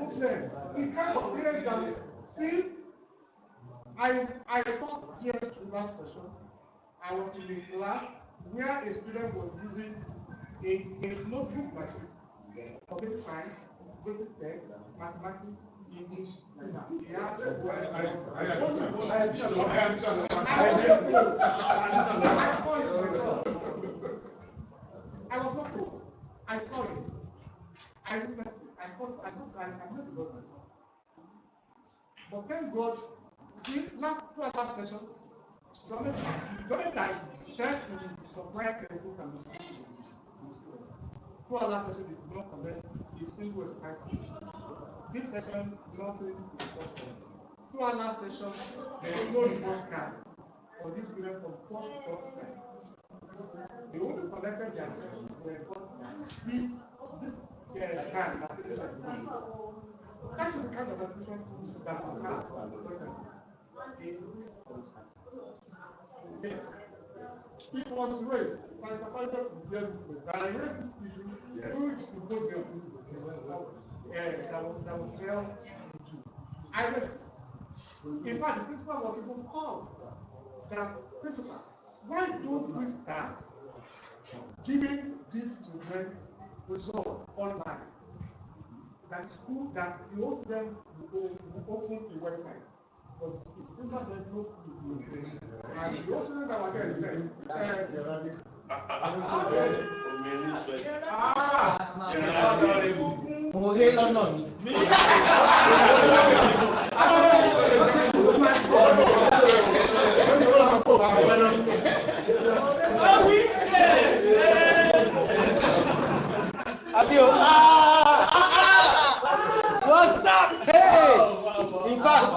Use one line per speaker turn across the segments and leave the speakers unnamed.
children. The kind of parents that see, I taught PS to last session. I was in a class where a student was using a notebook like this for basic science, basic tech, mathematics, English, like that. I was not told. I saw it. I witnessed it. I made the Lord myself. But thank God, see, throughout last session, something that said in supply textbook and throughout last session, it did not condemn a single exercise. This session, nothing is possible. Throughout last session, there is no report card for this student from first to third slide. They only collected their expenses to report this card that is that is the kind of institution that we have presently. Yes. It was raised by Sapphire that I raised this issue which symposium that was held in June. I raised it. In fact, the principal was even called that principal, why don't we start giving these children results online? That school, that the whole student will open a website. But the principal said no school. And the whole student that were there said,
what's up? Hey! In fact,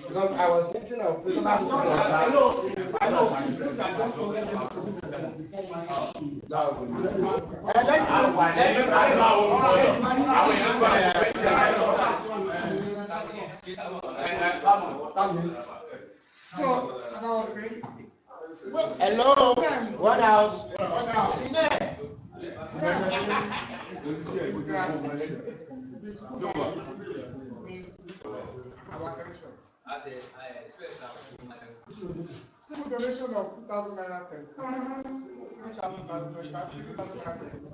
because I was thinking of
so, as I was saying,
hello, what else?
Means our attention. Civil donation of 2,000 naira per which has 3,000 naira.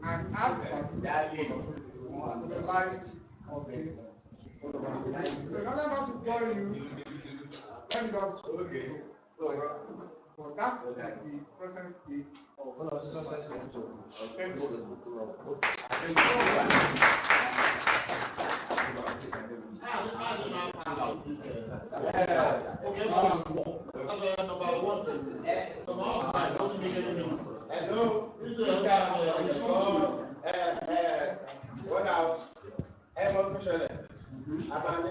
And add to the lives of this. So in order not to bore you, let me just but that's the present state of success. Thank
Hello, what else? Everyone push it. I'm going to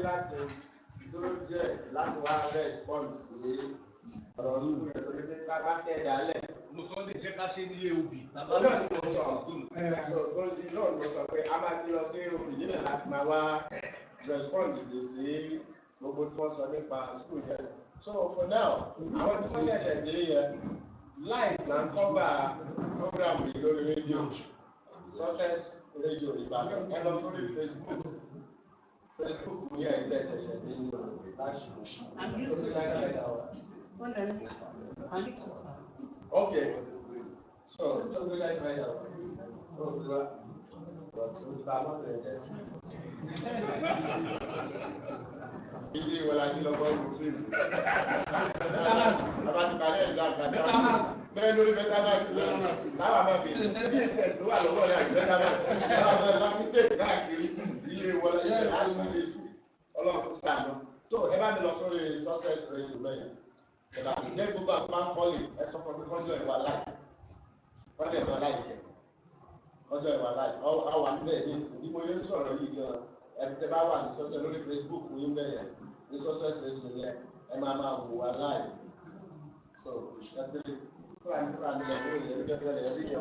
do it. Last one response. Ọ̀rọ̀ ọdún rẹ̀ lórí pé ká bá tẹ̀ dálẹ̀.
Mo sọ de jẹ́ ká ṣe ní AOB.
Ọlọ́run ti sọ náà ló sọ pé a máa ti lọ sí AOB nílẹ̀ láti máa wá response lè sí gbogbo tí wọ́n sọ nípa school yẹn. So for now, àwọn tí wọ́n ṣẹ̀ṣẹ̀ dé yẹn live na ń cover program yìí lórí rédíò Success Radio Ìbàdàn ẹ lọ sórí Facebook yẹn ilé ṣẹ̀ṣẹ̀ dé ní láṣù. Okay, so just be like right now. Oh, do that. But not there. Ilé ìwé la ti lọ bọ́ ìlú fíìmù. Bàbá ti parí exam kàtà. Bẹ́ẹ̀ lórí Betamax lọ́wọ́. Láwa máa bèèrè. CBS ló wà lọ́wọ́ rẹ̀ àti Betamax. Láwa máa lọ fi ṣètì káàkiri. Ilé ìwé la ti lọ sí Ọlọ́run tó sàánú. So ẹ bá mi lọ sórí Success Radio lẹ́yìn. Ìjẹ́ gbogbo àwọn máa ń kọ́lé ẹ sọ fún mi kọ́jọ́ ìwà láì. Kọ́jọ́ ìwà láì jẹ́. Kọ́jọ́ ìwà láì. Àwa níbẹ̀ ní ìsìn. Bí mo yẹ ń sọ̀rọ̀ yìí gan-an, ẹ bá wà ní Success lórí Facebook yín bẹ́ẹ̀ ní Success Radio yẹn, ẹ máa wò wá láì. So, ẹ tẹ́lẹ̀ fúra ní ẹ̀ lórí ẹ̀ gẹ́gẹ́ rẹ̀ rí ẹ̀.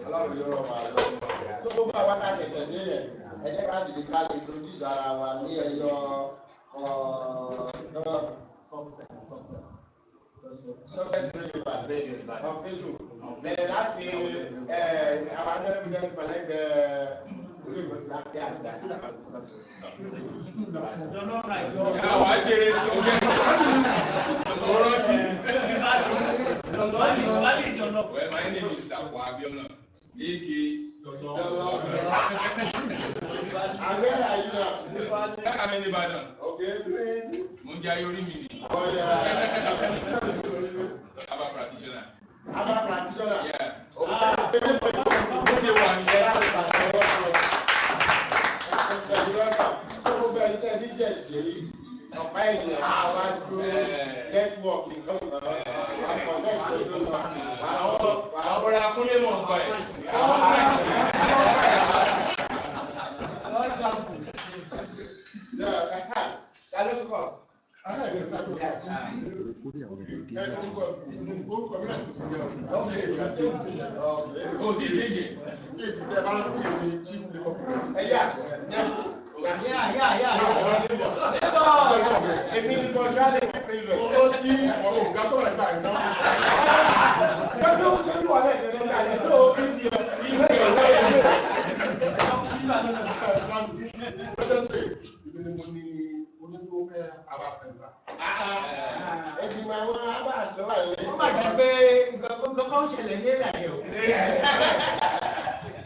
Ọlọ́run yóò rọ̀ wá lọ. So gbogbo àwọn tá a ṣẹ̀ṣẹ̀ dé yẹn, ẹ jẹ́ ká dìde ká lè introduce ara wa ní ẹyọ Success Radio Ìbàdàn on Facebook. Bẹ̀rẹ̀ láti àwọn akẹ́rẹ́bíyẹn tí wọ́n lẹ́gbẹ̀ẹ́ orí ìwé tí wọ́n á kẹ́ àgbà.
Àwọn àṣírí tó ń bẹ̀rẹ̀ ọ̀rọ̀ tí. Well, my name is Dapo Abiola, aka
And where are you now?
I'm in Ibadan.
Okay, great.
Munjayori Mini.
Oh yeah.
I'm a practitioner.
I'm a practitioner.
Yeah.
So gbogbo ẹni tẹ́ ní jẹ̀jẹ̀ ọ̀pá ènìyàn máa wá dúró nẹ́tíwọ̀kì nǹkan
àwọn ọ̀rẹ́ akúnlé mọ̀ nǹkan ẹ̀.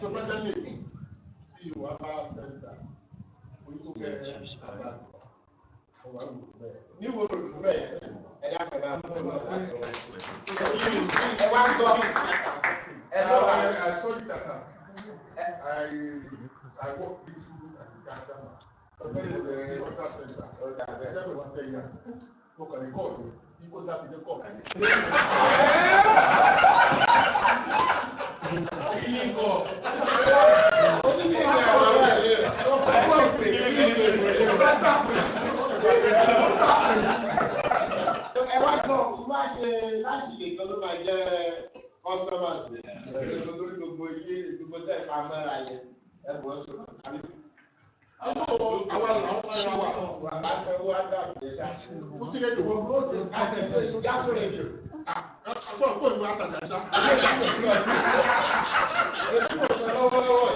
So presently, see you at our center. We took
New world, right?
I studied that. I worked with you as a gentleman. I said over 10 years. Look at the court. People that in the court.
So ẹ wá gbọ́ kó má ṣe láti lè kan ló máa jẹ́ customers lórí gbogbo iye gbogbo lẹ̀ pa mọ́ra yẹn ẹ̀bùn ọ̀ṣun àbí.
Àwa làwọn fẹ́ràn wà.
Àṣẹ wo á dà tiẹ̀ ṣá.
Fún tí lè dìbò gbó ṣe
Àṣẹ gáàsó rẹ̀ jù.
Àṣọ òkú òní wa tàjà ṣá.
Èyí kò sọ lọ́wọ́lọ́wọ́.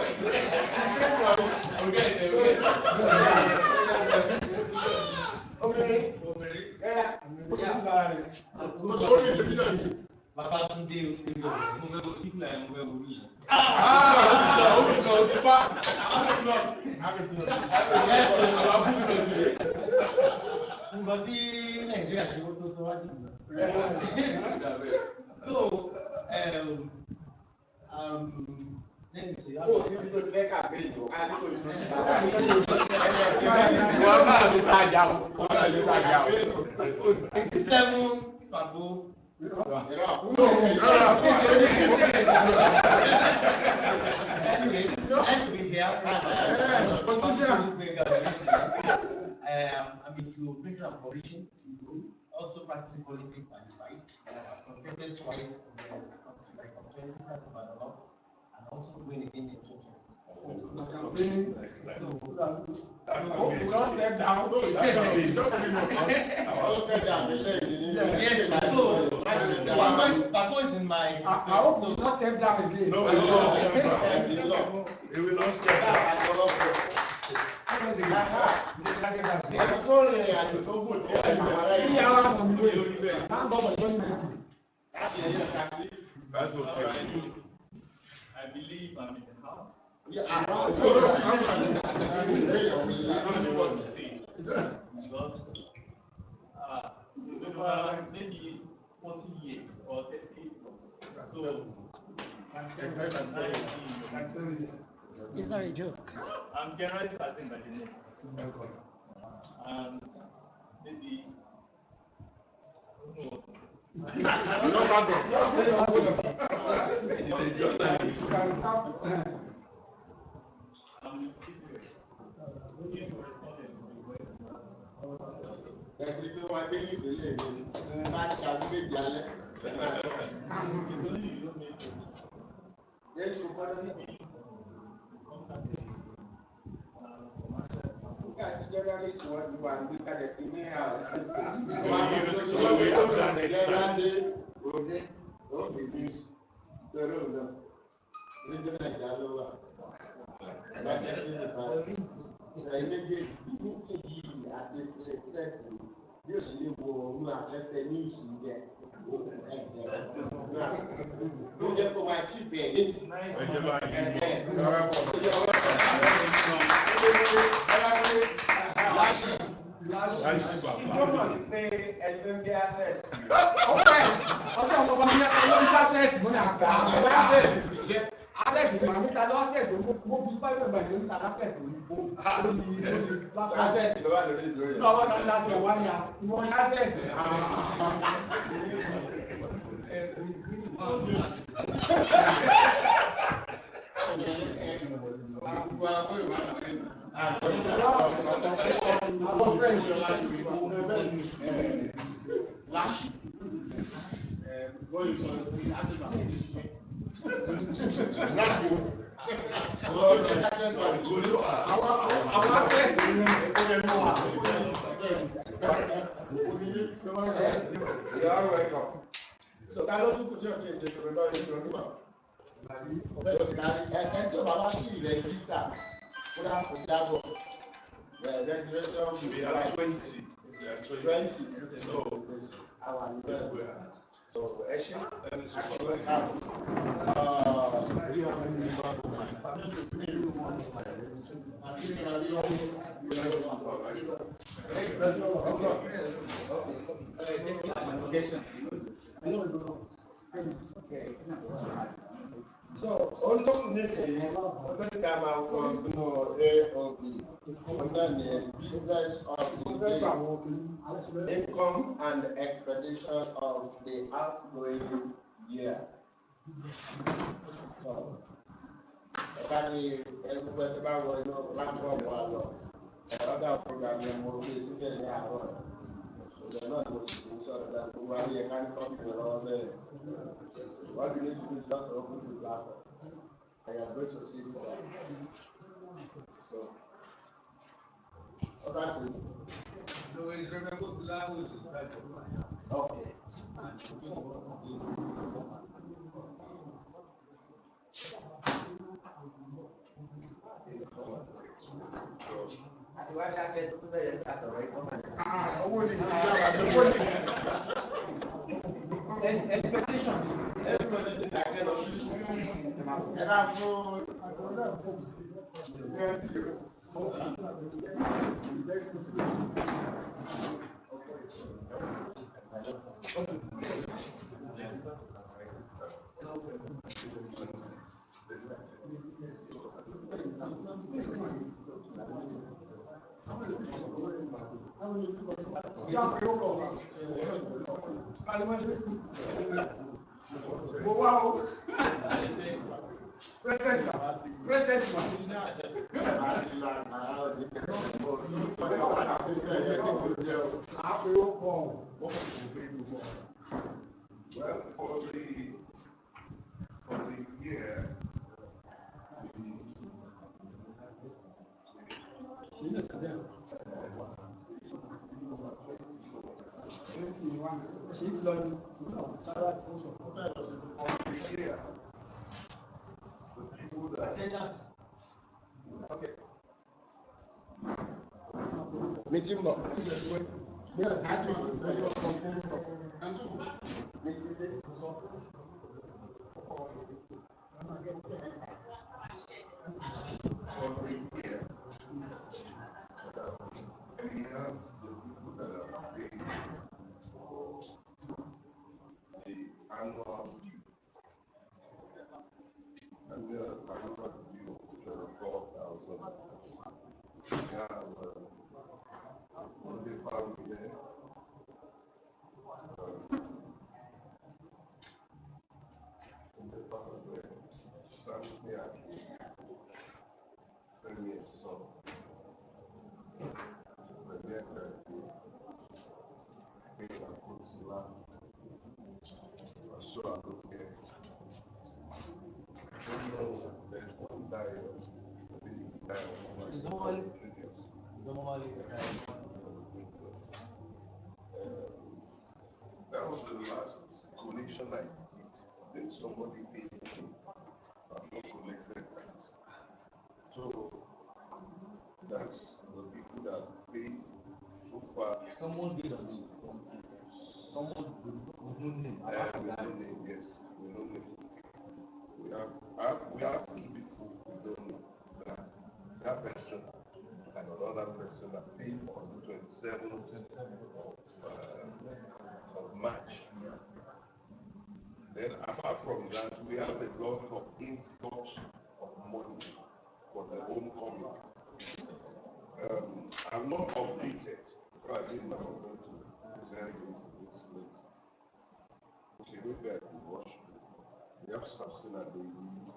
Obìnrin.
Orí ìlú náà ni.
Bàbá Túndé mo fẹ́ wo kíkúlà ẹ̀ mo fẹ́ wo yìí. Nǹkan tí Nàìjíríà ṣe wọ́n tó sọ wájú mi. So, let me see.
Kò sí ibi tó ti fẹ́ kàgbé ìlú, a ní kò ní fún mi.
Wọ́n máa lè tajà o. Wọ́n máa lè tajà o. 87 Spagbo. Anyway, nice to be here. I'm into printing and publishing, also practicing politics on the side. I've contested twice in the like 20,000 and also going again in 2020. Spagbo is in my.
I hope you not step down again.
No,
It will not step down.
I believe I'm in the house.
I
don't know what to say because it's over maybe 40 years or 30 years. So
It's not a joke.
I'm generally passing by the name. And maybe I don't know what to say. I'm
Ẹ̀sìn pé wọ́n adé ní ìṣẹ̀lẹ̀ ìgbésí láti ṣàdúgbò ìdí alẹ́.
it's only you don't make it.
Yẹ́n tó kọ́dọ̀ ní. Nígbà tí journalist wọn ti wà ní kalẹ̀ tí ní àṣìṣe. Wọ́n á fi ṣe ìwé ọ̀gá Nàìjíríà òde òde news tẹ̀rọ náà. Rédíò Nàìjíríà ló wà. Ìbájẹ́ sí ìbá. Ìṣẹ̀lẹ̀ méjèèjì ní ti yìí àti sẹ́ẹ̀tì bí ó sì lè wo òun afẹ́fẹ́ news yẹn. Ló jẹ́ kó máa jí bẹ́ẹ̀ ní. Ìjọba ti pé ẹgbẹ́ ń gé access.
Ọjọ́ ọmọ bá mi ní ọjọ́ access mo ní àgbà.
Access ti jẹ́.
Access ni màá níta lọ access ló mo bí 5 member ìlú níta access lórí fóònù.
Access ló wà lórí ìlú yẹn.
Lọ́wọ́ náà láti wá ní ìwọ̀n access.
So ká ló tún kù tí o ti ṣe ìṣòro lọ́dún ìṣòro náà. Ẹ̀ẹ́dẹ́gbẹ̀rún tí o bá wá sí rẹ́gísítà kódà kò jábọ̀. Registration
We are 20. We are 20.
20.
So,
So ẹ ṣe. So, on top of this, ọjọ́ tí a máa kọ sínú AOB, ọjọ́ ni business of the day, income and expenditures of the outgoing year. So, ẹ̀ka ni ẹgbẹ́ tí bá wọ inú platform wa lọ, ọ̀dà program yẹn mo gbé síbẹ̀ ní àárọ̀. Ìjọba náà mo sì ń sọ̀rọ̀ dáa tó wáyé ẹ̀ka ní kọ́mpìnì lọ́wọ́ bẹ́ẹ̀. What do you need to do just to open the platform? I am going to sit down. So, what are you?
No, it's remember to language and try to
Okay. Àti wá dákẹ́ tó bẹ̀rẹ̀ ká sọ̀rọ̀ ikọ́ máa ní.
Owó ni ìjọba owó ni.
Expectation.
Everybody dey dákẹ́ lọ sí. Ẹ náà fún.
Well, for the year,
Okay. Meeting box.
every year, we have the people that are paying the annual due. And we have annual due of 24,000. We have only family there. Only family there. Something like 10 years, so. But then, so I look at there's one guy that was the last collection I did. Then somebody paid me. I've not collected that. So that's the people that pay so far.
Someone did on you. Someone with no name.
We don't name, yes, we don't name. We have two people we don't know. That person and another person that paid on the 27th of March. Then apart from that, we have a lot of influx of money for the homecoming. I'm not updated, but I didn't know I'm going to present this place. Okay, maybe I could watch through. We have something that they need.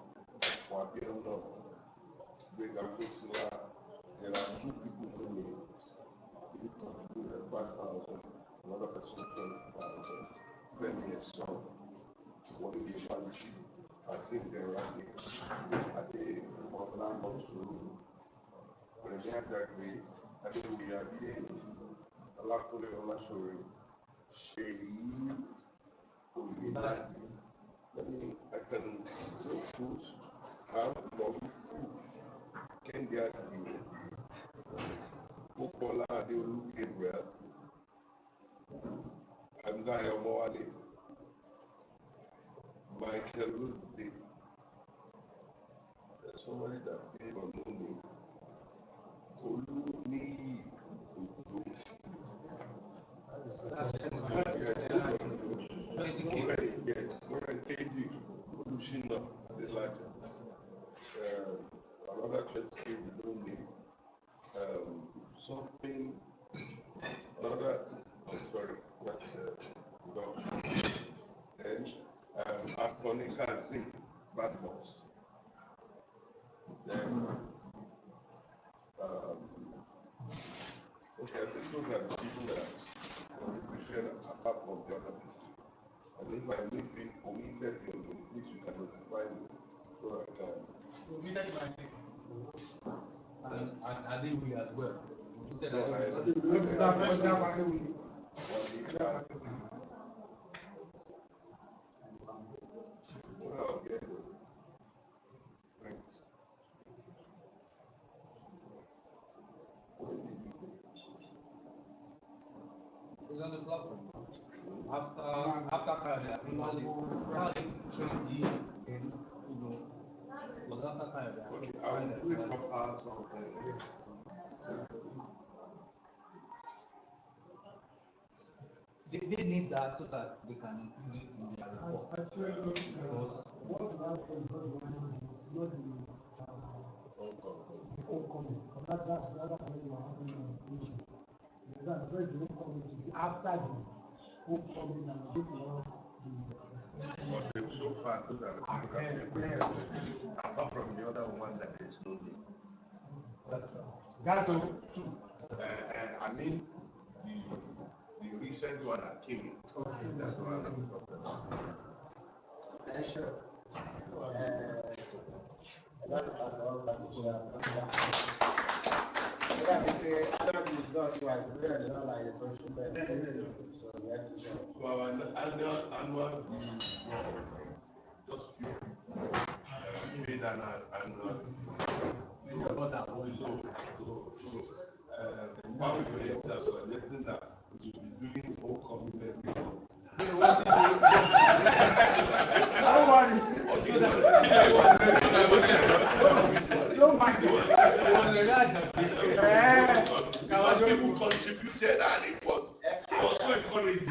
There are two people who need it. You contribute 5,000, another person 20,000. 20 years so what do you manage? I think they're at the Portland also. When they are that way, I think we are here. A lot of people are showing shady. I can still put how long can get the Popola de Gabriel and Gaia Moali, Michael Woodley. There's somebody that paid on money. Oluni Udo. Yes, we're in KG, Olushina, the larger. Another 20K we don't need. Something, another, sorry, that's production. Then, Antonica Zinc, Badmos. Then, okay, I think those are the people that contribution apart from the other people. And if I need being committed, please you can notify me so that I can
And Adewi as well. It's on the platform. After Canada, probably 20 years in, was after Canada.
Okay, I will do it from our side.
They need that so that they can include it in their report. Because
what we have is not the homecoming. That's the other thing we are having on the issue. Because the homecoming to be after the homecoming and get out the
Okay, so far, those are the people that we present. Apart from the other one that is no need.
That's all.
I mean, the recent one that came in.
Okay.
That's what I'm talking about.
Sure.
So our annual view, just few made an annual. One of the instances suggesting that we should be doing whole commitment reports.
Don't worry. Don't mind it.
Because people contributed and it was so encouraging.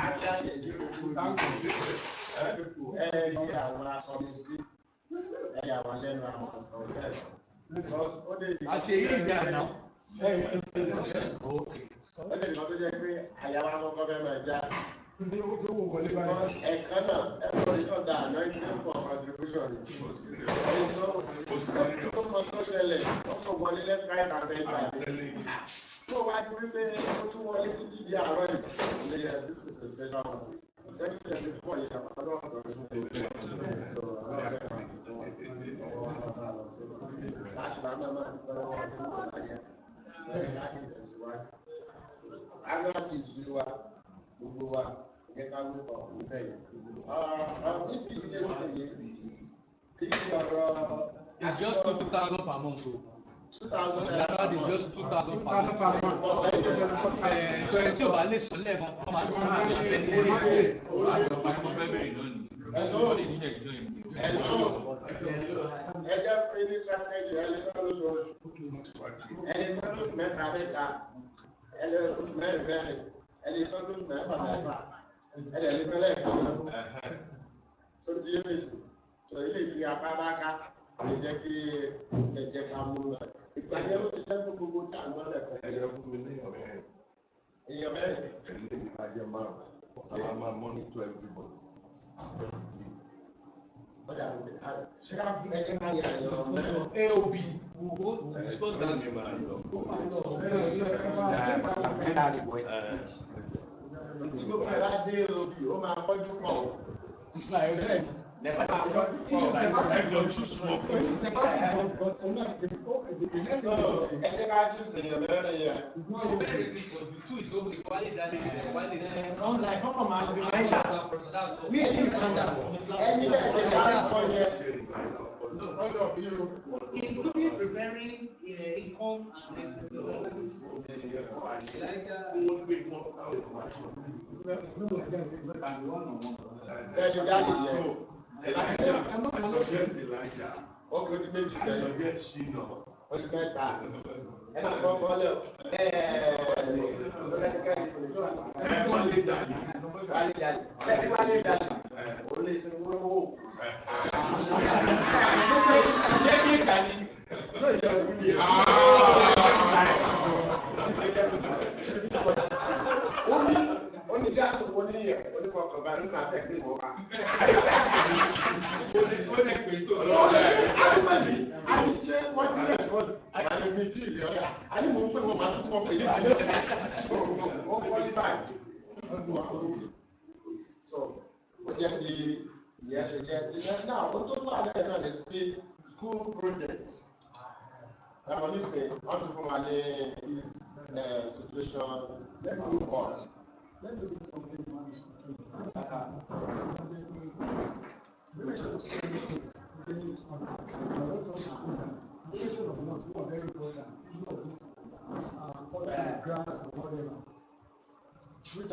Ẹ̀kan náà everybody náà dá anointing for contribution. Tó mọ tó ṣẹlẹ̀, wọ́n kò wọlé left right and center. Tó wá ní wípé ó tún wọlé títí di àárọ̀ yìí. Yes, this is a special one. 2024 yìí àwọn ọlọ́run tó ń ṣe. So láti máa máa dúpẹ́ lọ́wọ́ ọdún tó láyé. Bẹ́ẹ̀ni láti tẹ̀síwájú. Annual gives wa gbogbo wa. Get out with
it's just 2,000 per month.
2,000.
That is just 2,000 per month. So it's your list to live on.
Ẹ̀dẹ̀ ní sẹ́lẹ̀ ìkànnì tó ti yé mèsì tó ilé tí apá bá ká lè jẹ́ kí ẹ̀jẹ̀ ká mú lọ. Ìgbà yẹn ló ti jẹ́ fún gbogbo tí à ń gbọ́dọ̀ kọ́.
Ẹ̀yẹ fún mi ní ọ̀rẹ́ ẹ̀.
Èèyàn mẹ́rin.
Ẹ̀lẹ́ mi máa jẹ́ márùn-ún. A máa monitor everybody.
Ṣé ká ẹ̀jẹ̀ ká yẹ ẹ̀yọ̀ mẹ́rin?
AOB will discuss that.
Tí gbogbo ẹ̀ bá dé òbí, ó máa fọ́jú pọ̀.
Including preparing income and
Ọkọ̀ ojú méjì lẹ́yìn. Ojú mẹ́ta. Ẹ máa fọ́ bọ́ọ̀lù. Wálé dàlí. Ó lè sin wúrọ́wọ́. Ó ní gáàsì owó ní ẹ̀ onífọ̀kànbá nínú àtẹ̀gbé ìwọ̀nba. Àní ṣé wọ́n ti rẹ̀ fọ́ọ̀lù? Àní mi tí ìlẹ̀ ọ̀dà. Àní mò ń fẹ́ wọn máa tún fọ́ pé ní ìlú. So wọ́n qualify. So ó jẹ́ bí ìyá ṣe jẹ́ ìyá náà ó tó wà lẹ́yìn náà lè ṣe school project. I'm only saying, how to form a situation report.
Let me say something about this. The relation of so many things is a news contact. I don't want to say that. The relation of not who are very important, issue of this cutting grass and whatever, which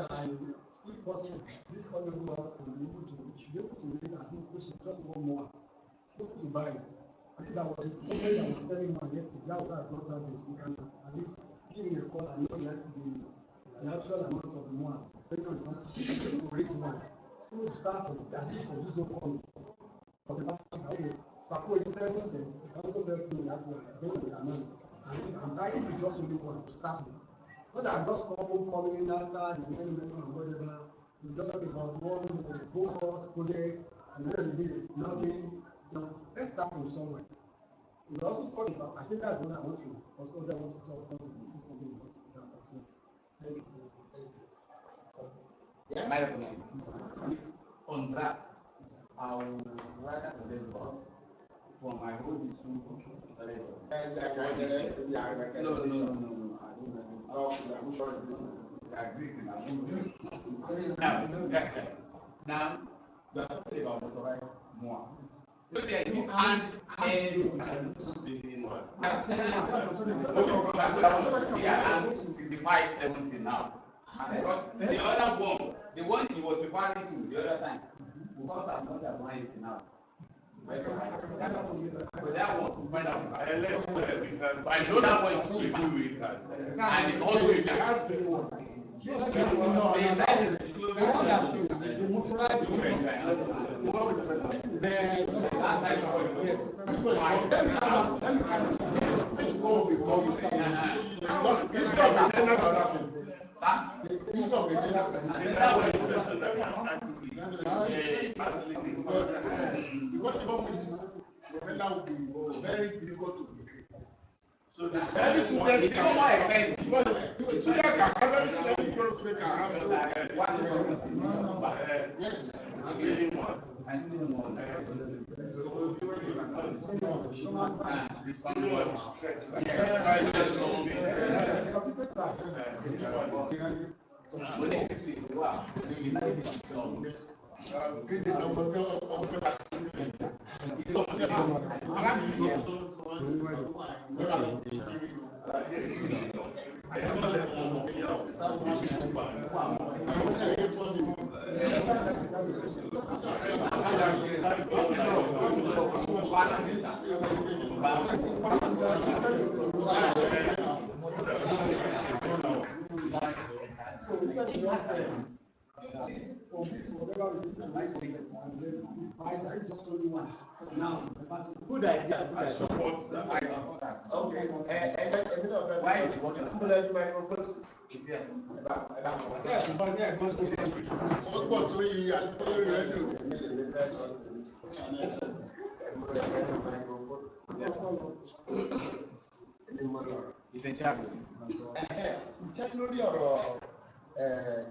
if possible, this honorable house can be able to, should be able to raise at least just one more, should be able to buy it. At least I was somebody that was telling me yesterday, that was how I got that this, we can at least give me a call and know that the actual amount of the one, depending on the quantity, to raise one. So we start from at least for this open. Because the bank is okay, Spaco is 7 cents, it's also very good as well, depending on the amount. And I think it's just only one to start with. Not that I'm just coming in after the many and whatever. We just talk about one focus project and then we did nothing. Let's start from somewhere. We also talking about, I think that's what I want to also want to talk from something about that as well. Thank you.
Yeah, my recommendation on that, I will rather suggest about from my own to
No. I'm sorry.
Now, we are talking about motorized more. Look at this hand that's 65, 70 now. The other one, the one he was referring to the other time, because as much as 180 now. But that one, find out. I know that one is cheap. And it's also a gas.
Very difficult to maintain.
So the students
become more expensive.
The student can have any they can have yes, it's really one.
So we said just this for this whatever we do to this I just only one. Now good idea.
I support that. Okay. And then a bit of
Why is it
microphones?
Yes, but yeah, go to
What 3 years?
Essentially.
Check lórí ọ̀rọ̀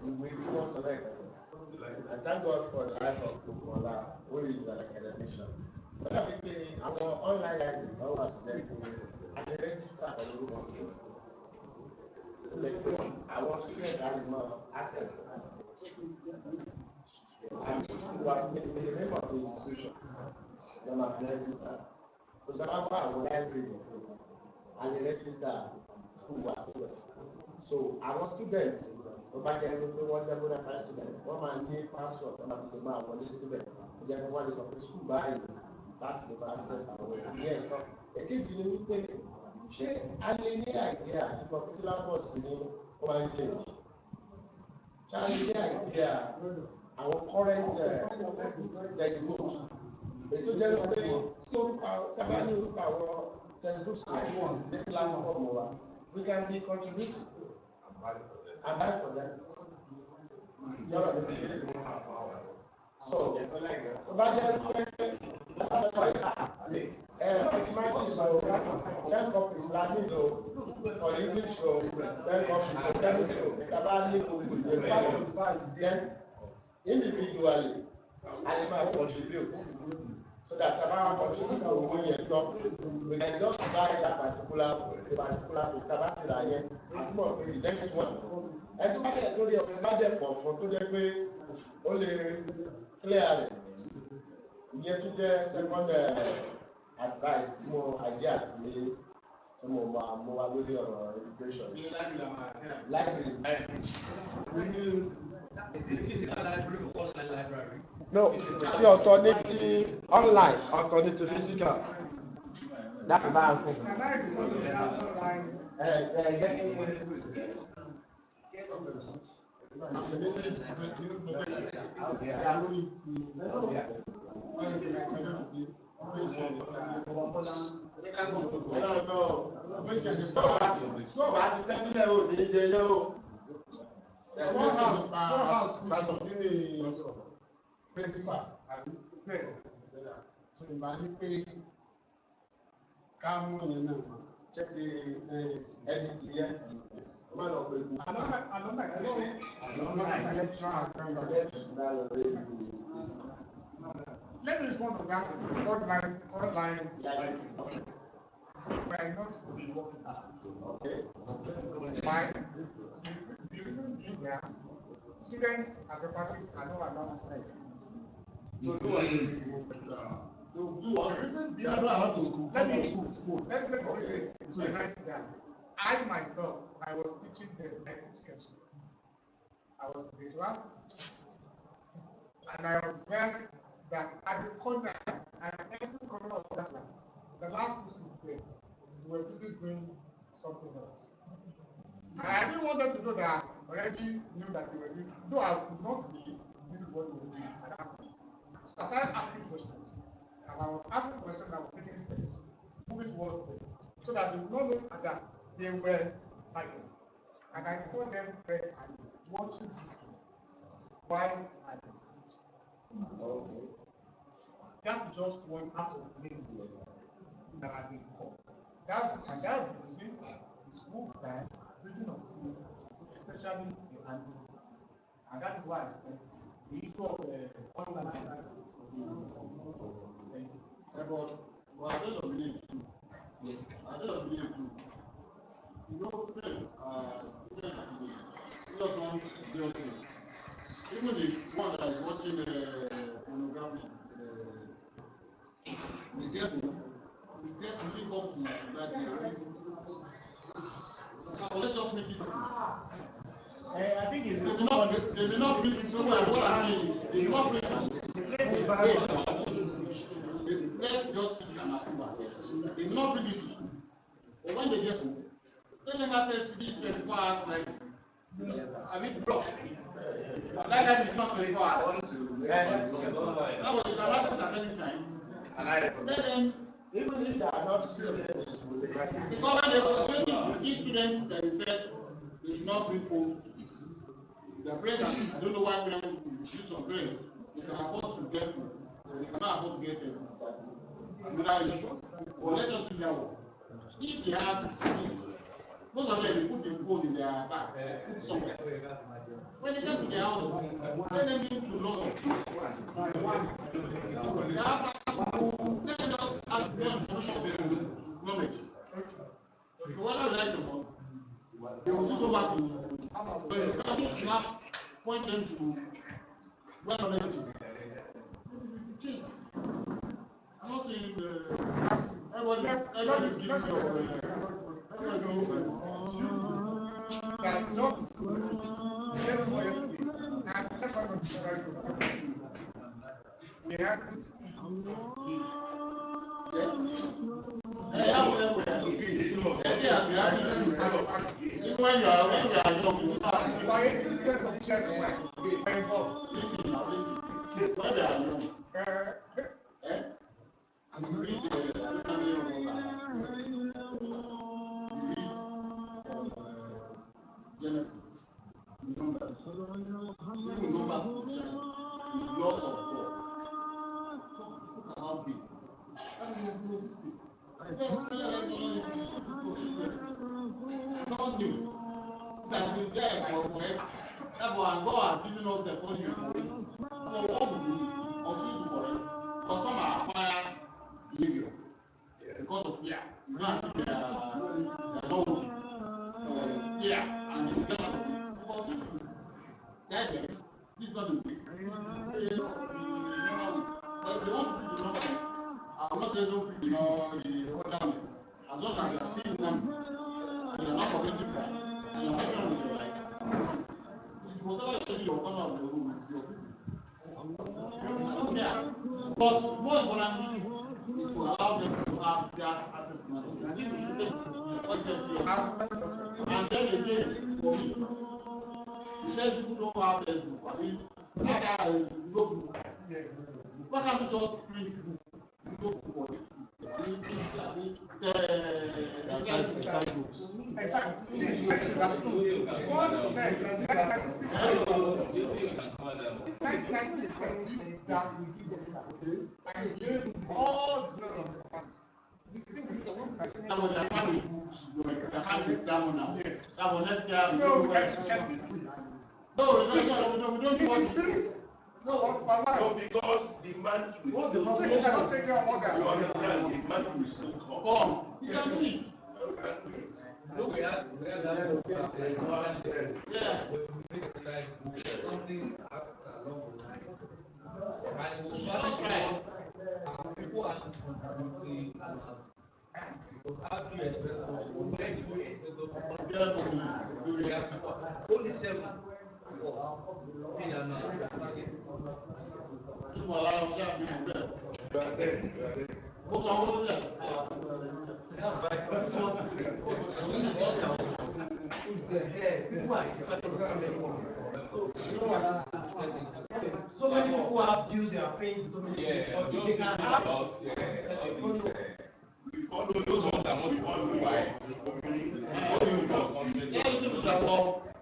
ìwé tí wọ́n sọ lẹ́ẹ̀kan. I thank God for the life of Bukola, who is an academician. But I think our online library now has been and the register and the orúkọ. Àwọn students are more access. And who are in the name of the institution, they must register. So the our library and the register who was here. So our students, over there, we want them to have students. One man need password, one of them are one student. Then one is of the school buying. That's the access our way. Yeah, again, you know, ṣé a lè ní idea ṣùgbọ́n kí syllabus ní ó máa ń change? Ṣé a lè ní idea àwọn current textbooks? Ètò jẹ́ pé tí orúkọ tí a bá ní orúkọ àwọn textbooks ní platform wa, we can be contributing and buy for them. So, tó bá jẹ́ pé that's why mathematics o 10 copies la nílò for English o 10 copies for chemistry o tàbá ní gbogbo ìgbẹ́ then individually I may contribute So that about when you stop, we can just buy that particular capacity again. The next one. And to make it to the other for to the only clear. Here to the second advice, more idea to me. Some of more education. Library.
Is it physical library or online library?
No, see alternative online, alternative physical. That is what I'm saying.
Can I respond to that online?
Principal, so ìgbà ní pé ká mú yẹn náà
Check the edit here. Man of the
Let me respond to that online like we're not be working hard.
Okay.
Why? The reason being that students as a practice are not allowed access. The reason being let me say for instance that I myself I was teaching the education. I was in the class and I observed that at the corner, at every corner of that class, the last two seats there, they were busy doing something else. And I didn't want them to know that I already knew that they were doing, though I could not see this is what they were doing at that point. So I started asking questions. As I was asking questions, I was taking steps, moving towards them, so that they would not know that they were silent. And I told them very early, watching this while I was teaching.
Okay.
That's just one out of many ways that I've been called. That's the reason the school time reading of food, especially the anti. And that is why I said the issue of online. Thank you.
but I don't believe too. Yes, I don't believe too. You know, students just one just thing. Even the one that is watching pornography, the person really come to that. Now let us make it.
I think it's
They may not bring it to what I'm saying. They may not bring it. Let's just see an approval. They may not bring it to school. But when they get home, let them access to this 24 hours like I mean block. Like that is not 24 hours. Now you can access at any time. Let them,
Even if they are not students,
because these students that said they should not bring phone to school. Their parents, I don't know why we use some parents, they can afford to get food, they cannot afford to get another issue. But let us use that one. If they have this, most of them they put the phone in their bag, put somewhere. When they get to their house, let them need to log in. Let them just ask them knowledge. So whether they like it or not, they will still go back to so you can now point them to where knowledge is. I'm not saying everybody's giving everybody's giving
that just very honestly, and just want to be very simple. We have
when you are young,
if I hate to student of chess we're involved.
listen, when they are young, and you read Genesis, Numbers, even Numbers, laws of God, talk about people. That is existing. God knew that been there for forever. Therefore, God has given us a body for it. But what would you do until to correct? For some are acquired
and see their not working. Yeah, and they get out of it. Because if you guide them, this is not the way. This is the normal way. But if they want to pick the normal way, I'm not saying don't pick the other way. As long as you are seeing them and you are not committing crime and you are working on with your life, whatever you do, you will come out of the room with your business. Yeah. But more importantly, it will allow them to have their asset management. And if you say, for instance, you have, and then again, you said people don't have Facebook. I mean, notebook. Why can't you just print notebook?
No, because the man will still come. You understand? The man will still come.
You can do it.
No, we have that.
Yeah.
Something along the line. And it will
That's right.
people are not contributing enough. Because how do you expect us? Where do you expect us to do? Only 7 of us. They are not.
So many people have used their pain so many
they can have we follow those ones that want to follow why.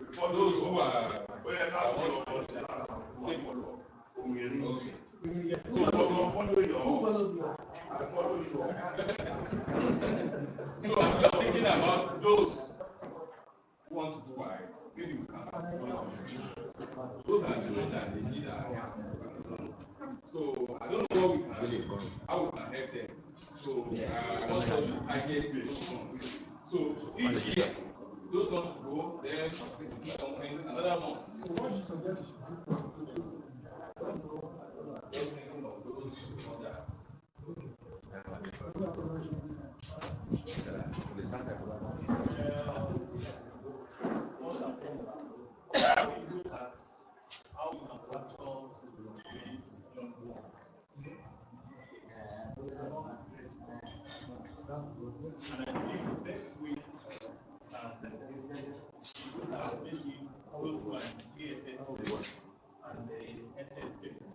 For those who are so follow your. I follow you. So I'm just thinking about those who want to do why. Maybe we can those are the ones that they need our help. So I don't know what we can how we can help them. So I want us to target those ones. So each year those ones go, then something another one.
So what you suggest you should do for those?
Those who are GSS and the SS people.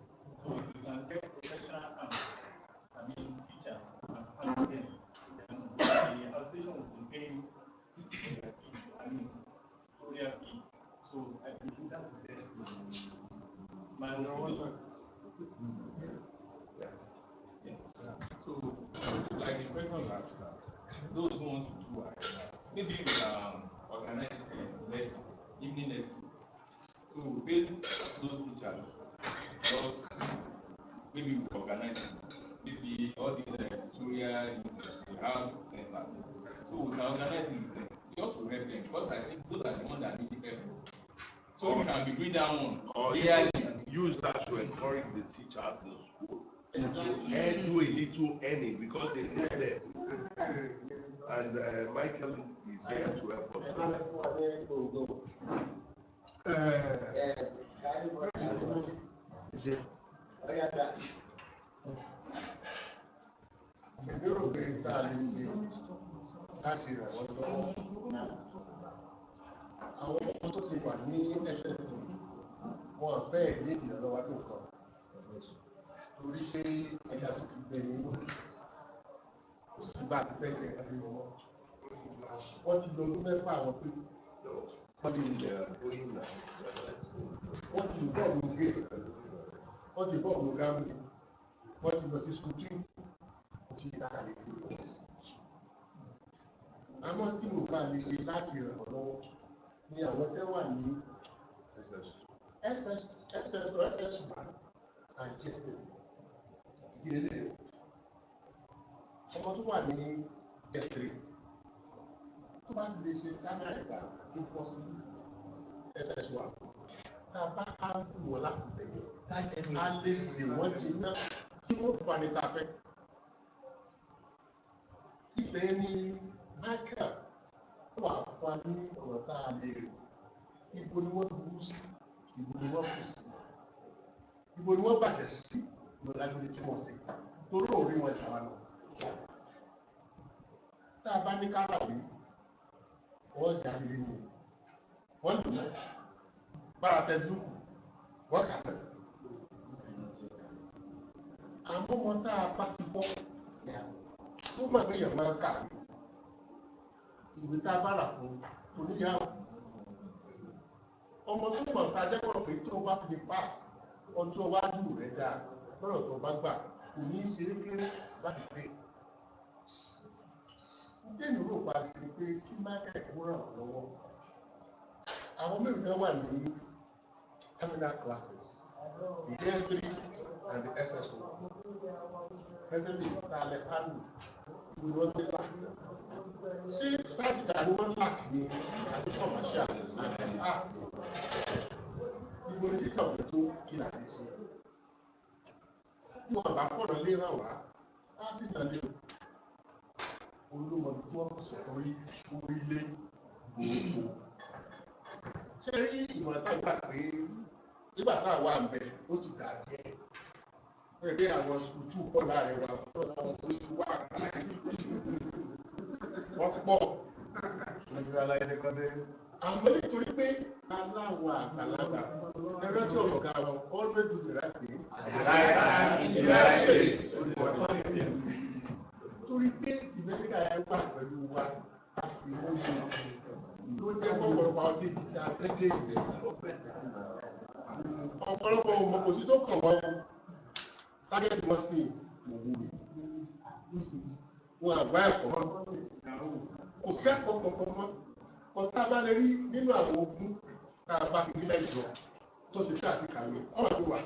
So you can get professional accounts, teachers, and help them. The association will be paying their fees, their fee. So I believe that's the best way.
So, like the question you asked, those who want to do maybe we organize a lesson, evening lesson, to pay those teachers. Because maybe we organize maybe all these tutorial we have centers. So we can organize it with them. We also help them because I think those are the ones that need help. So we can be doing that one.
Or use that to encourage the teachers in school and do a little earning because they need them. And Michael is here to help us.
Àwọn ọmọ tó ti wà ní ẹsẹ̀ wọn fẹ́ ní ìrànlọ́wọ́ tó kàn torí pé ẹja tó ti gbẹ nínú kò sí bá ti fẹ́ ṣe ìrìnàjò wọn. Wọ́n ti lọ ọdún mẹ́fà àwọn pé wọ́n ti lè wọ́n ti lè bọ́ọ̀lù gé wọ́n ti bọ́ọ̀lù gámù wọ́n ti lọ sí skútú kò ti dára lè fi. Àmọ́ tí mo bá lè ṣe láti ràn wọ́n lọ́wọ́ ní àwọn tẹ́ wà ní SS and GSS ìdílé ọmọ tó wà ní jẹ́ 3. Tó bá ti lè ṣe terminal exam tó pọ̀ sí SS1, tá a bá á dùn wọ́n láti bẹ̀rẹ̀, a lè sè wọ́n jiná tí wọ́n fún wa ní tafẹ́. Ibẹ̀ ni Michael wà fún wa ní ọ̀rọ̀ tá a lè rò. Ibo ni wọ́n burú sí, ibo ni wọ́n kù sí, ibo ni wọ́n bàjẹ́ sí, ibo ni lágbèrè tí wọ́n sí, torí òun rí wọn jà wá lọ. Tá a bá ní káràwé, wọ́n jà sí nínú, wọ́n lò wọ́n, bára tẹ̀sílùkù, wọ́n kà náà. Àmọ́ wọn tá a bá ti bọ́, tó mọ̀ pé èèyàn máa ń kà ní ìwé tá a bá rà fún oníyàwó. Ọmọ tó mọ̀ tá a jẹ́ pọ̀ pé tó bá fi lè pass ọjọ́ iwájú rẹ̀ dáa lọ́rọ̀ tó bá gbà kò ní í ṣeré kéré láti fẹ́. Déènì rò parí sí ni pé kí Michael kó ràn án lọ́wọ́. Àwọn mélòó náà wà ní terminal classes, the S3 and the SS1. Presently, ta lẹ pálù ìlú wọn gbé là. Ṣé sáàsì tàbí wọn là ní àbí commercial and art? Ìgbò ní títà òde tó kí là ní sí. Tí wọn bá fọ̀nà lé hàn wá, á sì nà lé o. Olúmọdé tí wọ́n kò sọ̀tọ̀ orílẹ̀ gbòógbò. Ṣé rí ìmọ̀ tá a gbà pé nígbà tá a wà ń bẹ ó ti dà bẹ́ẹ̀? Wọ́n gbé àwọn sùkúù pọ̀ láàrin wa, àwọn tó ti wà wọ́n pọ̀. Àmọ́ nítorí pé aláwọ̀ àgbàlagbà ẹgbẹ́ tí ọ̀nà ọ̀gá wọn always do the right thing. Torí pé sìmẹ́tíkà ẹ wà pẹ̀lú wa, a sì ń ló jẹ́ pọ̀pọ̀lọpọ̀ àwọn débi tí a fẹ́ dé ìrẹ́. Ọ̀pọ̀lọpọ̀ ọmọ kò sí tó kàn wọ́n o. Tágẹ́tì wọ́n sí òwú rẹ̀. Wọ́n àgbá ẹ̀kọ́ mọ́. Kò sí ẹ̀kọ́ kankan mọ́. Ọ̀tá bá lè rí nínú àwọn ogun tá a bá fi nílẹ̀ ìjọ tó ti tà sí kàwé. Ọ̀rọ̀ ló wà.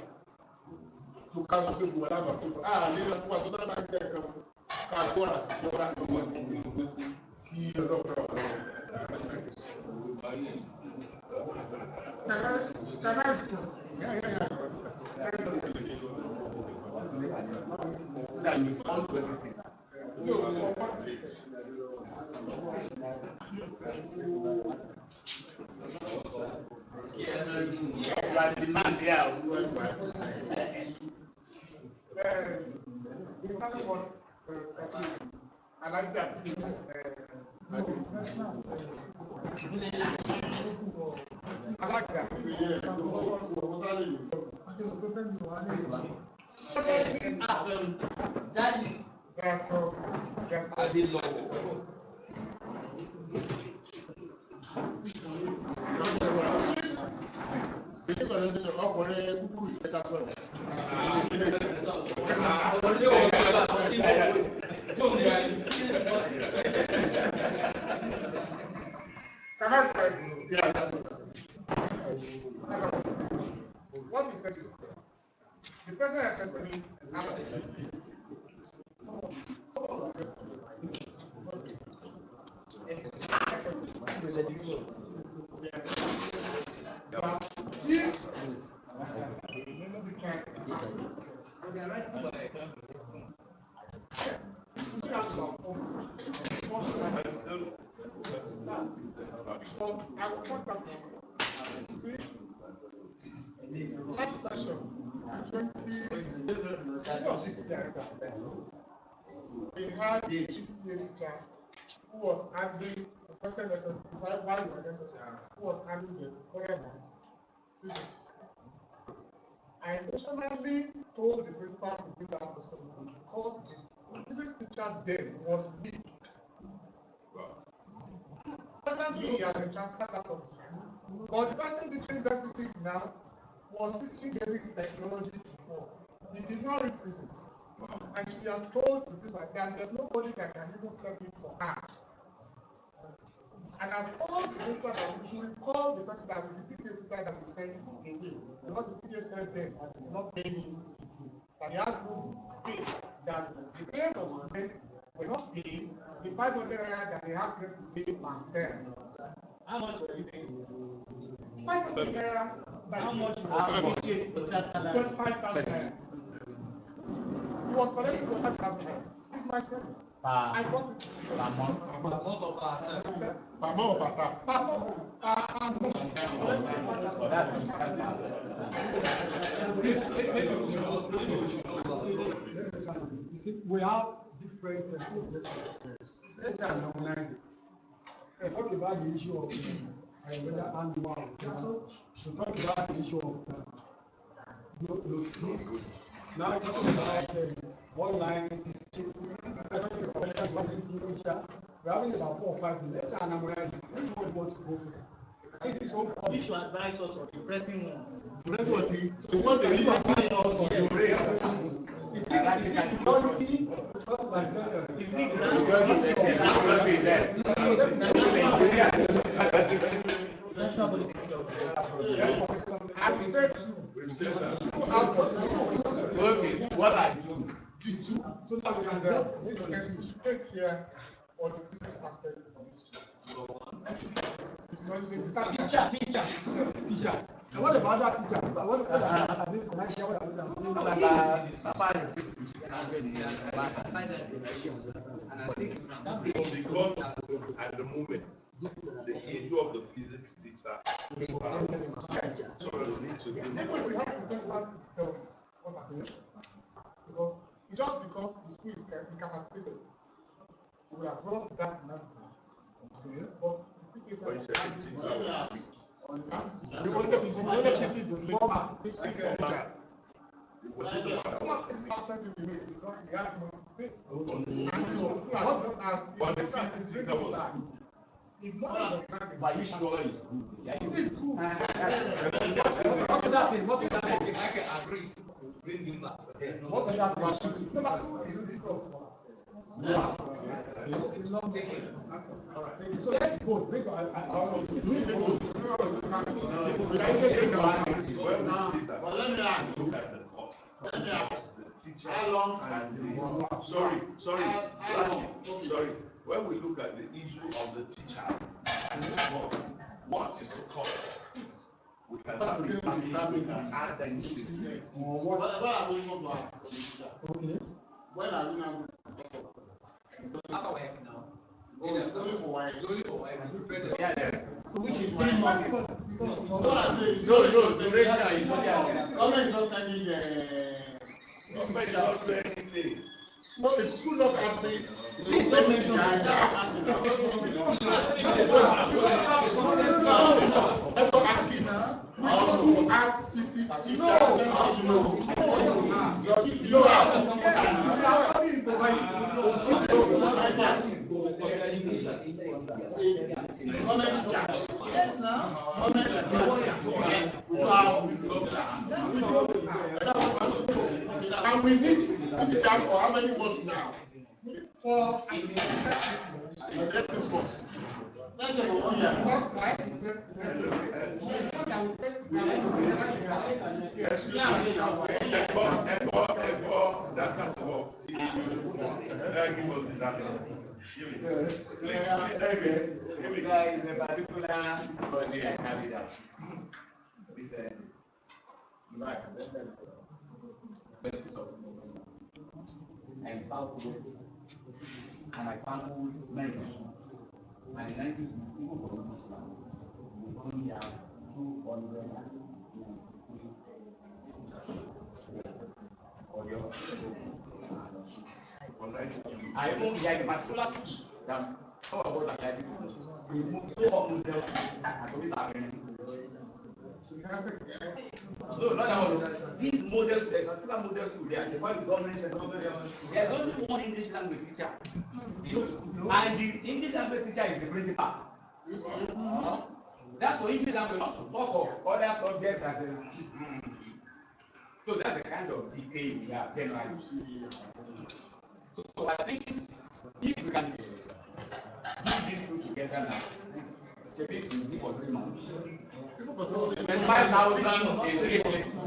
Tó ká sọ pé gbogbo aláàbà tó kọ́. Àlè lọ fún wa tó bá bá ń jẹ́ ẹ̀kan. Káàkó àrà sí kí ọ̀rá tó wà nínú kí ọlọ́pàá wà lọ́wọ́. Ọkùnrin kúkúrú ìfẹ́ ká gbọ́rọ̀. What he said is clear. The person has said to me,
So they are writing by
see, last session, 20, we had a PTA teacher who was handling the person while we were necessary, who was handling the government physics. I intentionally told the principal to bring that person because the physics teacher then was weak. Presently, he has been transferred out of the school, but the person teaching that physics now was teaching basic technology before. He did not read physics. And she has told the principal that there's nobody that can even step in for her. And I've told the principal that we should call the person that will be the PTA teacher that will send this away. Because the PTA said then that they did not pay him, that he had no pay, that the parents of students were not paying, the 500 naira that they have to pay per term.
How much were you paying?
500 naira.
How much was teacher's salary?
25,000 naira. He was collecting 25,000 naira. This is my friend. I bought it.
Per month.
Per month or per term?
Per month.
Per month.
That's
You see, we have different suggestions. Let's try and harmonize it. Let's talk about the issue of whether annual. So, we talk about the issue of now let's talk about online teaching. Let's talk about teacher. We're having about 4 or 5 minutes. Let's try and harmonize it. Which one you want to go for? This is so
You should advise us on the pressing ones.
The one they really say also the rate.
Is it security? Because my
Is it Let's talk about the security.
I will say two out of
Okay, what I do?
the two, so that we can just take care of the business aspect of this.
teacher. And what about that teacher? What about commercial? What about
Because at the moment, the issue of the physics teacher is so we need to do
We have to principal tell what I said. Because just because the school is incapacitated, we will have brought that now. But it is
But you said it's
the only physics teacher. Some of these are sent in the way because they have money to pay. And so
But the physics teacher was
if not of the
But you sure it's good? Yeah,
it's good.
what is that? If I can agree, bring him back. What is that?
Number two is because
So let's vote. Based on
But let me ask you.
look at the cost.
Let me ask.
The teacher
How long
and
has
the
the
sorry. Sorry. When we look at the issue of the teacher, what is the cost? We can add the issue.
What are we going to ask?
okay.
When are we now?
After work now.
Oh, it's only for why?
It's only for work.
Yeah, there's.
Which is 3 months.
No,
Duration is what they are.
government is not sending
so the school not having that's what asking now. We also have physics teachers. No.
Yes, now.
And we need teachers for how many months now? For this month.
Let's say 1 year.
Because why?
That kind of work.
There is a particular study I carried out. This and Southwest, and I sampled 90 schools. And in 90 schools, even for Muslim, we only have 293. I only had a particular school that some of us are likely to know. So up models and so it happened. No, not that one. These models, the particular models, they are the government and there's only one English language teacher. And the English language teacher is the principal. That's for English language, not to talk of other subjects that is. So that's the kind of decay we have generally. So I think if we can do these two together now, maybe it will be for 3 months. 25,000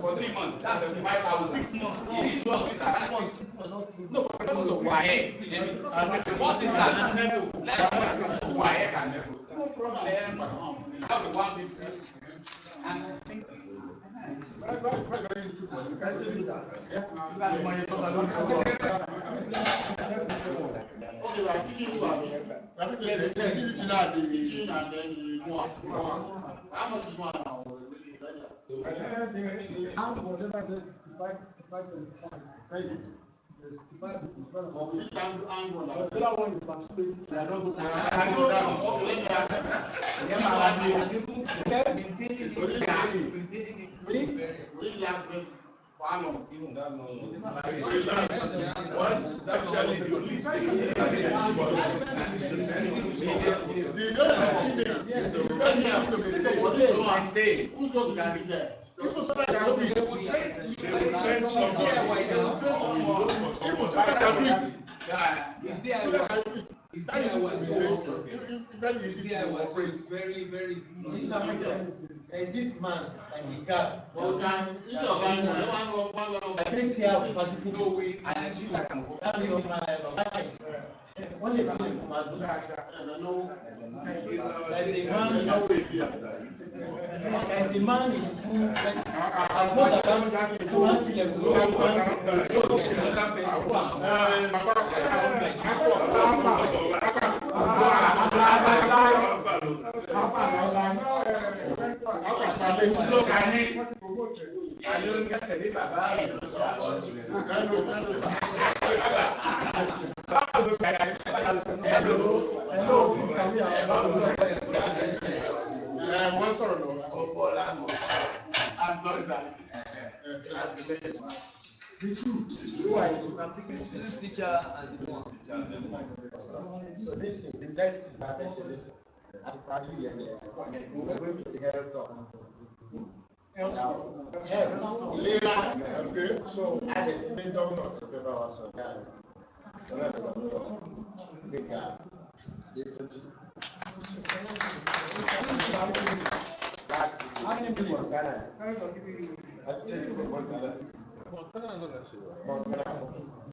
for 3 months. That's 5,000. 6 months. 6 months. No, for because of WAEC. What is that? Let's go WAEC and level. No problem. That will be 150. And I think.
How much is one now?
The amp whatever says 65, 75, say it. The 65 is in front of
Which angle?
but the other one is about 20.
I don't go down. I go down. Okay, let me ask. Really ask me for how long?
What's actually the
Who's going to be there? People so that can read. People so that can read.
It's
So that can read.
It's
That is
DIY.
very easy to
DIY, so
operate.
it's very, very easy.
This man and the car.
Well, time, this is a fine one.
I think here we facility.
No way.
And she's like,
That is not my one of the as a man in school, as much as I'm just a man to
One sort of
I'm sorry, sir.
This teacher and the boss teacher.
So listen, the next attention listen. As probably we're going to take care of
okay, so
I the team doctor to favor us on that. How many people in Ghana? I have to take you from Ghana.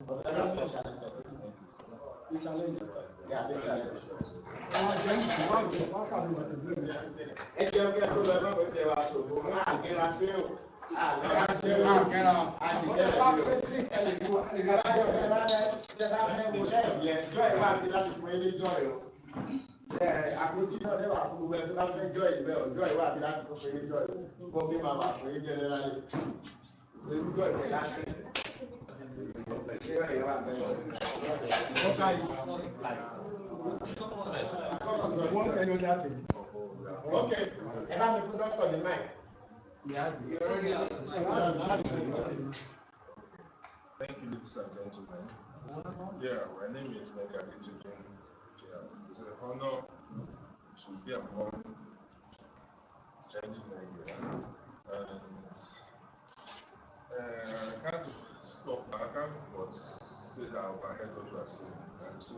Montana specialist.
The challenge.
Yeah, they challenge. Àpótí náà lẹ́wà fún gbogbo ẹgbẹ́ bá fẹ́ jọ ìgbẹ́ ọjọ́ ìwà àbí láti kó fẹ́ níjọ́ ìwé gbogbo bí màmá fún yín jẹ́nẹ́rálì ìjọ ìgbẹ́ láti ṣé ìwà àbẹ́yọ. Okay, ẹ bá mi fún dọ́kítọ̀ ní mic.
Thank you, ladies and gentlemen. Yeah, my name is Megari Children. It's an honor to be among gentlemen here. And I can't stop, I can't but say that overhead what you are saying. And so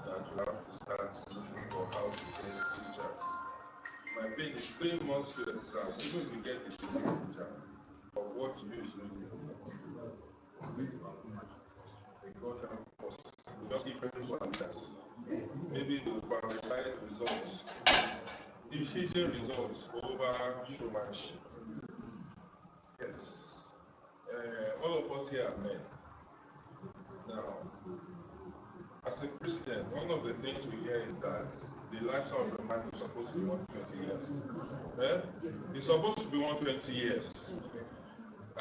that we have to start looking for how to get teachers. My pay is 3 months to exam, even if you get a business teacher, of what you usually do. God help us. We just give them to others. Maybe they will prioritize results, efficient results over showmanship. Yes. All of us here are men. Now, as a Christian, one of the things we hear is that the lifestyle of the man is supposed to be 120 years. It's supposed to be 120 years.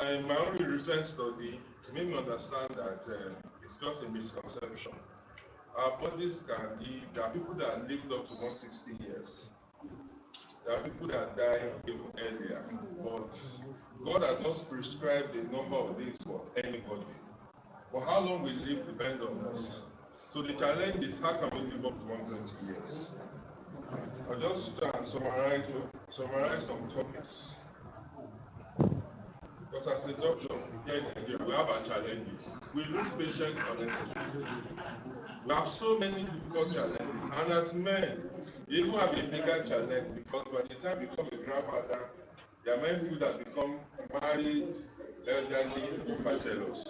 And my own recent study made me understand that it's just a misconception. Our bodies can live, there are people that lived up to 160 years. There are people that die even earlier. But God has not prescribed the number of days for anybody. But how long we live depends on us. So the challenge is how can we live up to 120 years? I'll just try and summarize some topics. Because as a doctor, here in Nigeria, we have our challenges. We lose patients unnecessarily. We have so many difficult challenges. And as men, you even have a bigger challenge because by the time you become a grandfather, there are many people that become married, elderly, bachelors.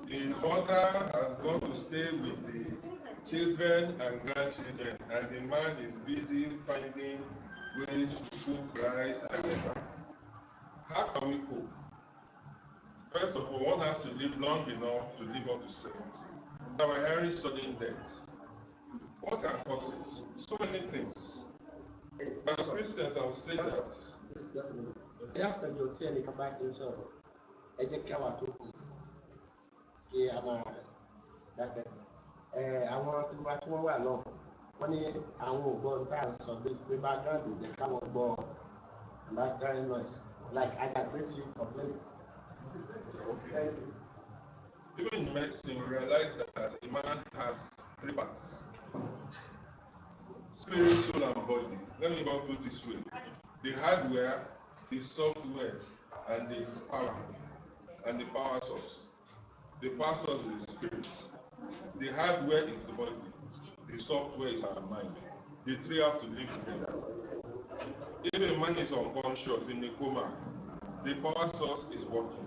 The mother has gone to stay with the children and grandchildren, and the man is busy finding ways to cook rice and pepper. How can we cope? First of all, one has to live long enough to live up to 70. Now we're hearing sudden death. What can cause it? So many things. As Christians, I would say that.
ẹ àpẹjọ tí ẹnìkan bá ti ń sọ̀rọ̀ ẹ jẹ́ kí àwa tó kù kí a máa dákẹ́. Àwọn tí wọ́n wà náà wọ́n ní àwọn ògbọ́n tá à ń sọ pé background ìjẹ́ káwọn gbọ́ background noise like I can greatly complain.
Okay. Even in medicine, we realize that a man has 3 parts: spirit, soul, and body. Let me even put it this way: the hardware, the software, and the power source. The power source is the spirit. The hardware is the body. The software is our mind. The 3 have to live together. If a man is unconscious in a coma, the power source is working.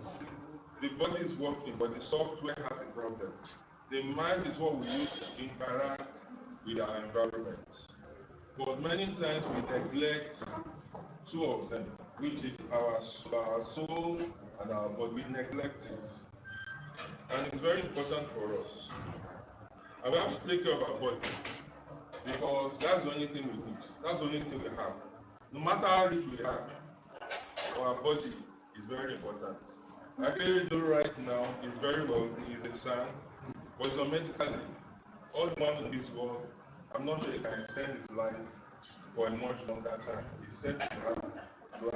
The body is working, but the software has a problem. The mind is what we use to interact with our environment. But many times we neglect 2 of them, which is our soul and our body. We neglect it. And it's very important for us. And we have to take care of our body, because that's the only thing we need. That's the only thing we have. No matter how rich we are, our body is very important. Akeredolu right now is very wealthy, he's a son, but he's on medical leave. All the man in this world, I'm not sure he can extend his life for a much longer time. He's said to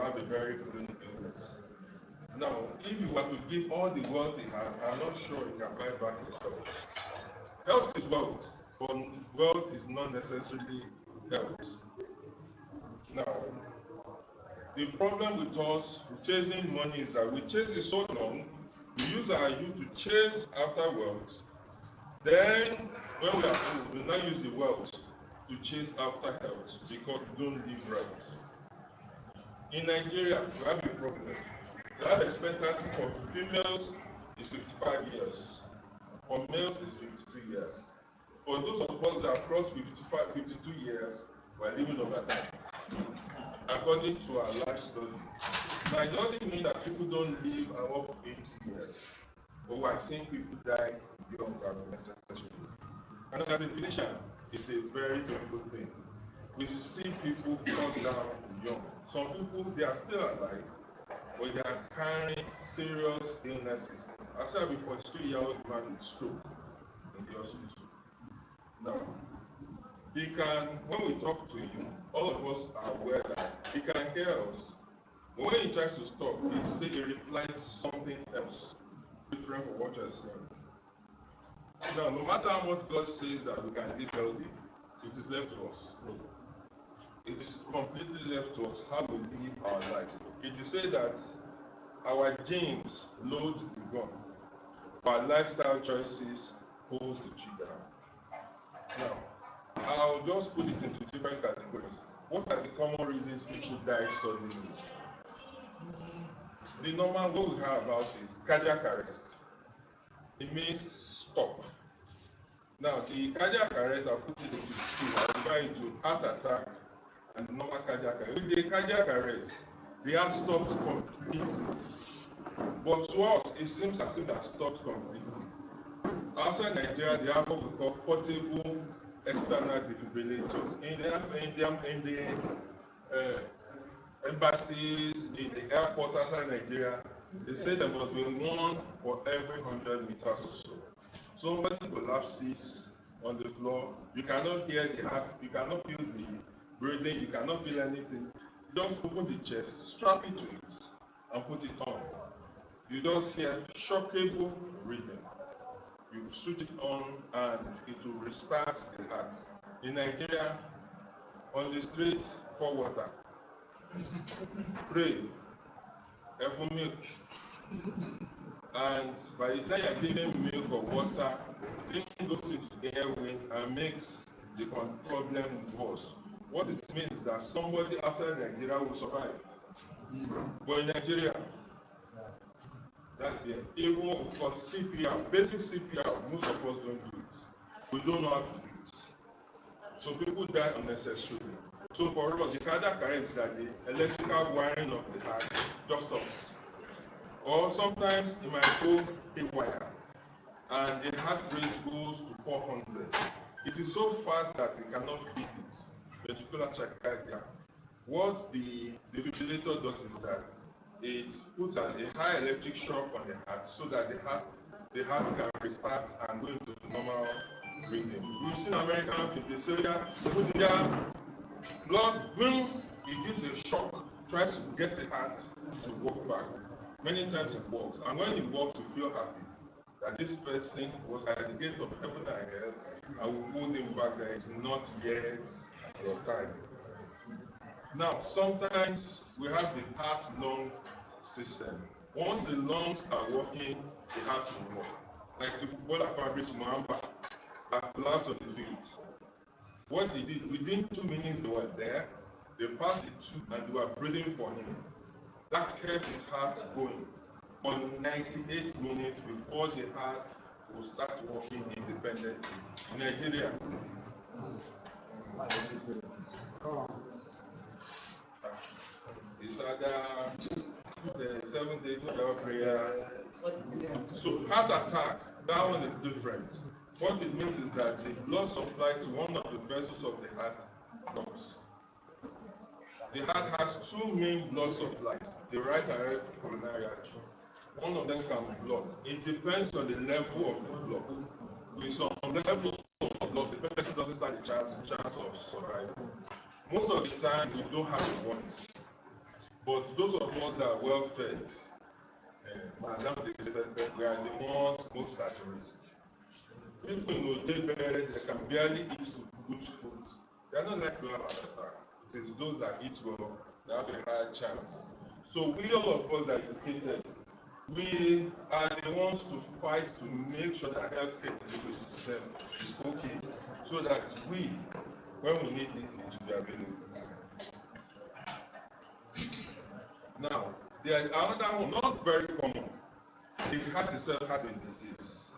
have a very chronic illness. Now, if you were to give all the wealth he has, I'm not sure he can buy back his health. Health is wealth, but wealth is not necessarily health. Now, the problem with us chasing money is that we chase it so long, we use our youth to chase after wealth. Then, when we are old, we now use the wealth to chase after health because we don't live right. In Nigeria, we have a problem. The life expectancy for females is 55 years. For males, is 52 years. For those of us that cross 52 years, we are living over time, according to our life study. Now, it doesn't mean that people don't live above 80 years, but we are seeing people die younger than necessary. And as a physician, it's a very painful thing. We see people cut down young. Some people, they are still alive, but they are carrying serious illnesses. I said before, 42-year-old man with stroke in the hospital. Now, he can, when we talk to him, all of us are aware that he can hear us. But when he tries to stop, he replies something else, different from what you're saying. Now, no matter how much God says that we can live healthy, it is left to us. It is completely left to us how we live our life. It is said that our genes load the gun, our lifestyle choices pulls the trigger. Now, I'll just put it into different categories. What are the common reasons people die suddenly? The normal what we have about is cardiac arrest. It means stop. Now, the cardiac arrest, I'll put it into 2. I'll divide into heart attack and normal cardiac arrest. With the cardiac arrest, they have stopped completely. But to us, it seems as if that stopped completely. Outside Nigeria, they have what we call portable external defibrillators. In the embassies, in the airports outside Nigeria, they say there must be one for every 100 meters or so. Somebody collapses on the floor, you cannot hear the heart, you cannot feel the breathing, you cannot feel anything. Just open the chest, strap it to it, and put it on. You just hear shockable breathing. You switch it on and it will restart the heart. In Nigeria, on the street, pour water. Pray. Have milk. And by the time you're giving milk or water, it goes into the airway and makes the problem worse. What it means is that somebody outside Nigeria will survive. But in Nigeria, That's it. Even because CPR, basic CPR, most of us don't do it. We don't know how to do it. So people die unnecessarily. So for us, the cardiac arrest is that the electrical wiring of the heart just stops. Or sometimes it might go haywire and the heart rate goes to 400. It is so fast that we cannot feel it. Ventricular tachycardia. What the defibrillator does is that it puts a high electric shock on the heart so that the heart can restart and go into normal breathing. You see American film, they say that put their blood, boom, it gives a shock, tries to get the heart to work back. Many times it works, and when it works, you feel happy that this person was at the gate of heaven and hell, and we pulled him back. There is not yet your time. Now, sometimes we have the heart-lung system. Once the lungs are working, the heart will work. Like the footballer Fabrice Muamba that collapsed on the field. What they did, within 2 minutes they were there, they passed the tube and they were breathing for him. That kept his heart going on 98 minutes before the heart will start working independently. In Nigeria, it's the 7-day prayer. So heart attack, that one is different. What it means is that the blood supply to one of the vessels of the heart stops. The heart has two main blood supplies, the right and left coronary artery. One of them can block. It depends on the level of the block. With some level of block, the person doesn't stand a chance of survival. Most of the time, we don't have a warning. But those of us that are well fed, Madam Dictator, we are the ones most at risk. People in Oje Bere, they can barely eat good food. They are not like to have an attack. It is those that eat well that have a higher chance. So we all of us that are educated, we are the ones to fight to make sure that healthcare delivery system is okay, so that we, when we need it, it will be available. Now, there is another one, not very common. The heart itself has a disease.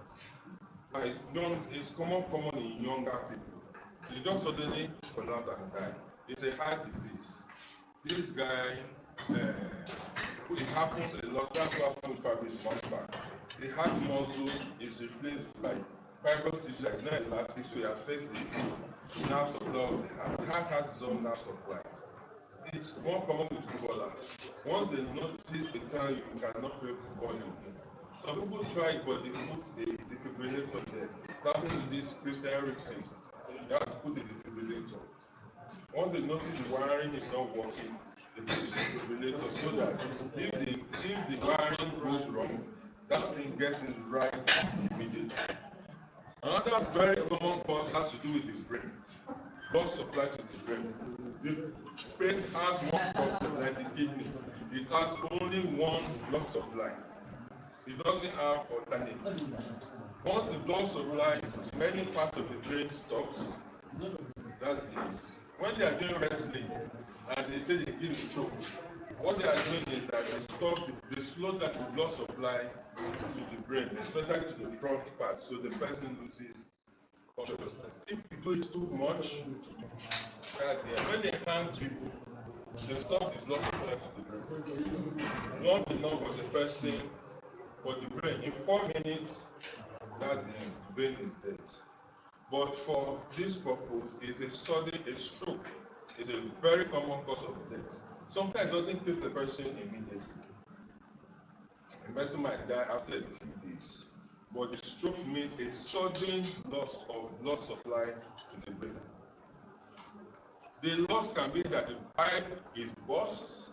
It's common in younger people. You just suddenly collapse and die. It's a heart disease. This guy, it happens a lot. That's what happens with Fabrice Muamba. The heart muscle is replaced by fibrous tissue that is not elastic, so it affects the nerve supply of the heart. The heart has its own nerve supply. It's more common with footballers. Once they notice, they tell you cannot play football again. Some people try it, but they put a defibrillator there. That means this Christian Eriksen. They have to put a defibrillator. Once they notice the wiring is not working, they put the defibrillator so that if the wiring goes wrong, that thing gets it right immediately. Another very common cause has to do with the brain. Blood supply to the brain. The brain has one problem like the kidney. It has only one blood supply. It doesn't have alternative. Once the blood supply to any part of the brain stops, that's it. When they are doing wrestling and they say they give a choke, what they are doing is that they slow down the blood supply to the brain, especially to the front part, so the person loses consciousness. If you do it too much, that's it. When they can't do, they stop the blood supply to the brain. Not enough for the person, for the brain. In 4 minutes, that's the end. The brain is dead. But for this purpose, it's a stroke. It's a very common cause of death. Sometimes it doesn't kill the person immediately. The person might die after a few days. But the stroke means a sudden loss of blood supply to the brain. The loss can be that the pipe is burst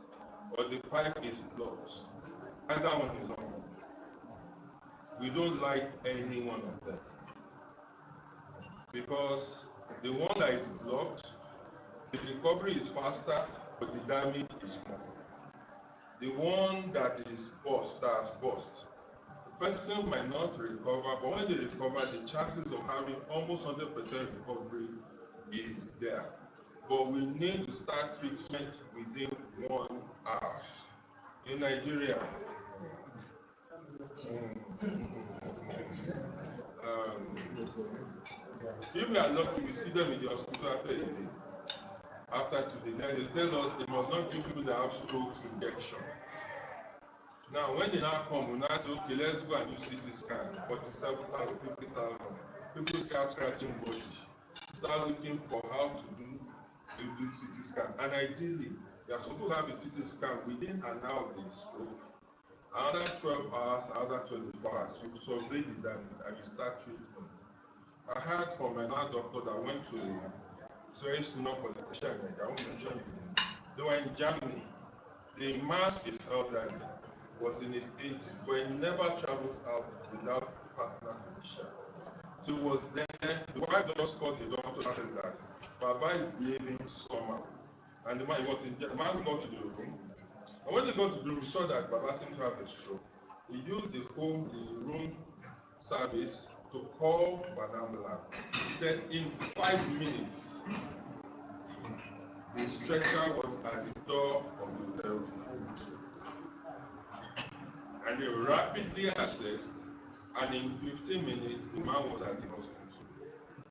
or the pipe is blocked. And that one is not good. We don't like any one of them. Because the one that is blocked, the recovery is faster, but the damage is more. The one that is burst, the person might not recover, but when they recover, the chances of having almost 100% recovery is there. But we need to start treatment within 1 hour. In Nigeria, If we are lucky, we see them in the hospital after a day. After today, then they tell us they must not give people that have strokes injection. Now, when they now come, we now say, okay, let's go and do CT scan, 47,000, 50,000. People start scratching body, start looking for how to do CT scan. And ideally, they are supposed to have a CT scan within an hour of the stroke. Another 12 hours, another 24 hours, you survey the damage and you start treatment. I heard from another doctor that went to a very senior politician, I won't mention his name. They were in Germany. The man is elderly, was in his 80s, but he never travels out without a personal physician. So he was there, the wife just called the doctor and says that Baba is behaving somehow. And the man, the man got to the room. And when they got to the room, he saw that Baba seemed to have a stroke. He used the room service to call for an ambulance. He said in 5 minutes, the stretcher was at the door of the hotel room. And they rapidly assessed, and in 15 minutes, the man was at the hospital.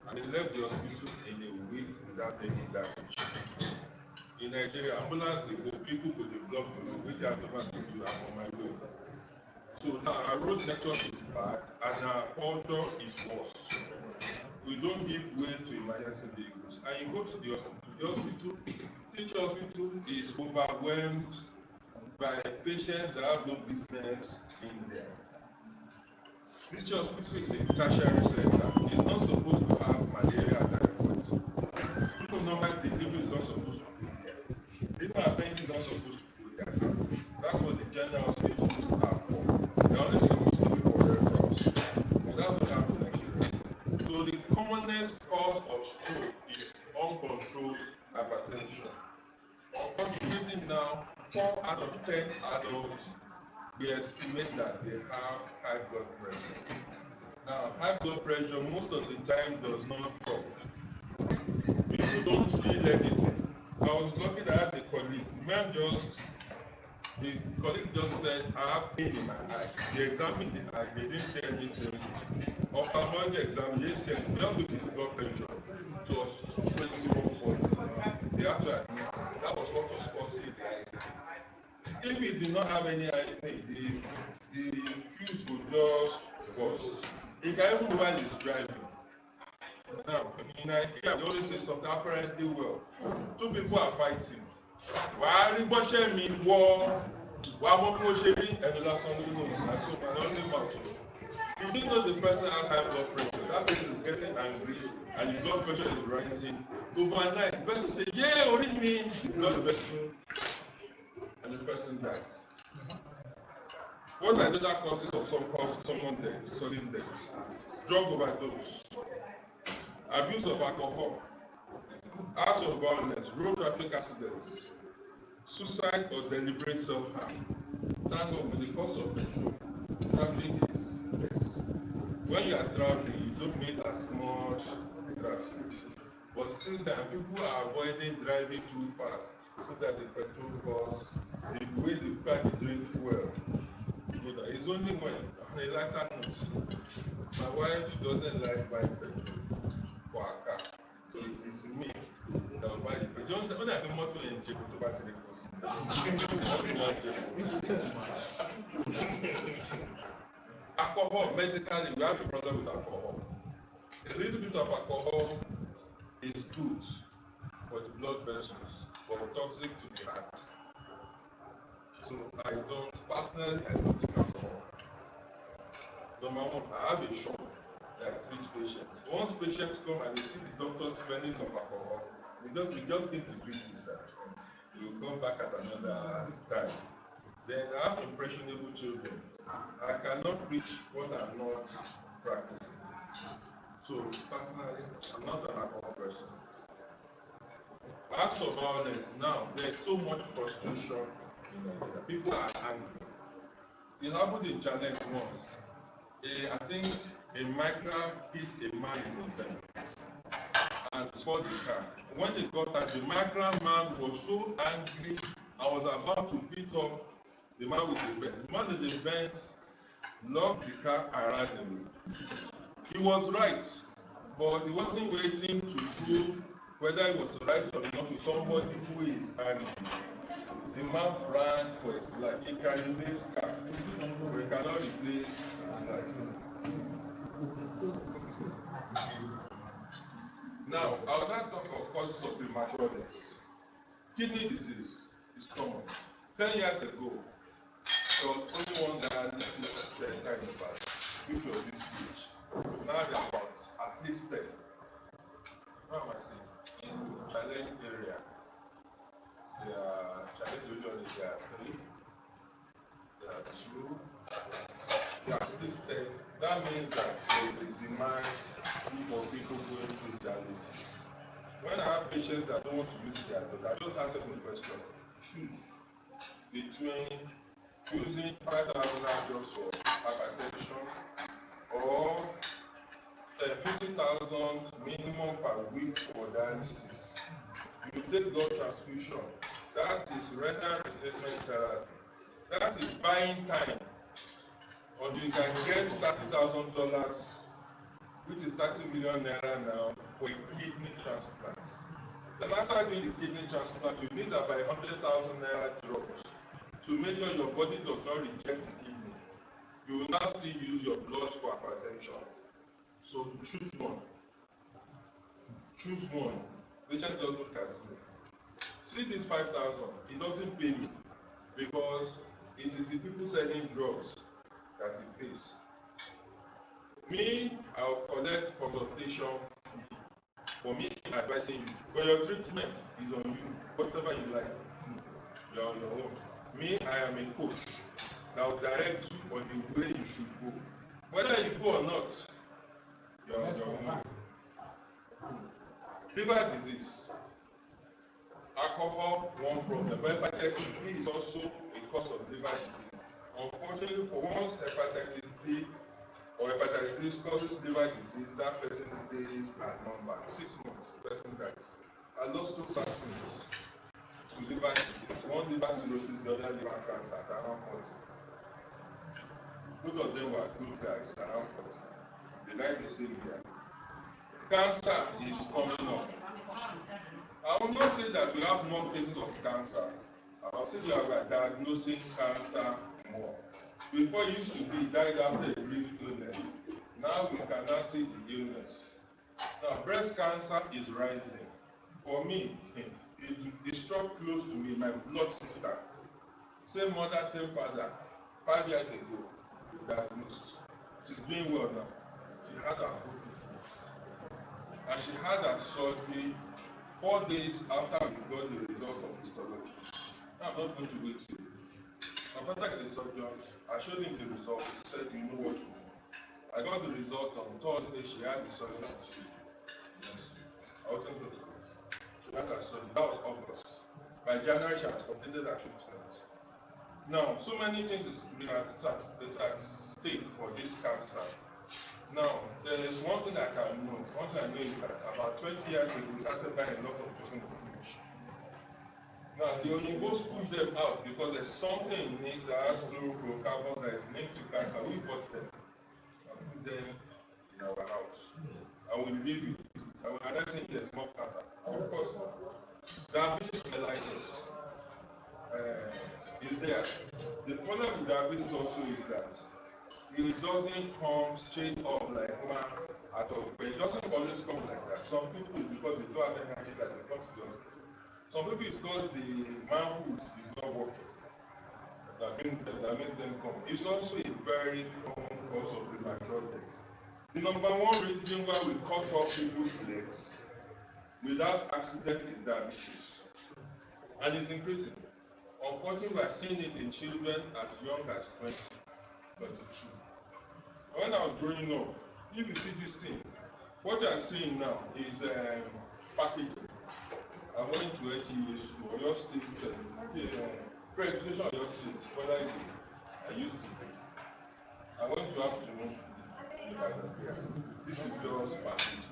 And he left the hospital in a week without any damage. In Nigeria, ambulance they go, people go dey block the road, which I never been to, I'm on my way. So now our road network is bad, and our culture is worse. We don't give way to emergency vehicles. And you go to the hospital, teaching hospital is overwhelmed by patients that have no business in there. Teaching hospital is a tertiary center. It's not supposed to have malaria and typhoid. People normal delivery is not supposed to be there. Even appendix is not supposed to go there. That's what the general hospitals are for. They're only supposed to be for referrals. But that's what happened in Nigeria. So the commonest cause of stroke is uncontrolled hypertension. Unfortunately now, 4 out of 10 adults, we estimate that they have high blood pressure. Now, high blood pressure most of the time does not drop. People don't feel anything. I was lucky that I had a colleague. The colleague just said, I have pain in my eye. They examined the eye, they didn't see anything. Ophthalmology exam, they didn't see anything. They just looked at his blood pressure. It was 221 points. They had to admit that was what was causing the eye. If he did not have any eye pain, the fuse would just burst. He can even while he's driving. Now, in Nigeria, they always say something apparently well. 2 people are fighting. Why are watching me war? Why won't you share me? And the last one, that's so I don't know about it. You didn't know the person has high blood pressure. That person is getting angry and his blood pressure is rising. Overnight, the person say, yeah, only me. Not the person. And the person dies. What are the other causes of someone dead, sudden death? Drug overdose, abuse of alcohol, acts of violence, road traffic accidents, suicide or deliberate self-harm. Now, with the cost of petrol, traveling is less. When you are traveling, you don't need as much traffic. But still, that people are avoiding driving too fast so that the petrol costs, the way the car drink fuel. It's only when on a lighter note, my wife doesn't like buying petrol for her car, so it is me that will buy the petrol. When I do motor in Jebo to buy the cost, alcohol, medically, we have a problem with alcohol. A little bit of alcohol is good for the blood vessels, but toxic to the heart. So I don't take alcohol. Number one, I have a shop that I treat patients. Once patients come and they see the doctor smelling of alcohol, we just need to treat this. We will come back at another time. Then I have impressionable children. I cannot preach what I'm not practicing. So personally, I'm not an alcohol person. Acts of violence, now there's so much frustration in Nigeria. People are angry. It happened in Challenge once. I think a migrant hit a man in the Benz and scored the car. When they got out, the migrant man was so angry and was about to beat up the man with the Benz. The man with the Benz knocked the car around him. He was right, but he wasn't waiting to prove whether he was right or not to somebody who is angry. The man ran for his life. He can replace car, but he cannot replace his life. Now, I will not talk of causes of premature death. Kidney disease is common. 10 years ago, there was only one dialysis center in the past, which was UCH. Now there are about at least 10. What am I saying? In the challenge area, there are challenge area, there are 3, there are 2, there are at least 10. That means that there is a demand for people going through dialysis. When I have patients that don't want to use their drug, I just answer the question: choose between using 5,000 drugs for hypertension or 50,000 minimum per week for dialysis. You take blood transfusion, that is renal replacement therapy. That is buying time until you can get $30,000, which is 30 million naira now, for a kidney transplant. Then after doing the kidney transplant, you need about 100,000 naira drugs to make sure your body does not reject the kidney. You will now still use your blood for hypertension. So choose one. Choose one. Richard just look at me. See this 5,000, it doesn't pay me because it is the people selling drugs that it pays. Me, I'll collect consultation fee for me advising you. But your treatment is on you. Whatever you like, you are on your own. Me, I am a coach that will direct you on the way you should go. Whether you go or not, you are on your own. Liver disease, alcohol, one problem, but hepatitis B is also a cause of liver disease. Unfortunately, for once hepatitis B or hepatitis C causes liver disease, that person's days are numbered. 6 months, the person dies. I lost 2 classmates to liver disease. One liver cirrhosis, the other liver cancer at around 40. Both of them were good guys around 40. They died the same year. Cancer is coming up. I will not say that we have more cases of cancer. I will say we are diagnosing cancer more. Before it used to be died after a brief illness. Now we can now see the illness. Now breast cancer is rising. For me, it struck close to me, my blood sister. Same mother, same father. 5 years ago, diagnosed. She's doing well now. She had her foot treatment. And she had her surgery 4 days after we got the result of histology. Now I'm not going to wait till you. My father is a surgeon. I showed him the result. He said, you know what to do. I got the result on Thursday. She had the surgery on Tuesday. Yes. I wasn't going to wait. She had her surgery. That was August. By January, she had completed her treatment. Now, so many things is at stake for this cancer. Now, there is one thing I can know. One thing I know is that about 20 years ago, we started buying a lot of chicken fish. Now, the Oyinbos push them out because there's something in it that has fluorocarbons that is linked to cancer. We bought them and put them in our house. And we live with it. And we're not saying there's more cancer. Of course not. Diabetes mellitus is there. The problem with diabetes also is that it doesn't come straight up like one at all. But it doesn't always come like that. Some people it's because they don't have energy that they come to the hospital. Some people it's because the manhood is not working. That makes them come. It's also a very common cause of premature death. The number one reason why we cut off people's legs without accident is diabetes. And it's increasing. Unfortunately, we are seeing it in children as young as 20, 22. When I was growing up, if you see this thing, what you are seeing now is packaging. I went to HEA school, your state, pre-education of your state, whether I used to be. I went to afternoon school. This is just packaging.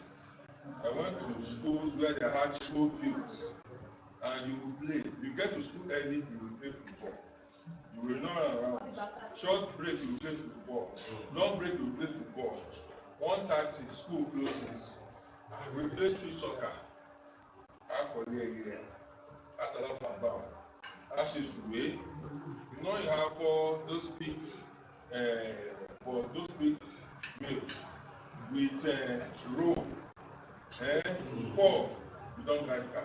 I went to schools where they had school fields, and you play. You get to school early, you will play football. You will not run around. Short break, you play football. Long break, you play football. 1:30, school closes. We play street soccer. Atalapamba. Ashisue. You know you have for those big meal with rope. 4, you don't drive car.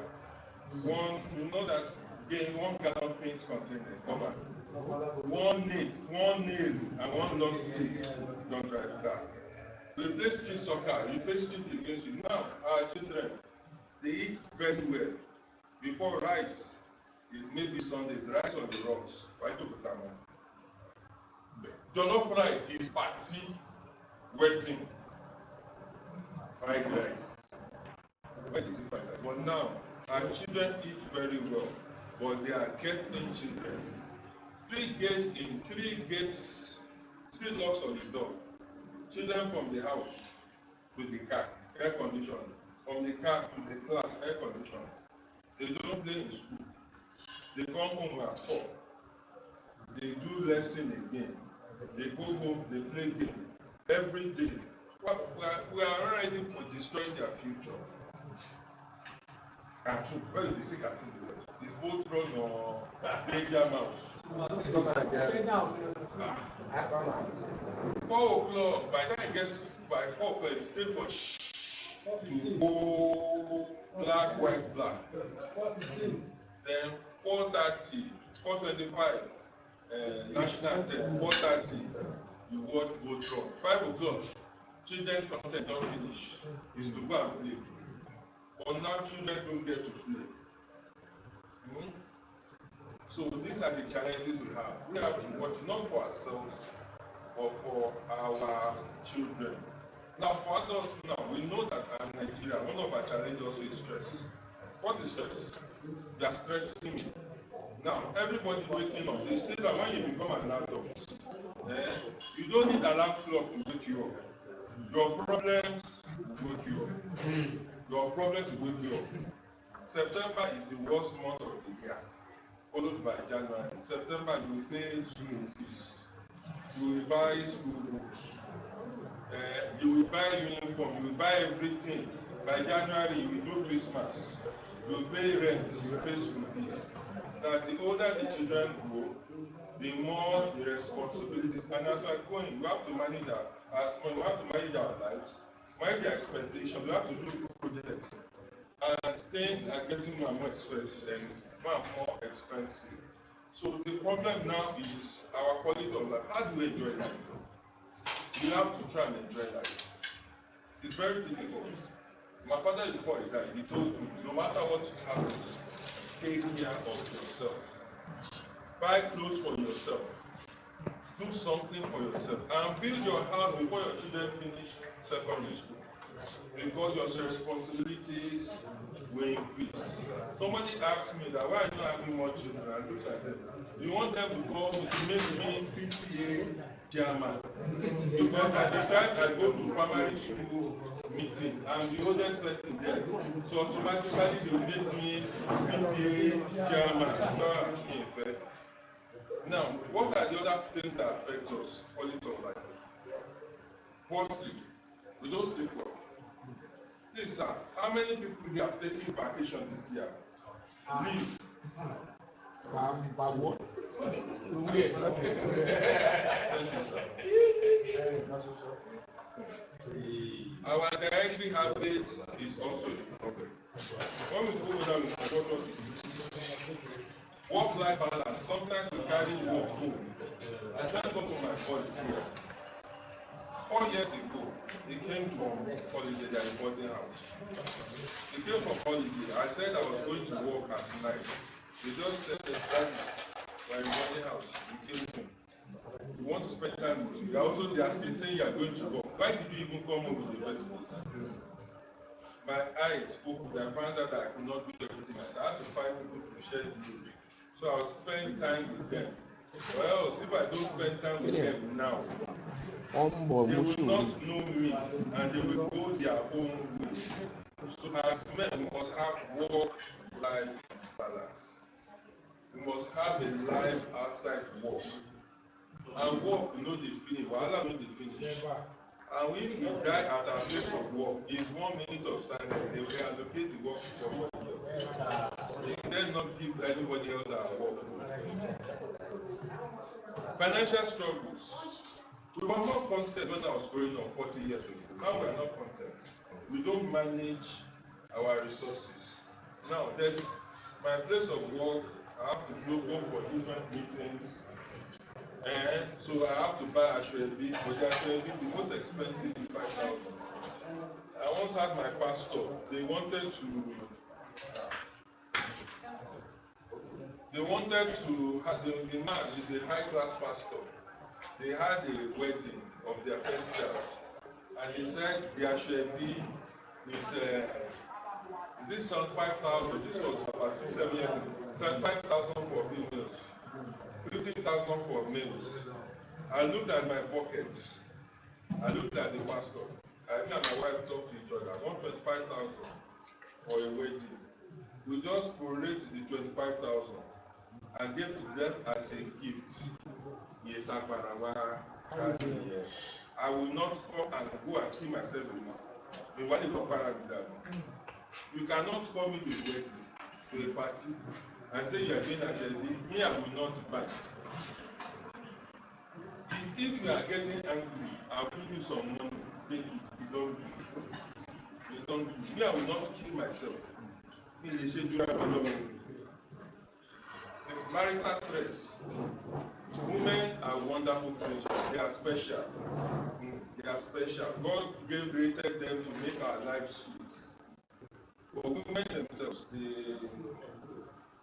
1, you know that gain 1 gallon paint container, cover. 1 nail, and 1 long stick, you don't drive car. We play street soccer, you play street against you. Now, our children, they eat very well. Before rice is maybe Sundays, rice on the rocks. Right over time. Jollof rice is party, wedding, fried rice. When is it fried rice? But now, our children eat very well, but they are getting children. 3 locks on the door. Children from the house to the car, air condition. From the car to the class, air condition. They don't play in school. They come home at 4. They do lesson again. They go home, they play game every day. We are already destroying their future. Cartoon, where do they see cartoon? It's both run or danger mouse. 4 o'clock, by the time it gets by 4 o'clock, it's paper to go black, white, black. Then 4:30, 4:25, national anthem, 4:30, you watch both run. 5 o'clock, children content don't finish. It's to go and play. But now children don't get to play. So these are the challenges we have. We have to watch not for ourselves, but for our children. Now for adults now, we know that in Nigeria, one of our challenges also is stress. What is stress? They are stressing me. Now everybody's waking up. They say that when you become an adult, you don't need alarm clock to wake you up. Your problems will wake you up. Your problems will wake you up. September is the worst month of the year, followed by January. September, you will pay school fees. You will buy school books. You will buy uniform. You will buy everything. By January, you will do Christmas. You will pay rent. You will pay school fees. Now, the older the children grow, the more the responsibility. And as we're going, we have to manage that. As we have to manage our lives, manage the expectations. We have to do projects. And things are getting more and more expensive and more expensive. So the problem now is our quality of life. How do we enjoy life? We have to try and enjoy life. It's very difficult. My father, before he died, he told me, no matter what happens, take care of yourself. Buy clothes for yourself. Do something for yourself. And build your house before your children finish secondary school. Because your responsibilities will increase. Somebody asked me that why are you not having more children? And look at them. You want them to go to make me PTA chairman. Because at the time I go to primary school meeting, I'm the oldest person there. So automatically they will make me PTA chairman. Now, what are the other things that affect us? Quality of life. Firstly, we don't sleep well. Please, sir, how many people here have taken vacation this year? Leave.
What?
Thank you, sir. Our dietary habits is also a problem. When we go down, we forgot what to do. Work-life balance. Sometimes we carry work home. I thank God for my boys here. 4 years ago, they came from holiday, their boarding house. They came from holiday. I said I was going to work at night. They just said that we're in boarding house. We came home. We want to spend time with you. They are still saying you are going to work. Why did you even come home in the first place? My eyes opened. I found out that I could not do everything. I had to find people to share the news. So I'll spend time with them. Or else, if I don't spend time with them now, they will not know me and they will go their own way. So as men, we must have work-life balance. we must have a life outside work. And work, we know the finish, wahala no dey finish. And if we die at our place of work, is 1 minute of silence, they will allocate the work to somebody else. They then not give anybody else our work. Financial struggles. We were not content when I was growing up 40 years ago. Now we are not content. We don't manage our resources. Now there's my place of work. I have to go for different meetings. And so I have to buy Ashwebi, but the Ashwebi, the most expensive is 5,000. I once had my pastor, they wanted to have, the man is a high class pastor. They had a wedding of their first child, and he said the Ashwebi is it some 5,000? This was about 6-7 years ago. He said 5,000 for females, 50,000 for males. I looked at my pockets. I looked at the pastor. I and my wife talked to each other. I want 25,000 for a wedding. We just prorate the 25,000 and give to them as a gift. I will not come and go and kill myself with that. You cannot call me to a wedding, to a party, and say you are doing a me, I will not buy. If you are getting angry, I will give you some money, make it, you don't do. You don't do. Me, I will not kill myself. Marital stress. Women are wonderful creatures. They are special. They are special. God created them to make our lives sweet. For women themselves,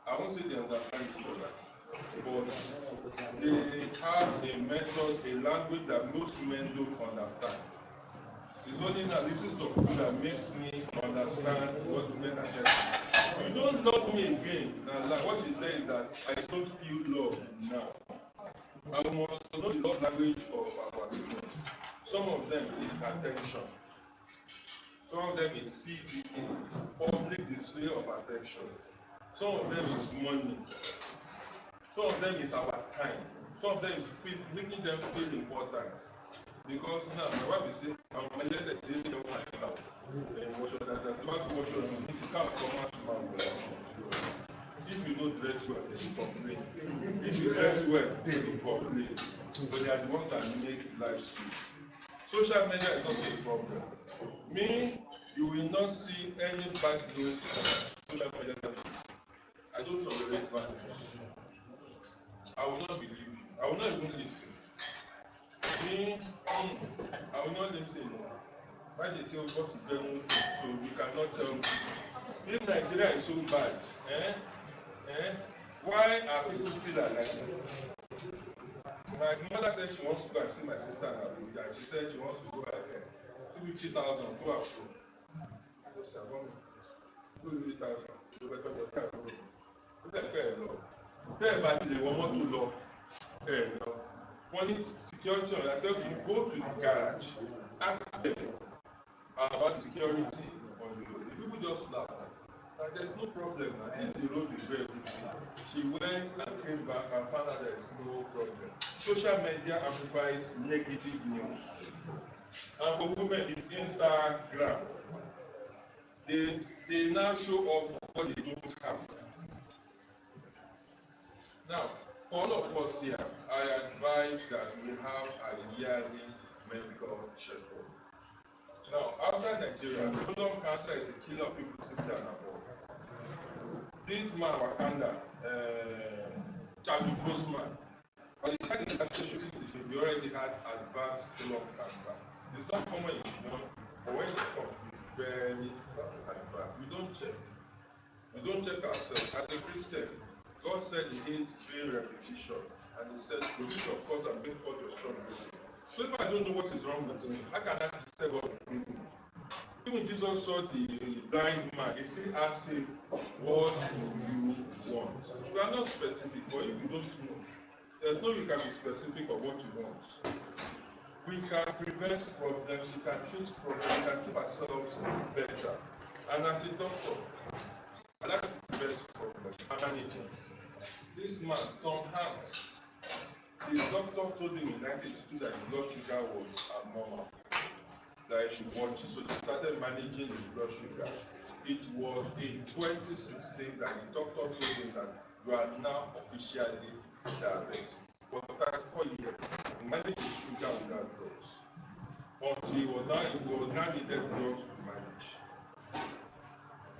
I won't say they understand each other, but they have a method, a language that most men don't understand. It's only that this is the that makes me understand what men are telling me. You don't love me again. Now, what he says is that I don't feel love now. I must know the love language of our people. Some of them is attention. Some of them is PDA, public display of affection. Some of them is money. Some of them is our time. Some of them is making them feel important. Because now my wife is saying, I'm going to say, if you don't dress well, they will complain. If you dress well, they will complain. But they are the ones that make life sweet. Social media is also a problem. Me, you will not see any bad news on social media. I don't tolerate bad news. I will not believe you. I will not even listen. Me, I will not listen. Why they tell what to them, so we cannot tell me. If Nigeria is so bad, why are people still alive? My mother said she wants to go and see my sister in Abuja, and she said she wants to go ahead. 250,000 to her phone. I said, 250,000. Tell my they want to love. One is security. I said, you go to the garage, ask them about the security on the road. The people just laugh. And there's no problem. This the road is very good. She went and came back and found out there's no problem. Social media amplifies negative news. And for women, it's Instagram. They now show off what they don't have. Now, for all of us here, I advise that we have a yearly medical checkup. Now, outside Nigeria, colon cancer is a killer of people 60 and above. This man, Wakanda, Chadwick Boseman, by the time he started shooting the film, he already had advanced colon cancer. It's not common in young, but when it comes, it's very advanced. We don't check. We don't check ourselves. As a Christian, God said he hates vain repetition, and he said, produce your cause and make forth your strong reason. So if I don't know what is wrong with me, how can I tell God forgive me? Even Jesus saw the blind man, he still asked him, what do you want? You are not specific, but if you don't know, there's no way you can be specific of what you want. We can prevent problems, we can treat problems, we can keep ourselves better. And as a doctor, I like to prevent problems and manage it. This man, Tom Hanks, the doctor told him in 1982 that his blood sugar was abnormal, that he should watch it. So they started managing his blood sugar. It was in 2016 that the doctor told him that you are now officially diabetic. For 34 years, he managed his sugar without drugs. Until he was now needed drugs to manage.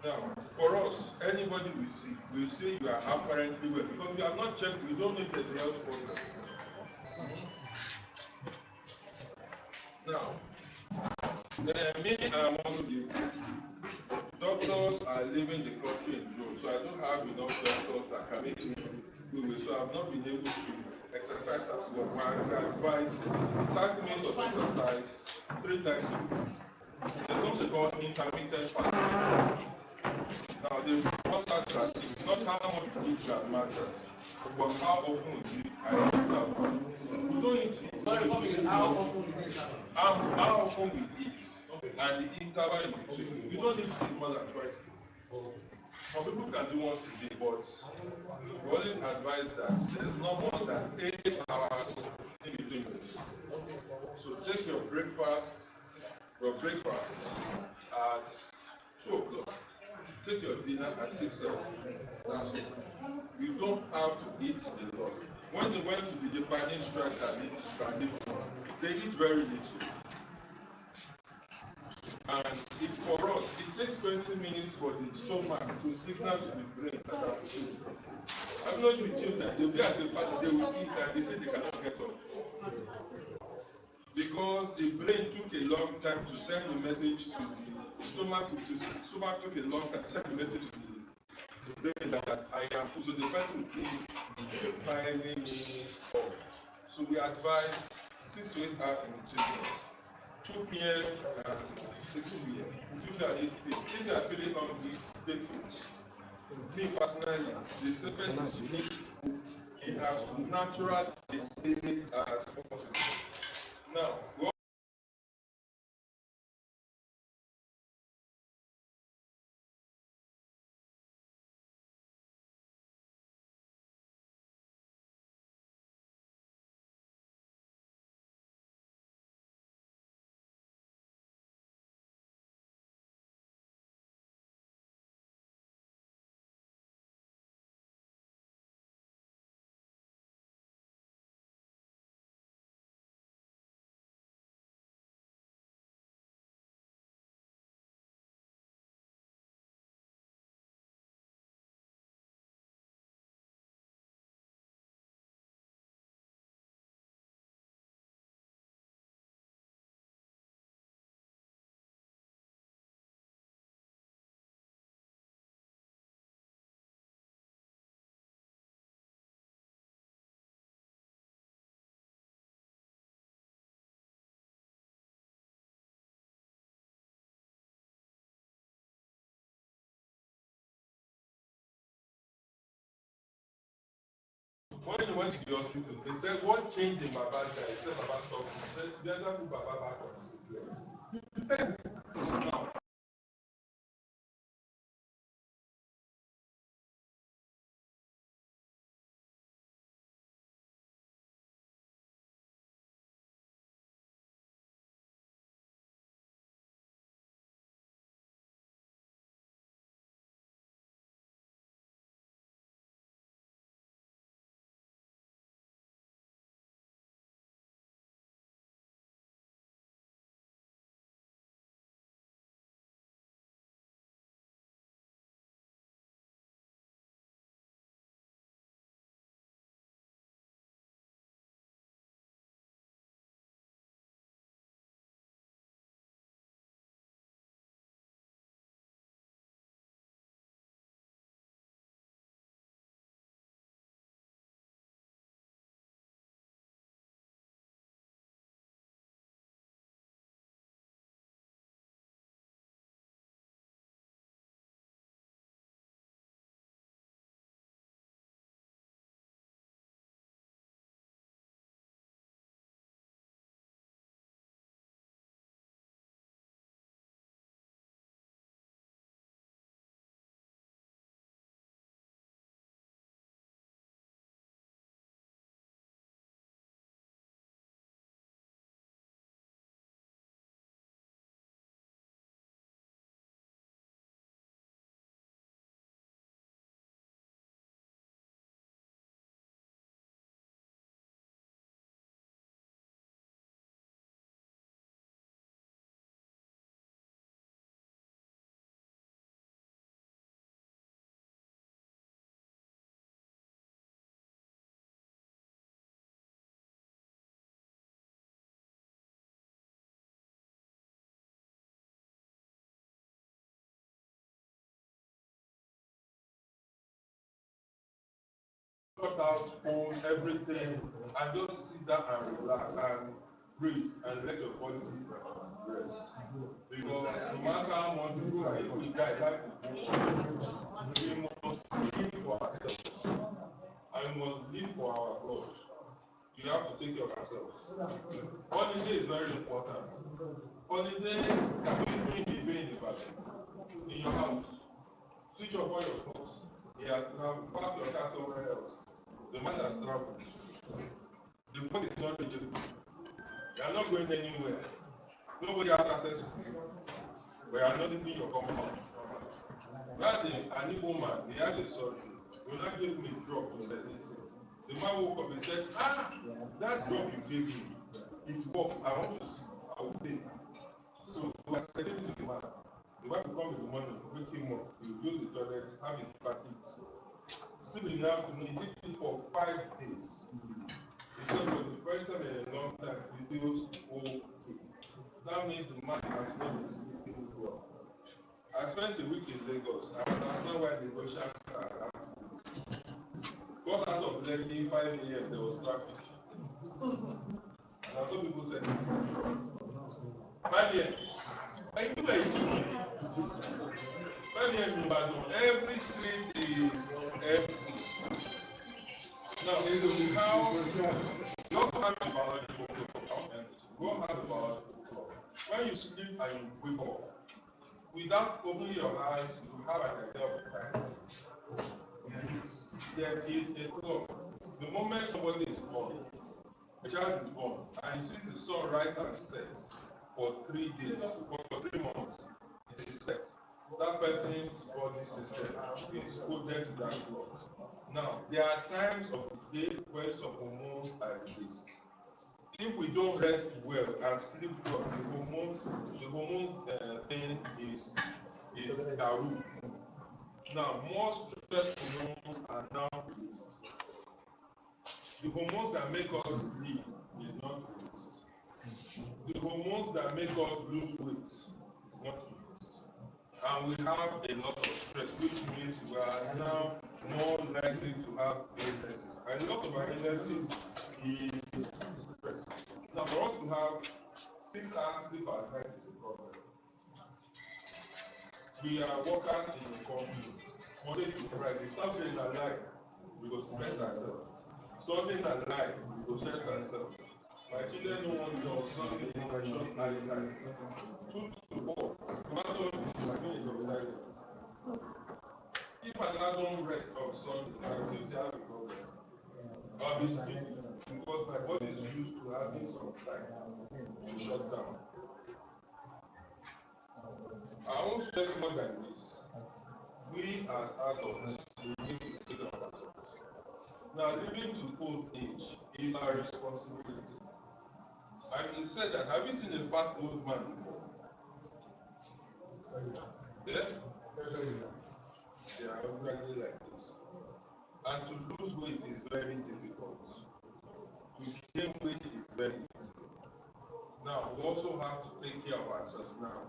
Now, for us, anybody we say you are apparently well because we have not checked, we don't know if there's a health problem. Now, me, I'm also guilty. Doctors are leaving the country in droves, so I don't have enough doctors that can make me do it. So I've not been able to exercise as well. I advise 30 minutes of exercise 3 times a week. There's something called intermittent fasting. Now, they found out that it's not how much you eat that matters, but how often you eat and interval. We don't eat how often we eat and the interval in between. We don't need to eat more than twice a day. Some people can do once a day, but we always advise that there's no more than 8 hours in between meals. So take your breakfast at 2 o'clock. Take your dinner at 6, 7. That's it. You don't have to eat a lot. When they went to the Japanese strike and they eat very little. And for us, it takes 20 minutes for the stomach to signal to the brain that I'm full. I've known with children, they'll be at the party, they will eat and they say they cannot get up. Because the brain took a long time to send the message to the stomach, stomach took a long time to send the message to the brain that I am full. So the person will be piling me up. So we advise 6 to 8 hours in between. 2 p.m. and 6 p.m. 2 to 8 p.m. If they are feeling hungry, take food. Me personally, the safest is to eat food in as natural a state as possible. Now, when he went to the hospital, they said, what changed in Baba guy? He said, Baba stopped. He said, better put Baba back on the plate. Now, cut out phones, everything, and just sit down and relax and breathe and let your body rest. Because no matter how much you try, if we die, life will go on. We must live for ourselves, and we must live for our God. You have to take care of ourselves. Holiday is very important. Holiday can be doing the in the back, in your house. Switch off all your phones. He has traveled. Park your car somewhere else. The man has traveled. The phone is not reachable. You are not going anywhere. Nobody has access to you. But you are not leaving your compound. That day, an Igbo man, he had a surgery. He will not give me a drop to send it. The man woke up and said, that drop you gave me, it worked. I want to see. I will pay. So we are sending it to the man. The man will come in the morning, wake him up, he will go to the toilet, have his package. Sleep in the afternoon, he did it for 5 days. He said for the first time in a long time, he feels okay. That means the man has not been sleeping well. I spent a week in Lagos. I understand why the Russians are around. Got out of Lekki 5 a.m. there was traffic. And some people said 5 a.m. I knew where you see. 5 a.m. in Ibadan, every street is empty. Now, in the house, you also have a biological clock. You also have a biological clock. When you sleep and you wake up, without opening your eyes, you have an idea of time. There is a clock. The moment somebody is born, a child is born, and he sees the sun rise and set for 3 days, for 3 months, it is set. That person's body system is coded to that clock. Now, there are times of the day when some hormones are released. If we don't rest well and sleep well, the hormones thing is down. Now, more stress hormones are now released. The hormones that make us sleep is not released. The hormones that make us lose weight is not released. And we have a lot of stress, which means we are now more likely to have illnesses. And a lot of our illnesses is stress. Now, for us to have 6 hours sleep at night is a problem. We are workers in the company. Monday to Friday, Saturday night life, we go stress ourselves. Sunday night life, we go stress ourselves. My children don't want job, Sunday in my short time. 2 to 4, no matter what my phone is upside down. If I don't rest on Sunday, I Tuesday have a problem. I'll be sleeping because my body is used to having some time to shut down. I won't stress more than this. We as adults, we need to take care of ourselves. Now, living to old age is our responsibility. I said that, have you seen a fat old man before? Yeah? They are regularly like this. And to lose weight is very difficult. To gain weight is very easy. Now, we also have to take care of ourselves now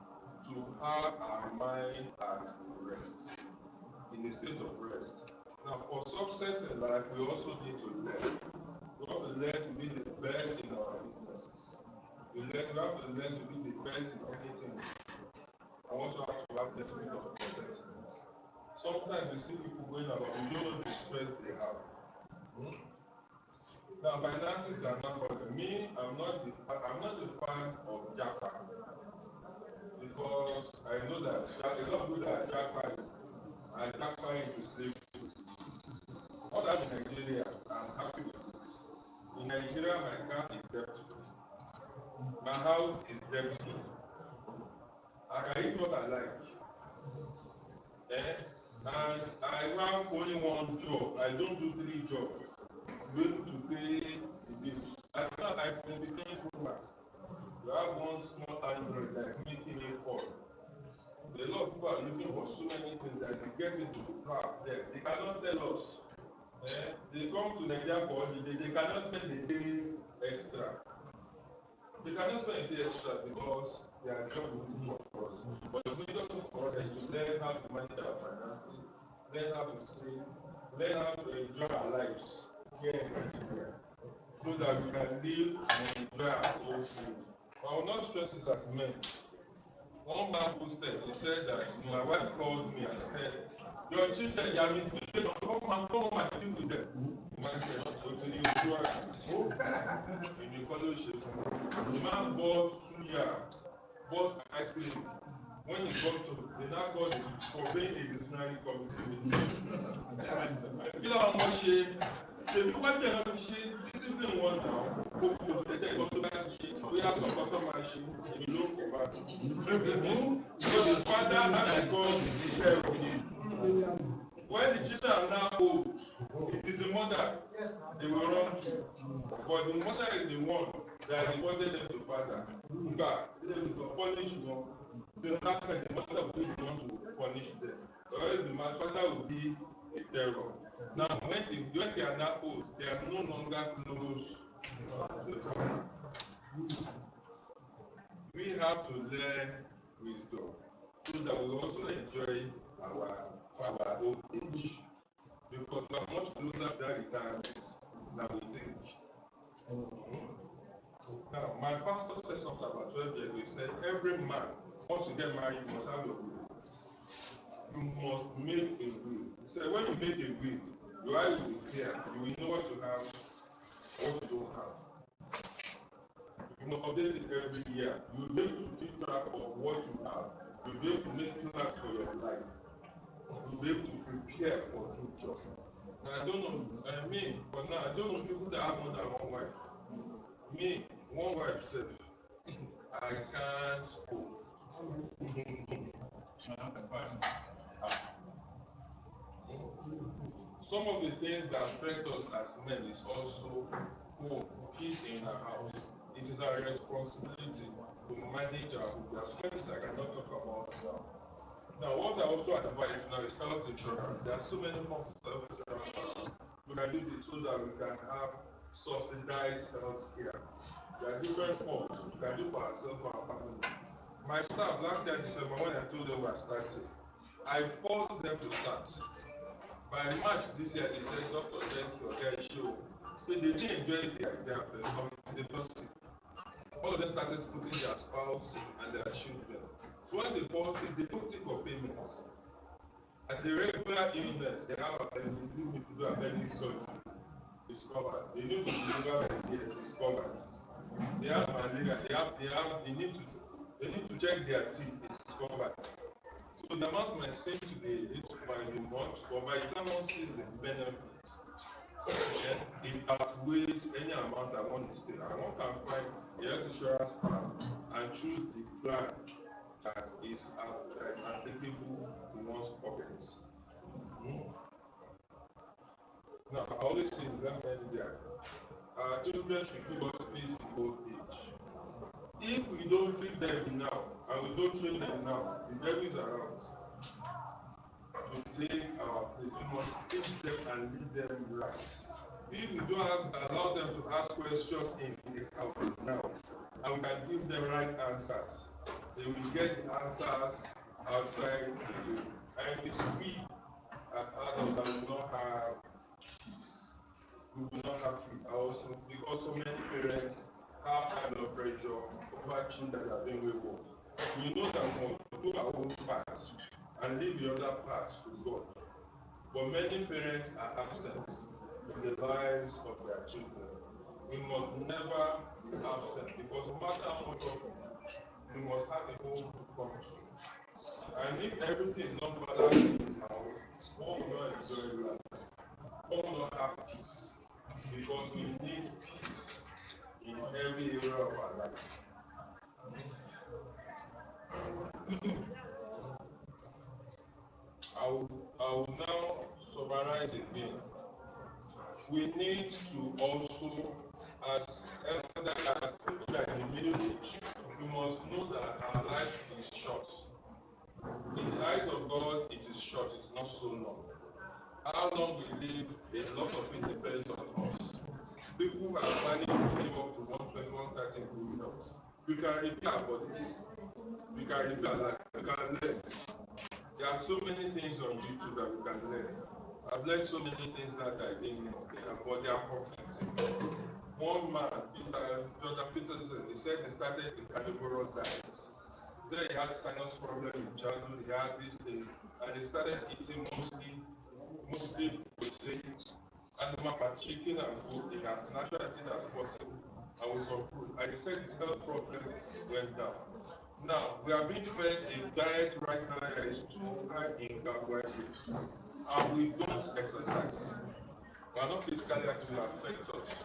to have our mind at rest, in a state of rest. Now, for success in life, we also need to learn. We have to learn to be the best in our businesses. We have to learn to be the best in anything. We also have to have the freedom of excellence. Sometimes we see people going about, we don't know the stress they have. Now, finances are not for me. I'm not a fan of Japa because I know that a lot of people that are Japa into slavery. What I'm in Nigeria, I'm happy with it. In Nigeria, my car is debt free. My house is debt free. I can eat what I like. And I have only one job. I don't do 3 jobs. I'm able to pay the bill. I thought I can be paying programs. You have one small Android that's making me poor. A lot of people are looking for so many things that they get into the park there. They cannot tell us. They come to Nigeria for holiday, they cannot spend a day extra. They cannot spend a day extra because they are job looking for us. But the wisdom for us is to learn how to manage our finances learn how to save, learn how to enjoy our lives here in Nigeria, so that we can live and enjoy our own food. I will not stress this as men. One man posted, he said that my wife called me and said, your children, they are misbehaving, come and deal with them. Man said, continue to work. In the college, the man bought suya, bought ice cream. When he got to, they now got conveying a disciplinary committee. You know how much the one thing I see, discipline one now, go for the tech, go to that shit. We have some customer shit, you know, so the father has become terror. When the children are now old, it is the mother they will run to. But the mother is the one that reported them to the father. They will punish them. The mother will be the one to punish them. Whereas the father will be a terror. Now, when they are now old, they are no longer close to the father. We have to learn wisdom so that we also enjoy our old age. Because we are much closer to that retirement than we think. Now, my pastor said something about 12 years ago. He said, every man, once you get married, you must have your will. You must make a will. He said, when you make a will, your eyes will be clear. You will know what you have, what you don't have. You must update it every year. You will be able to keep track of what you have. You will be able to make plans for your life. You will be able to prepare for future. I don't know, but now I don't know people that have more than one wife. Me, one wife self, I can't cope. Some of the things that affect us as men is also home, peace in our house. It is our responsibility to manage our home. There are so many things I cannot talk about now. Now, what I also advise now is health insurance. There are so many forms of health insurance. We can use it so that we can have subsidized health care. There are different forms we can do for ourselves, for our family. My staff last year December, when I told them we are starting, I forced them to start. By March this year, they said, Doctor, thank you, okay, show. They didn't enjoy their first, they just sick. All of them started putting their spouse and their children. So when they fall sick, they don't think of payments. As the regular illness, they have they need to do appendix surgery. It's covered. They need to deliver SCS. It's covered. They have malaria. They need to check their teeth. It's covered. So the amount may seem to be much, but by the time one sees the benefits, it outweighs any amount that one is paying. And one can find a health insurance plan and choose the plan that is applicable to one's pockets. Now, I always say, let me end there. Our children should give us peace in old age. If we don't treat them now, and we don't train them now, the devil is around to take our place. We must teach them and lead them right. If we don't allow them to ask questions in the house now, and we can give them right answers, they will get the answers outside the room. And it is we as adults that will not have peace. We will not have peace also because so many parents have kind of pressure over children that are being wayward. We know that we must do our own part and leave the other part to God. But many parents are absent in the lives of their children. We must never be absent because no matter how much of we must have a home to come to. And if everything is not balanced in this house, one will not enjoy life. One will not have peace because we need peace in every area of our life. I will now summarize again. We need to also, as people that are in the middle age, we must know that our life is short. In the eyes of God, it is short, it's not so long. How long we live, a lot of it depends on us. People who are planning to live up to 120, 130 good health. We can repair our bodies. We can repair our life. We can learn. There are so many things on YouTube that we can learn. I've learned so many things that I didn't know, but they are conflicting. One man, Jordan Peterson, he said he started the carnivorous diet. Then he had sinus problem in childhood, he had this thing, and he started eating mostly protein, animal fat, chicken and food in as natural state as possible, and with some fruit. And he said his health problem went down. Now, we are being fed a diet right now that is too high in carbohydrates, and we don't exercise. We are not physically active, affect us.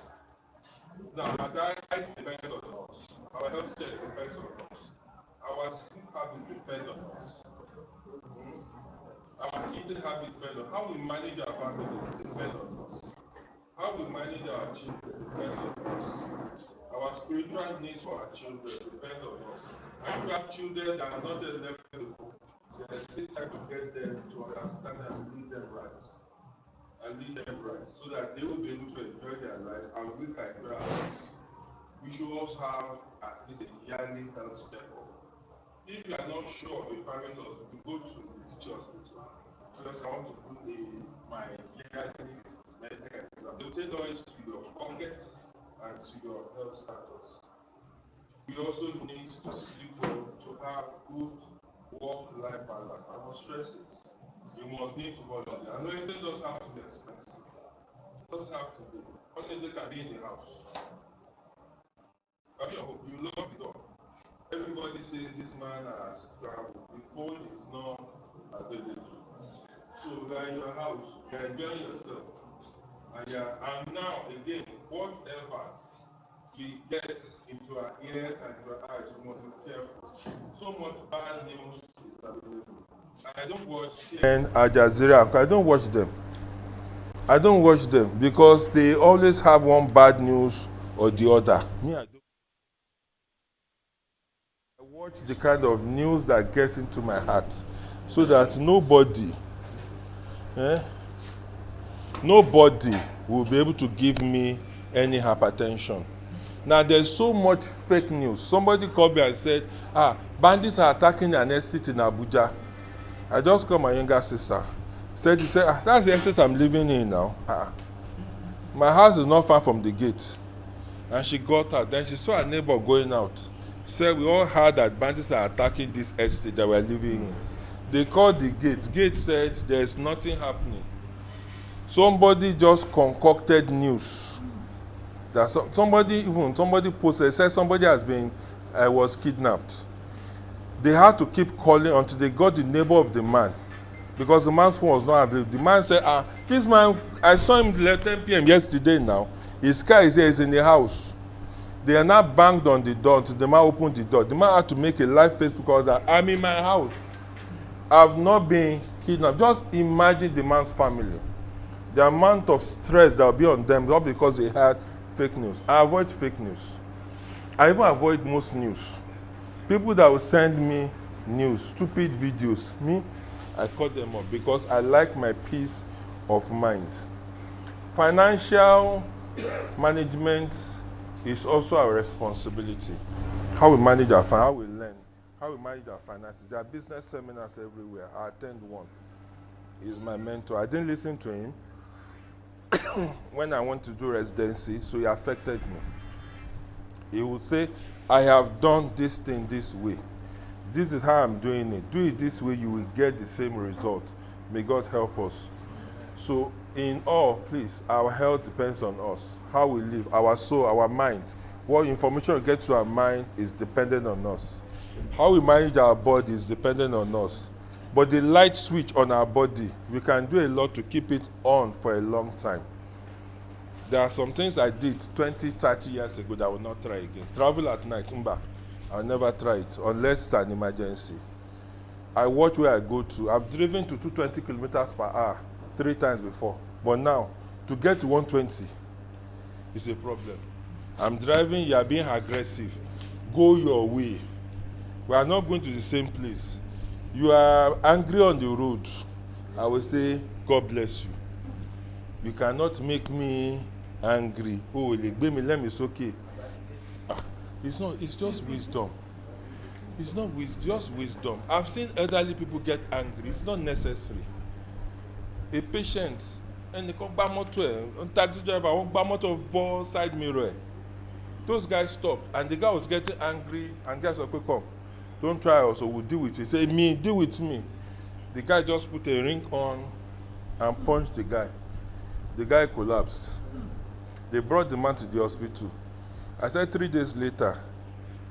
Now, our diet depends on us. Our health care depends on us. Our sleep habits depend on us. Our eating habits depend on how we manage our families depend on us. How we manage our children depends on us. Our spiritual needs for our children depend on us. And if you have children that are not yet left to go, there's still time to get them to understand and lead them right. So that they will be able to enjoy their lives and we can enjoy our lives. We should also have at least a yearly health checkup. If you are not sure of a private hospital, go to the teacher hospital. Because I want to do my yearly medical exam. They'll tailor it to your pocket and to your health status. We also need to sleep well, to have good work-life balance. I must stress it. You must need to volunteer. I know it doesn't have to be expensive. It doesn't have to be. Holiday can be in the house. You lock the door. Everybody says this man has traveled. The phone is not available. So you are in your house, you are enjoying yourself. And now again, whatever we get into our ears and into our eyes, we must be careful. So much bad news is available. I don't watch CNN, Al Jazeera. I don't watch them. I don't watch them because they always have one bad news or the other. Me, I watch the kind of news that gets into my heart so that nobody will be able to give me any hypertension. Now, there's so much fake news. Somebody called me and said, bandits are attacking an estate in Abuja. I just called my younger sister. She said, that's the estate I'm living in now. My house is not far from the gate. And she got out. Then she saw her neighbor going out. She said, we all heard that bandits are attacking this estate that we're living in. They called the gate. Gate said, there's nothing happening. Somebody just concocted news. That somebody posted, said somebody was kidnapped. They had to keep calling until they got the neighbor of the man, because the man's phone was not available. The man said, this man, I saw him at 10 p.m. yesterday now. His car is here, he's in the house. They are now banged on the door until the man opened the door. The man had to make a live Facebook call that I'm in my house. I've not been kidnapped. Just imagine the man's family. The amount of stress that will be on them, not because they had fake news. I avoid fake news. I even avoid most news. People that will send me news, stupid videos, I cut them off because I like my peace of mind. Financial management is also our responsibility. How we manage our how we learn, how we manage our finances. There are business seminars everywhere. I attend one. He's my mentor. I didn't listen to him when I went to do residency, so he affected me. He would say, I have done this thing this way. This is how I'm doing it. Do it this way, you will get the same result. May God help us. So in all, please, our health depends on us. How we live, our soul, our mind. What information we get to our mind is dependent on us. How we manage our body is dependent on us. But the light switch on our body, we can do a lot to keep it on for a long time. There are some things I did 20, 30 years ago that I will not try again. Travel at night, I'll never try it unless it's an emergency. I watch where I go to. I've driven to 220 kilometers per hour 3 times before. But now, to get to 120 is a problem. I'm driving, you are being aggressive. Go your way. We are not going to the same place. You are angry on the road. I will say, God bless you. You cannot make me angry. Oh, let me, it's okay. It's not, it's just wisdom.
It's not just wisdom. I've seen elderly people get angry. It's not necessary. A patient, and they come back motor, taxi driver, wọ́n gbá mọ́tò bọ́ side mirror. Those guys stopped, and the guy was getting angry, and guys said, come, don't try us, or we'll deal with you. He said, me, deal with me. The guy just put a ring on and punched the guy. The guy collapsed. They brought the man to the hospital. I said 3 days later,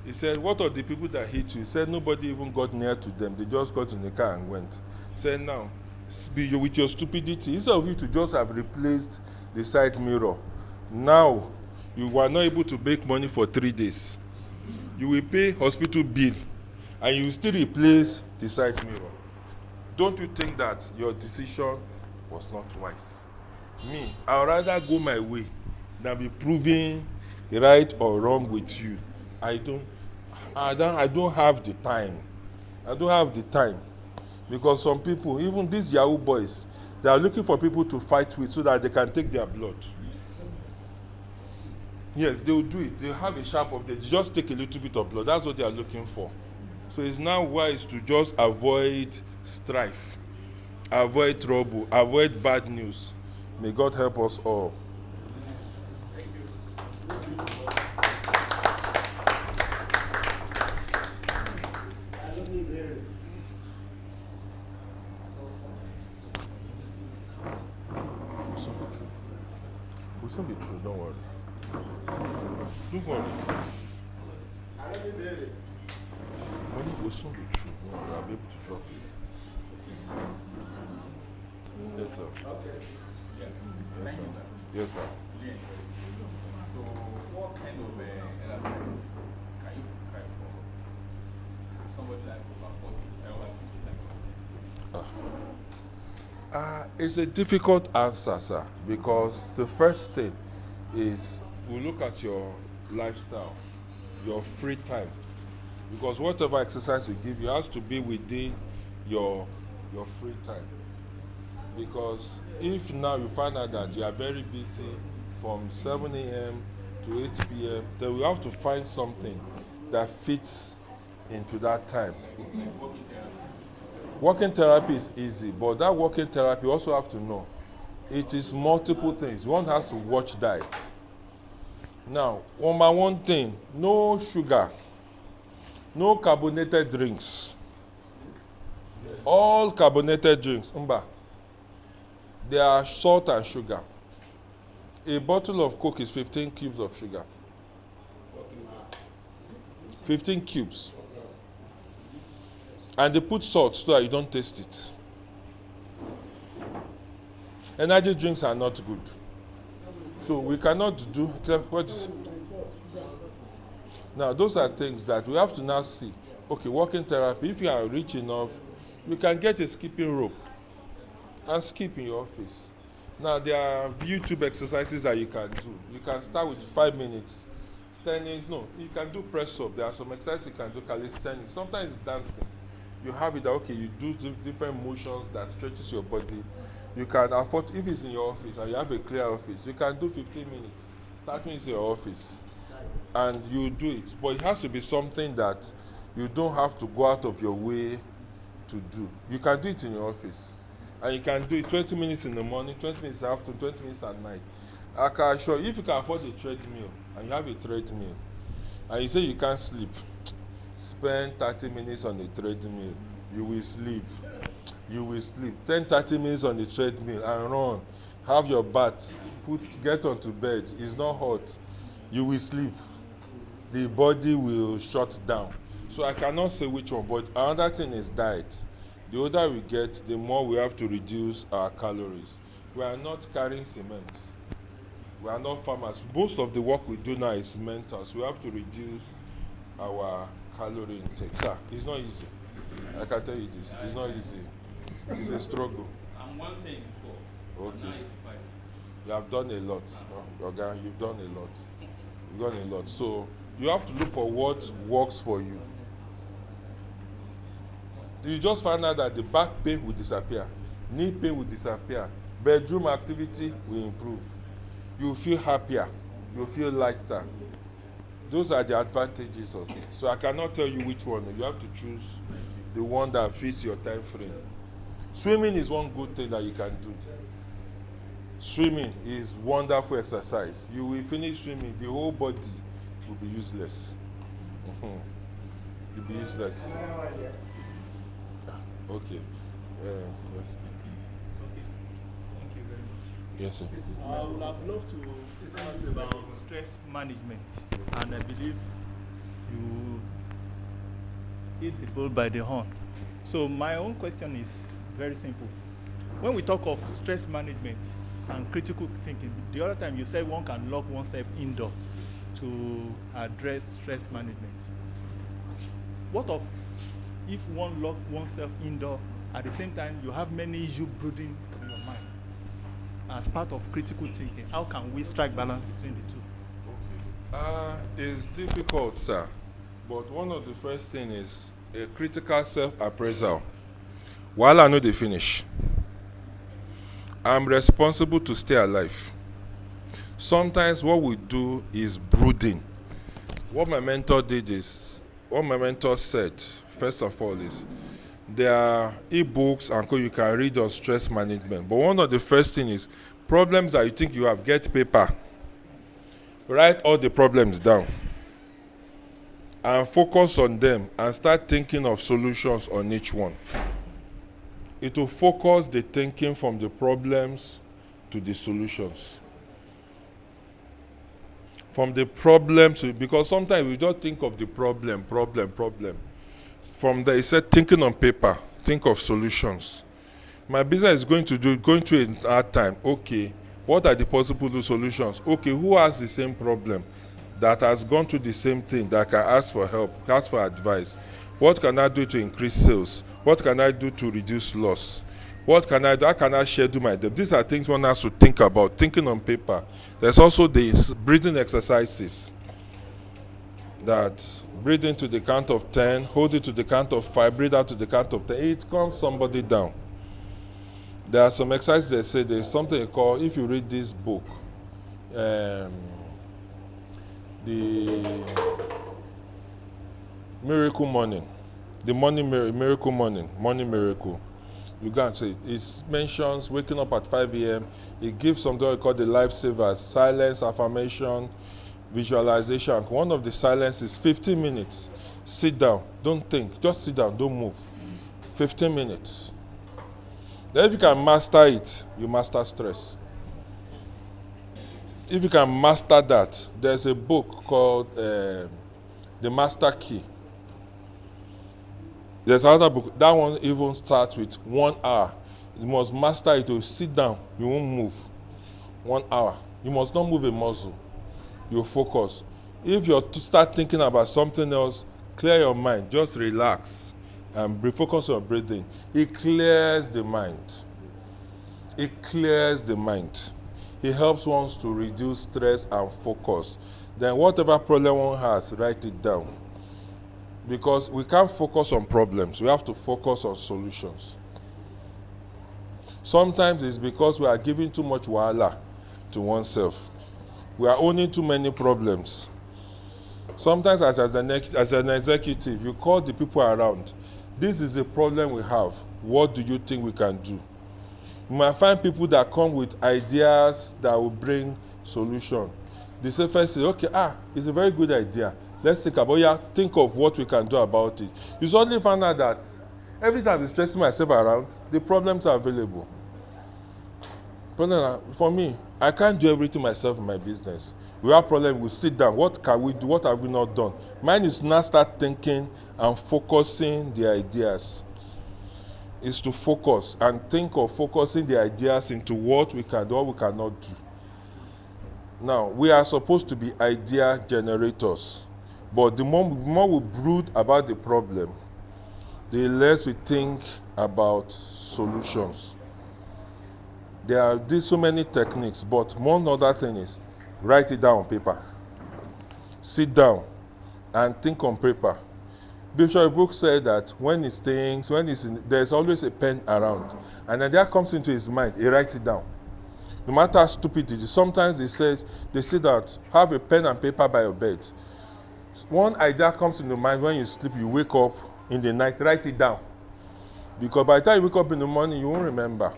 he said, what are the people that hit you? He said, nobody even got near to them. They just got in the car and went. He said, now, with your stupidity, instead of you to just have replaced the side mirror, now you were not able to make money for 3 days. You will pay hospital bill, and you will still replace the side mirror. Don't you think that your decision was not wise? Me, I would rather go my way than be proven right or wrong with you. I don't have the time. I don't have the time. Because some people, even these Yahoo boys, they are looking for people to fight with so that they can take their blood. Yes, they will do it. They have a sharp object. They just take a little bit of blood. That's what they are looking for. So it's now wise to just avoid strife, avoid trouble, avoid bad news. May God help us all. Will soon be true, don't worry. Don't worry. When it will soon be true, don't worry, I'll be able to drop it. Yes, sir.
Okay. Yeah.
Yes,
Thank
sir.
you, sir.
Yes, sir.
Yeah. So, what kind of exercise can you prescribe for somebody like over 40 or over 50?
It's a difficult answer, sir, because the first thing is we look at your lifestyle, your free time, because whatever exercise we give you has to be within your free time. Because if now you find out that you are very busy from 7 a.m. to 8 p.m., then we have to find something that fits into that time. Walking therapy is easy, but that walking therapy you also have to know it is multiple things. One has to watch diet. Now, one thing, no sugar, no carbonated drinks. All carbonated drinks, they are salt and sugar. A bottle of Coke is 15 cubes of sugar. 15 cubes. And they put salt so that you don't taste it. Energy drinks are not good. So we cannot do what is. Now those are things that we have to now see. Okay, walking therapy, if you are rich enough, you can get a skipping rope and skip in your office. Now there are YouTube exercises that you can do. You can start with 5 minutes. Standing, no, you can do press up. There are some exercises you can do, calisthenics. Sometimes it's dancing. You have it that, okay, you do different motions that stretches your body. You can afford, if it's in your office and you have a clear office, you can do 15 minutes, 30 minutes in your office, and you do it. But it has to be something that you don't have to go out of your way to do. You can do it in your office, and you can do it 20 minutes in the morning, 20 minutes after, 20 minutes at night. I can assure you, if you can afford a treadmill, and you have a treadmill, and you say you can't sleep, spend 30 minutes on the treadmill. You will sleep. You will sleep. 10-30 minutes on the treadmill and run. Have your bath. Get onto bed. It's not hot. You will sleep. The body will shut down. So I cannot say which one, but another thing is diet. The older we get, the more we have to reduce our calories. We are not carrying cement. We are not farmers. Most of the work we do now is mental, so we have to reduce our calorie intake. Sir, it's not easy. I can tell you this. It's not easy. It's a struggle.
I'm 110 before.
Okay. You have done a lot. Okay, you've done a lot. You've done a lot. So you have to look for what works for you. You just find out that the back pain will disappear. Knee pain will disappear. Bedroom activity will improve. You feel happier. You feel lighter. Those are the advantages of it. So I cannot tell you which one. You have to choose the one that fits your time frame. Swimming is one good thing that you can do. Swimming is wonderful exercise. You will finish swimming, the whole body will be useless. You'll be useless. Okay. Yes.
Thank you very much.
Yes, sir.
I would have loved to ask about stress management, and I believe you hit the bull by the horn. So my own question is very simple. When we talk of stress management and critical thinking, the other time you said one can lock oneself indoor to address stress management. What of if one lock oneself indoor, at the same time you have many issues brooding in your mind? As part of critical thinking, how can we strike balance between the two?
It's difficult, sir. But one of the first things is a critical self-appraisal. While I know the finish, I'm responsible to stay alive. Sometimes what we do is brooding. What my mentor said, first of all, is there are e-books and you can read on stress management. But one of the first things is problems that you think you have, get paper. Write all the problems down and focus on them and start thinking of solutions on each one. It will focus the thinking from the problems to the solutions. From the problems, because sometimes we don't think of the problem. From there, he said, thinking on paper, think of solutions. My business is going through a hard time. Okay, what are the possible solutions? Okay, who has the same problem that has gone through the same thing that can ask for help, ask for advice? What can I do to increase sales? What can I do to reduce loss? What can I do? How can I schedule my debt? These are things one has to think about, thinking on paper. There's also the breathing exercises. That breathing to the count of 10, hold it to the count of 5, breathe out to the count of 10. It calms somebody down. There are some exercises that say there's something called, if you read this book, the Miracle Morning, the Miracle Morning, Morning Miracle. You go and see it. It mentions waking up at 5 a.m. It gives something called the lifesavers, silence, affirmation, visualization. One of the silence is 15 minutes. Sit down, don't think, just sit down, don't move. 15 minutes. Then if you can master it, you master stress. If you can master that, there's a book called The Master Key. There's another book, that one even starts with 1 hour. You must master it to sit down, you won't move. 1 hour. You must not move a muscle. You focus. If you start thinking about something else, clear your mind, just relax and refocus on breathing. It clears the mind. It clears the mind. It helps one to reduce stress and focus. Then whatever problem one has, write it down. Because we can't focus on problems. We have to focus on solutions. Sometimes it's because we are giving too much wahala to oneself. We are owning too many problems. Sometimes as an executive, you call the people around. This is the problem we have. What do you think we can do? You might find people that come with ideas that will bring solution. The safest say, okay, it's a very good idea. Let's think of what we can do about it. You suddenly find out that every time I'm stressing myself around, the problems are available. For me, I can't do everything myself in my business. We have problems, we sit down. What can we do? What have we not done? Mine is now start thinking and focusing the ideas. Is to focus and think of focusing the ideas into what we can do, what we cannot do. Now, we are supposed to be idea generators. But the more we brood about the problem, the less we think about solutions. There are so many techniques, but one other thing is write it down on paper. Sit down and think on paper. Bishop Brooks said that there's always a pen around. And then that comes into his mind, he writes it down. No matter how stupid it is. Sometimes they say that have a pen and paper by your bed. One idea comes in your mind when you sleep, you wake up in the night, write it down. Because by the time you wake up in the morning, you won't remember.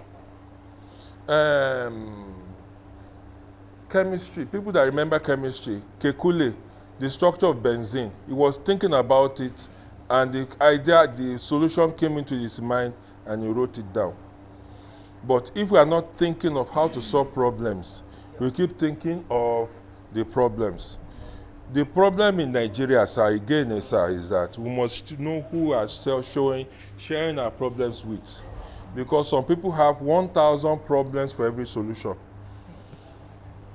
Chemistry, people that remember chemistry, Kekule, the structure of benzene, he was thinking about it, and the idea, the solution came into his mind, and he wrote it down. But if we are not thinking of how to solve problems, we keep thinking of the problems. The problem in Nigeria, sir, again, sir, is that we must know who we are sharing our problems with. Because some people have 1,000 problems for every solution.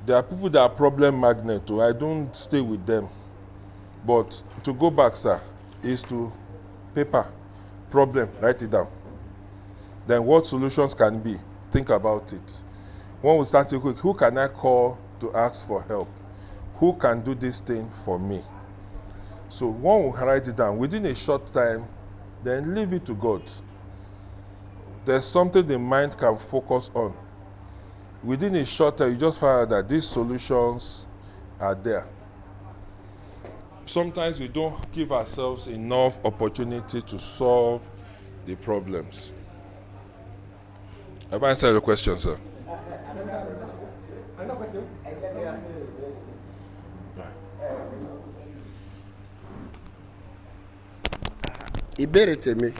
There are people that are problem magnet, too. I don't stay with them. But to go back, sir, is to paper, problem, write it down. Then what solutions can be? Think about it. When we start to quick, who can I call to ask for help? Who can do this thing for me? So when we write it down, within a short time, then leave it to God. There's something the mind can focus on. Within a short time, you just find out that these solutions are there. Sometimes we don't give ourselves enough opportunity to solve the problems. Have I answered your question, sir?
Another question? Ìbéèrè tèmi,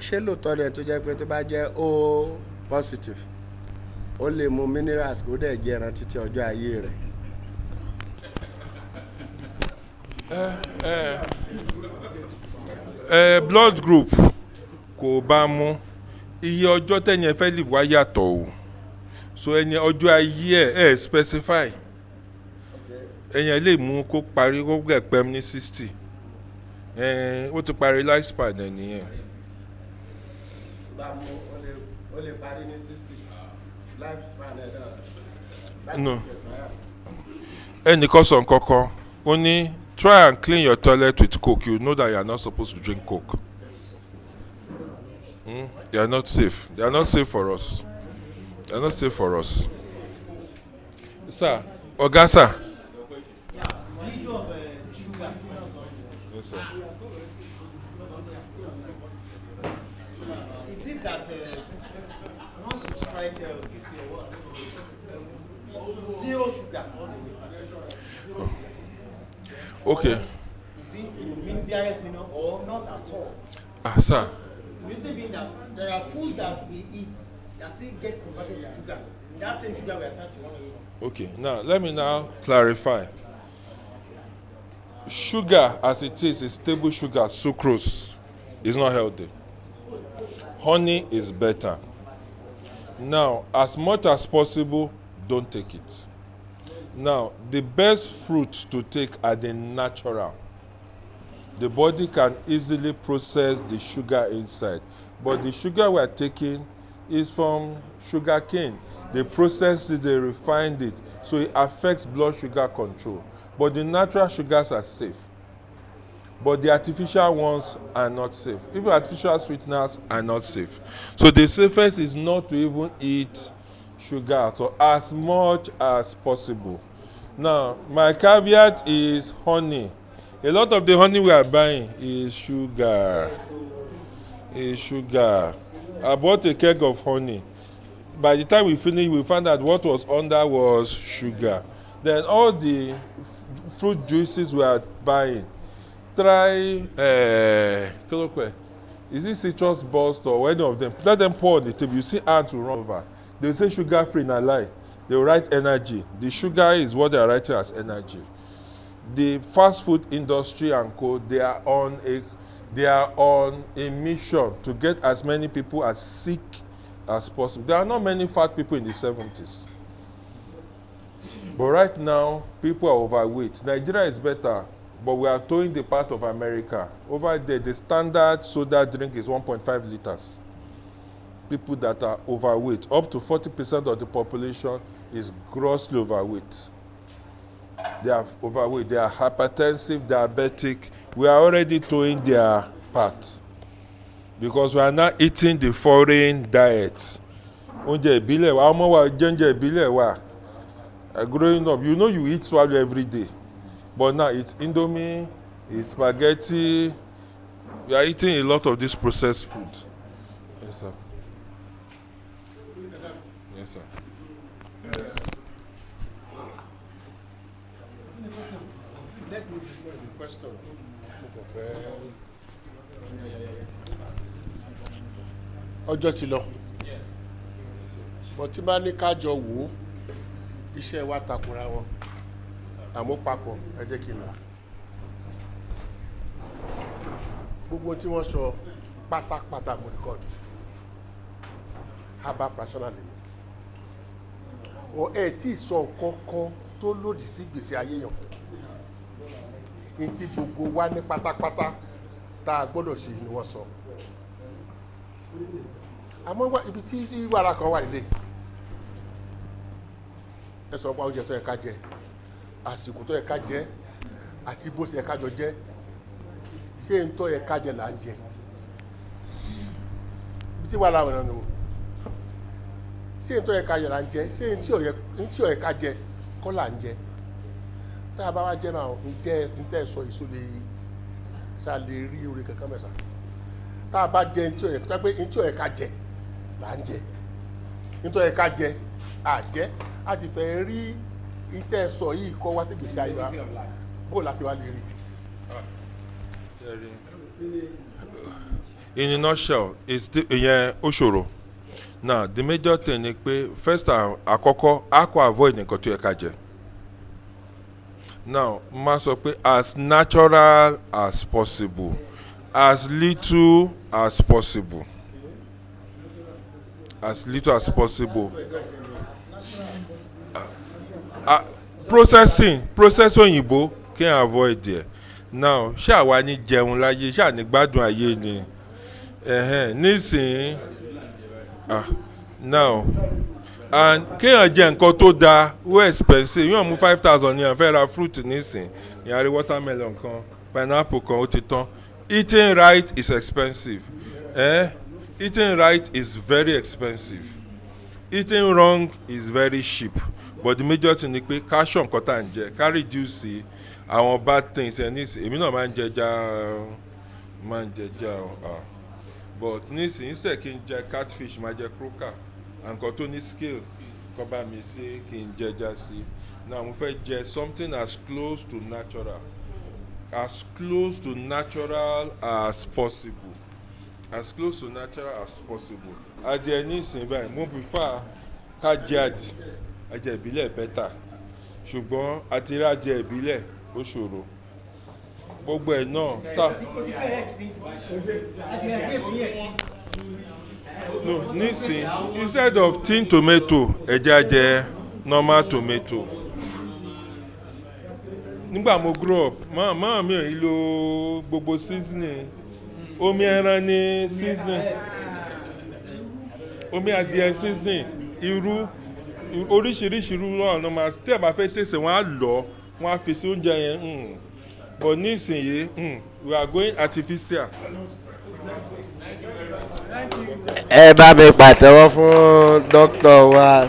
ṣé lóòótọ́ ni tó jẹ́ pé tó bá jẹ́ O positive, ó lè mu minerals kó dẹ̀ jẹ́ ẹran títí ọjọ́ ayé rẹ̀?
Blood group kò bá mu, iye ọjọ́ tẹ́ni ẹ fẹ́ live wá yàtọ̀ o. So ẹni ọjọ́ ayé ẹ̀ specify. Ẹ̀yàn lè mú kó parí kó gbẹ̀pẹ́ ní 60. Ó ti parí lifespan ẹ̀ nìyẹn.
Bá mu ó lè parí ní 60 lifespan ẹ̀ náà.
No. Ẹnìkan sọ nǹkan kan, ó ní try and clean your toilet with Coke. You know that you are not supposed to drink Coke. They are not safe. They are not safe for us. They are not safe for us. Sir, Oga, sir.
It seems that once you strike 50 or what, zero sugar all the way. Zero sugar.
Okay.
Is it in various minutes or not at all?
Sir.
The reason being that there are foods that we eat that still get converted to sugar. That same sugar we are trying to run away from.
Okay, now let me now clarify. Sugar as it is stable sugar, sucrose, is not healthy. Honey is better. Now, as much as possible, don't take it. Now, the best fruits to take are the natural. The body can easily process the sugar inside. But the sugar we are taking is from sugar cane. They process it, they refined it, so it affects blood sugar control. But the natural sugars are safe. But the artificial ones are not safe. Even artificial sweeteners are not safe. So the safest is not to even eat sugar, so as much as possible. Now, my caveat is honey. A lot of the honey we are buying is sugar. Is sugar. I bought a keg of honey. By the time we finished, we found out what was under was sugar. Then all the fruit juices we are buying, try, is it citrus burst or any of them? Let them pour on the table. You see ants will run over. They say sugar free, not lie. They will write energy. The sugar is what they are writing as energy. The fast food industry and co, they are on a mission to get as many people as sick as possible. There are not many fat people in the 70s. But right now, people are overweight. Nigeria is better, but we are towing the path of America. Over there, the standard soda drink is 1.5 liters. People that are overweight, up to 40% of the population is grossly overweight. They are overweight, they are hypertensive, diabetic. We are already towing their path because we are not eating the foreign diet. Oúnjẹ ìbílẹ̀ wa, ọmọ wa jẹ oúnjẹ ìbílẹ̀ wa. Growing up, you know you eat swallow every day. But now it's Indomie, it's spaghetti. We are eating a lot of this processed food. Yes, sir. Yes, sir.
Let's move to the question. Ọjọ́ ti lọ. Bọ̀ tí bá ní kájọ wò ó, iṣẹ́ wa takura wọn. Àmọ́ papọ̀ ẹ jẹ́ kí n là. Gbogbo tí wọ́n sọ pátápátá mo rìkọ́dù. Haba personally. Ọ̀ ẹ̀ tí ì sọ nǹkan kan tó lòdì sí gbèsè ayé yàn. Ní tí gbogbo wa ní pátápátá tá a gbọ́dọ̀ ṣe ni wọ́n sọ. Àmọ́ ibi tí wàrà kan wà nílé. Ẹ sọ pé oúnjẹ tó yẹ ká jẹ, àsìkò tó yẹ ká jẹ, àti bó ṣe yẹ ká jọ jẹ. Ṣé n tó yẹ ká jẹ là ń jẹ? Ibi tí wàrà wọn nù. Ṣé n tó yẹ ká jẹ là ń jẹ? Ṣé n tí ò yẹ ká jẹ kọ́ là ń jẹ? Tá a bá wá jẹ́ náà ń tẹ́ sọ èso lè ṣá lè rí orí kankan mẹ́ta. Tá a bá jẹ ní tí ò yẹ ká jẹ là ń jẹ. Ní tó yẹ ká jẹ àjẹ́ a ti fẹ́ rí ìtẹ́ sọ yìí kọ́ wá sí gbèsè ayé wa bó láti wá lè rí.
In a nutshell, ìyẹn ó ṣòro. Now the major thing ni pé first àkọ́kọ́ a kò avoid nǹkan tó yẹ ká jẹ. Now máa sọ pé as natural as possible, as little as possible, as little as possible. Process òyìnbó kí n avoid there. Now ṣé àwa ní jẹun láyé ṣé àní gbádùn ayé ni nísìnyí now and kéèyàn jẹ nǹkan tó dáa wó expensive yóò mú 5,000 ní àfẹ́ ra fruit nísìn ìyàrí watermelon kan pineapple kan ó ti tán. Eating right is expensive. Eating right is very expensive. Eating wrong is very cheap. But the major thing ni pé ká ṣọ́ nǹkan tá à ń jẹ ká reduce àwọn bad things nísìn èmi náà máa ń jẹja but nísìn instead kí n jẹ catfish máa jẹ croaker nǹkan tó ní scale kọ́ bá mi sí kí n jẹja sí. Now mo fẹ́ jẹ something as close to natural as possible. As close to natural as possible. Adìẹ nísìn báyìí mo prefer ká jẹ adìẹ ìbílẹ̀ better ṣùgbọ́n àti rí adìẹ ìbílẹ̀ ó ṣòro gbogbo ẹ̀ náà tà. No nísìn instead of tin tomato ẹ̀jẹ̀ ajẹ́ normal tomato. Nígbà mo grow up máa mi ò yí lo gbogbo seasoning omi ẹran ní seasoning omi adìẹ seasoning irú oríṣiríṣi irú náà ló máa tí ẹ bá fẹ́ tẹ̀sẹ̀ wọ́n á lọ wọ́n á fi sí oúnjẹ yẹn but nísìnyí we are going artificial.
Ẹ bá mi pàtẹ́wọ́ fún dókítà wa.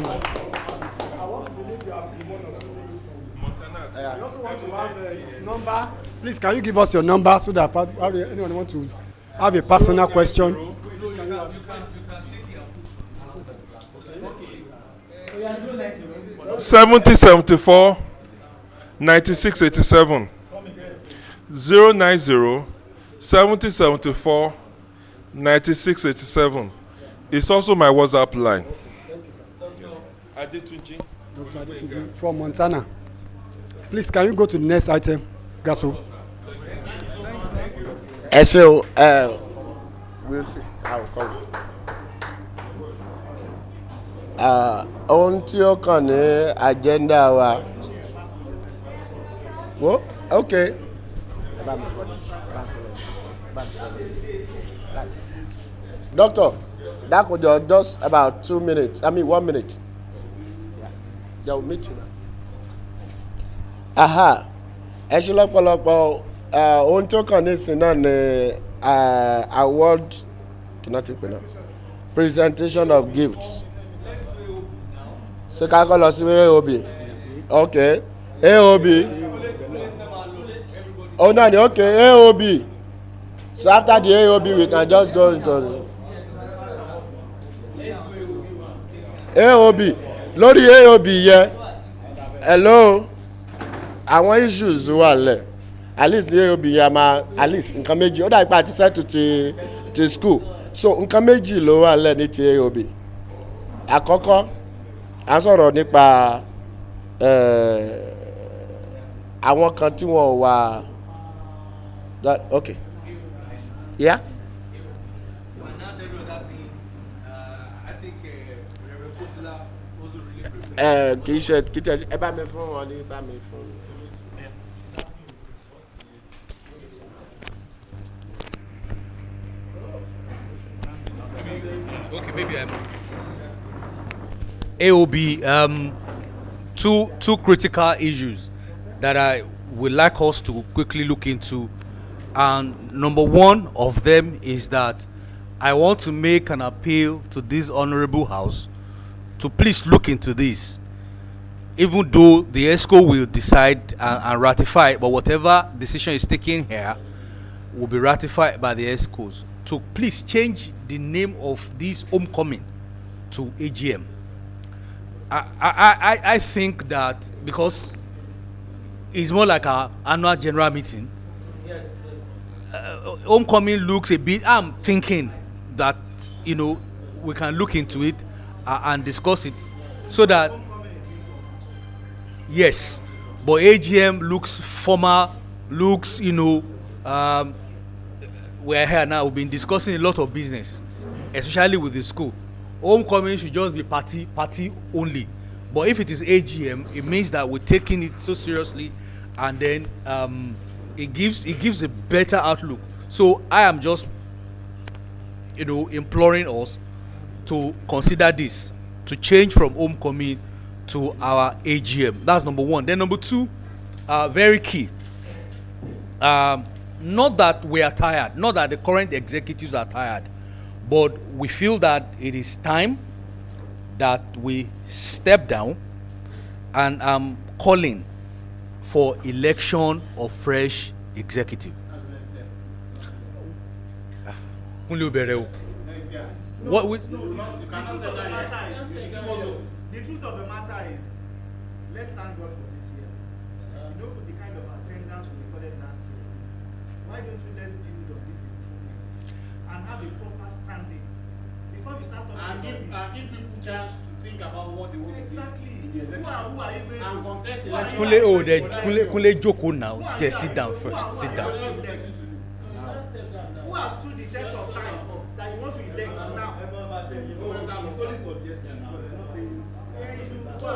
Please, can you give us your number so that anyone want to have a personal question?
7074 9687 090 7074 9687. It's also my WhatsApp line. Adetunji.
Dr. Adetunji from Montana. Please, can you go to the next item, Gaso?
Ẹ ṣé o, we'll see how it comes. Ohun tí ó kàn ní agenda wa. Wo okay. Doctor, that could just about 2 minutes. 1 minute. Yeah, they will meet you now. Aha, ẹ ṣé lọ́pọ̀lọpọ̀ ohun tó kàn nísìn náà ni award presentation of gifts. Ṣé ká kọ́ lọ sí AOB? Okay, AOB. Oh no, okay, AOB. So after the AOB, we can just go into the AOB. Lórí AOB yẹn, hello, àwọn issues wà lẹ̀. At least the AOB yẹn máa at least nǹkan méjì. Ó dàbí pé àti settle ti school. So nǹkan méjì ló wà lẹ̀ ní ti AOB. Àkọ́kọ́, a sọ̀rọ̀ nípa àwọn kan tí wọ́n wà. Okay. Yeah? Kì í ṣe kì í tẹ ẹ bá mi fún wọn ní bá mi fún.
Okay, maybe I'm. AOB, two critical issues that I would like us to quickly look into. And number one of them is that I want to make an appeal to this honorable house to please look into this. Even though the ESCO will decide and ratify, but whatever decision is taken here will be ratified by the ESCOs. To please change the name of this homecoming to AGM. I think that because it's more like an annual general meeting. Homecoming looks a bit. I'm thinking that we can look into it and discuss it, so that yes, but AGM looks formal. Looks we're here now. We've been discussing a lot of business, especially with the school. Homecoming should just be party only. But if it is AGM, it means that we're taking it so seriously, and then it gives a better outlook. So I am just imploring us to consider this, to change from homecoming to our AGM. That's number one. Then number two, very key. Not that we are tired, not that the current executives are tired, but we feel that it is time that we step down, and I'm calling for election of fresh executive. What we,
The truth of the matter is, let's thank God for this year. The kind of attendance we recorded last year. Why don't we let's build on this improvement and have a proper standing before we start talking about this?
Give people chance to think about what they want to do.
Exactly. Who are you going
And
to
contest
Kunle, Kunle Joko now. Just sit down first. Sit down.
Who has stood the test of time that you want to elect now?
It's only suggestion now.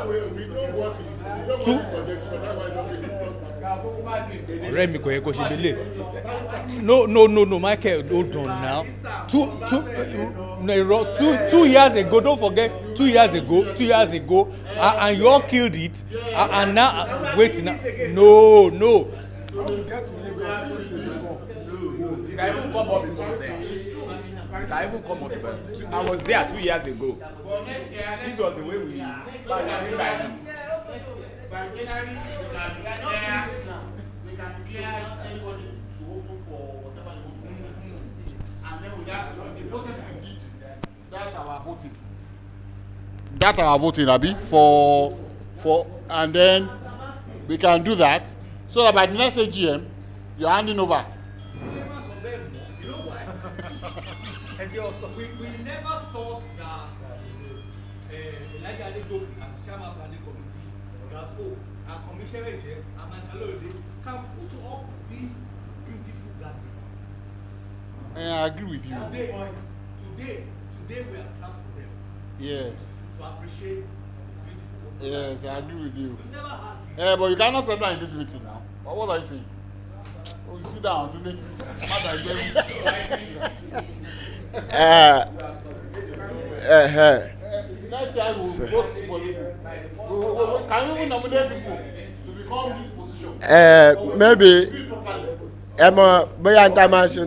We don't want to. We don't want to suggestion. That's why I don't make it.
ọ̀rẹ́ mi kò yẹ kó ṣe lélẹ̀. No, Michael, hold on now. Two years ago, don't forget, 2 years ago, and you all killed it, and now, wait now, no.
You can even come up before then. You can even come up before. I was there 2 years ago. This was the way we started by now.
By January, we can declare anybody to open for whatever you want to do. And then with that, the process we did, that our voting. That our voting, Abi, for, and then we can do that, so that by the next AGM, you're handing over.
You know why? And we never thought that Elijah Adegoke as chairman of the committee, and Commissioner and Mantalode can put up this beautiful gathering.
I agree with you.
Today we are clapped for them.
Yes.
To appreciate beautiful.
Yes, I agree with you.
We never had.
But you cannot sit down in this meeting now. What are you saying? Oh, you sit down today. Next year we will vote for people. Can we nominate people to become this position?
Maybe bóyá n ta máa ṣe.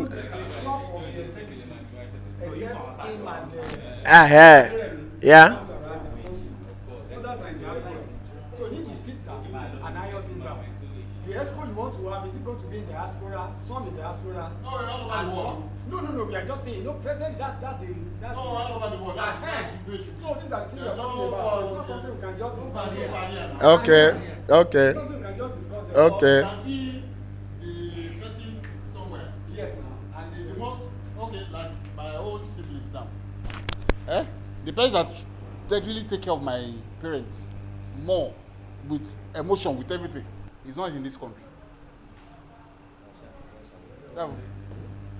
Yeah.
So you need to sit down and iron things out. The ESCO you want to have, is it going to be in diaspora, some in diaspora?
No, all over
and
the world.
No, we are just saying, present, that's
No, all over the world.
So these are the things we are talking about. So it's not something we can just discuss here.
Okay.
It's something we can just discuss here.
Okay.
You can see the person somewhere.
Yes, now.
And it's the most, okay, like my own siblings now. The person that really take care of my parents more with emotion, with everything, is not in this country.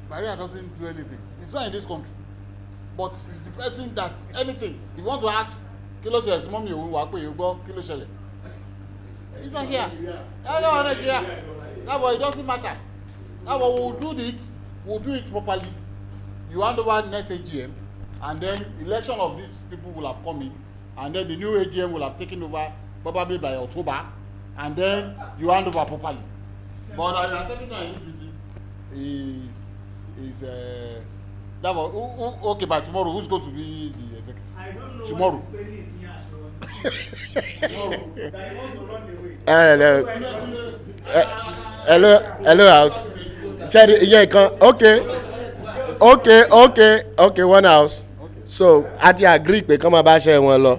Maria doesn't do anything. It's not in this country. But it's the person that anything, if you want to ask, kilo shele, mommy, you go, kilo shele. It's not here. Hello, Nigeria. That boy, it doesn't matter. Now we'll do it properly. You hand over next AGM, and then election of these people will have come in, and then the new AGM will have taken over probably by October, and then you hand over properly. But I accepting that in this meeting is that was okay. By tomorrow, who's going to be the executive?
I don't know.
Tomorrow.
What
Hello, house. Okay, one house. So a ti agree pé kán máa bá ṣe wọn lọ.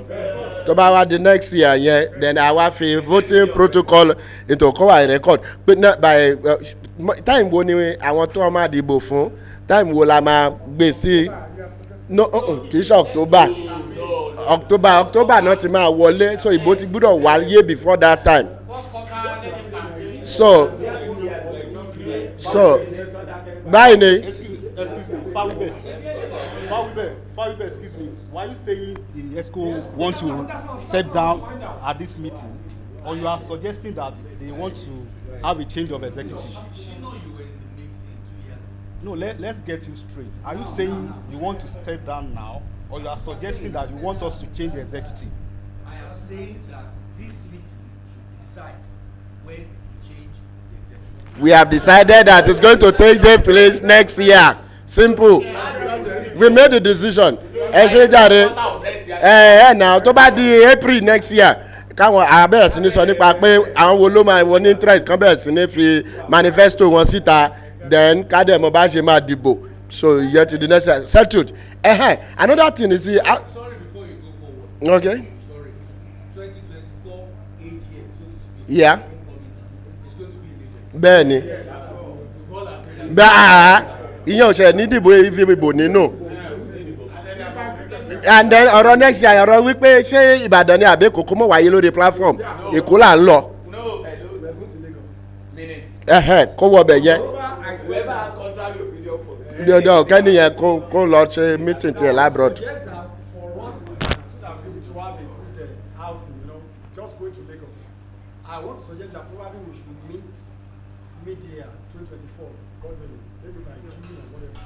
Tó bá wá the next year yẹn, then I wá fi voting protocol into cover record. But by time wo ni àwọn tó máa dìbò fún, time wo la máa gbé sí. No, kì í ṣe October náà ti máa wọlé, so ìbò ti gbúdọ̀ wáyé before that time. So báyìí ni.
Excuse me, Fawibe, excuse me. Why are you saying the ESCO want to step down at this meeting, or you are suggesting that they want to have a change of executive?
She know you were in the meeting 2 years ago.
No, let's get you straight. Are you saying you want to step down now, or you are suggesting that you want us to change the executive?
I am saying that this meeting should decide when to change the executive.
We have decided that it's going to take place next year. Simple. We made the decision. Now tó bá di April next year, káwọn abẹ́rẹ́ sí ní sọ nípa pé àwọn wo ló máa wọ ní interest kan bẹ̀rẹ̀ sí ní fi manifesto wọn síta, then kádẹ́mọ̀ bá ṣe máa dìbò. So yet the next year settled. Another thing is
Sorry, before you go forward.
Okay.
Sorry. 2024 AGM, so to speak.
Yeah.
It's going to be in Lagos.
Bẹ́ẹ̀ni. Ìyẹn ò ṣe ní dìbò ìbò nínú. And then ọ̀rọ̀ next year ọ̀rọ̀ wípé ṣé Ìbàdàn ni àbí Èkó mọ̀ wáyé lórí platform Èkó là ń lọ. Kó wọ bẹ̀ yẹn. Dandan kẹ́ni yẹn kó lọ ṣe meeting tiẹ̀ labroad.
I want to suggest that probably we should meet mid-year 2024, God willing, maybe by June or whatever.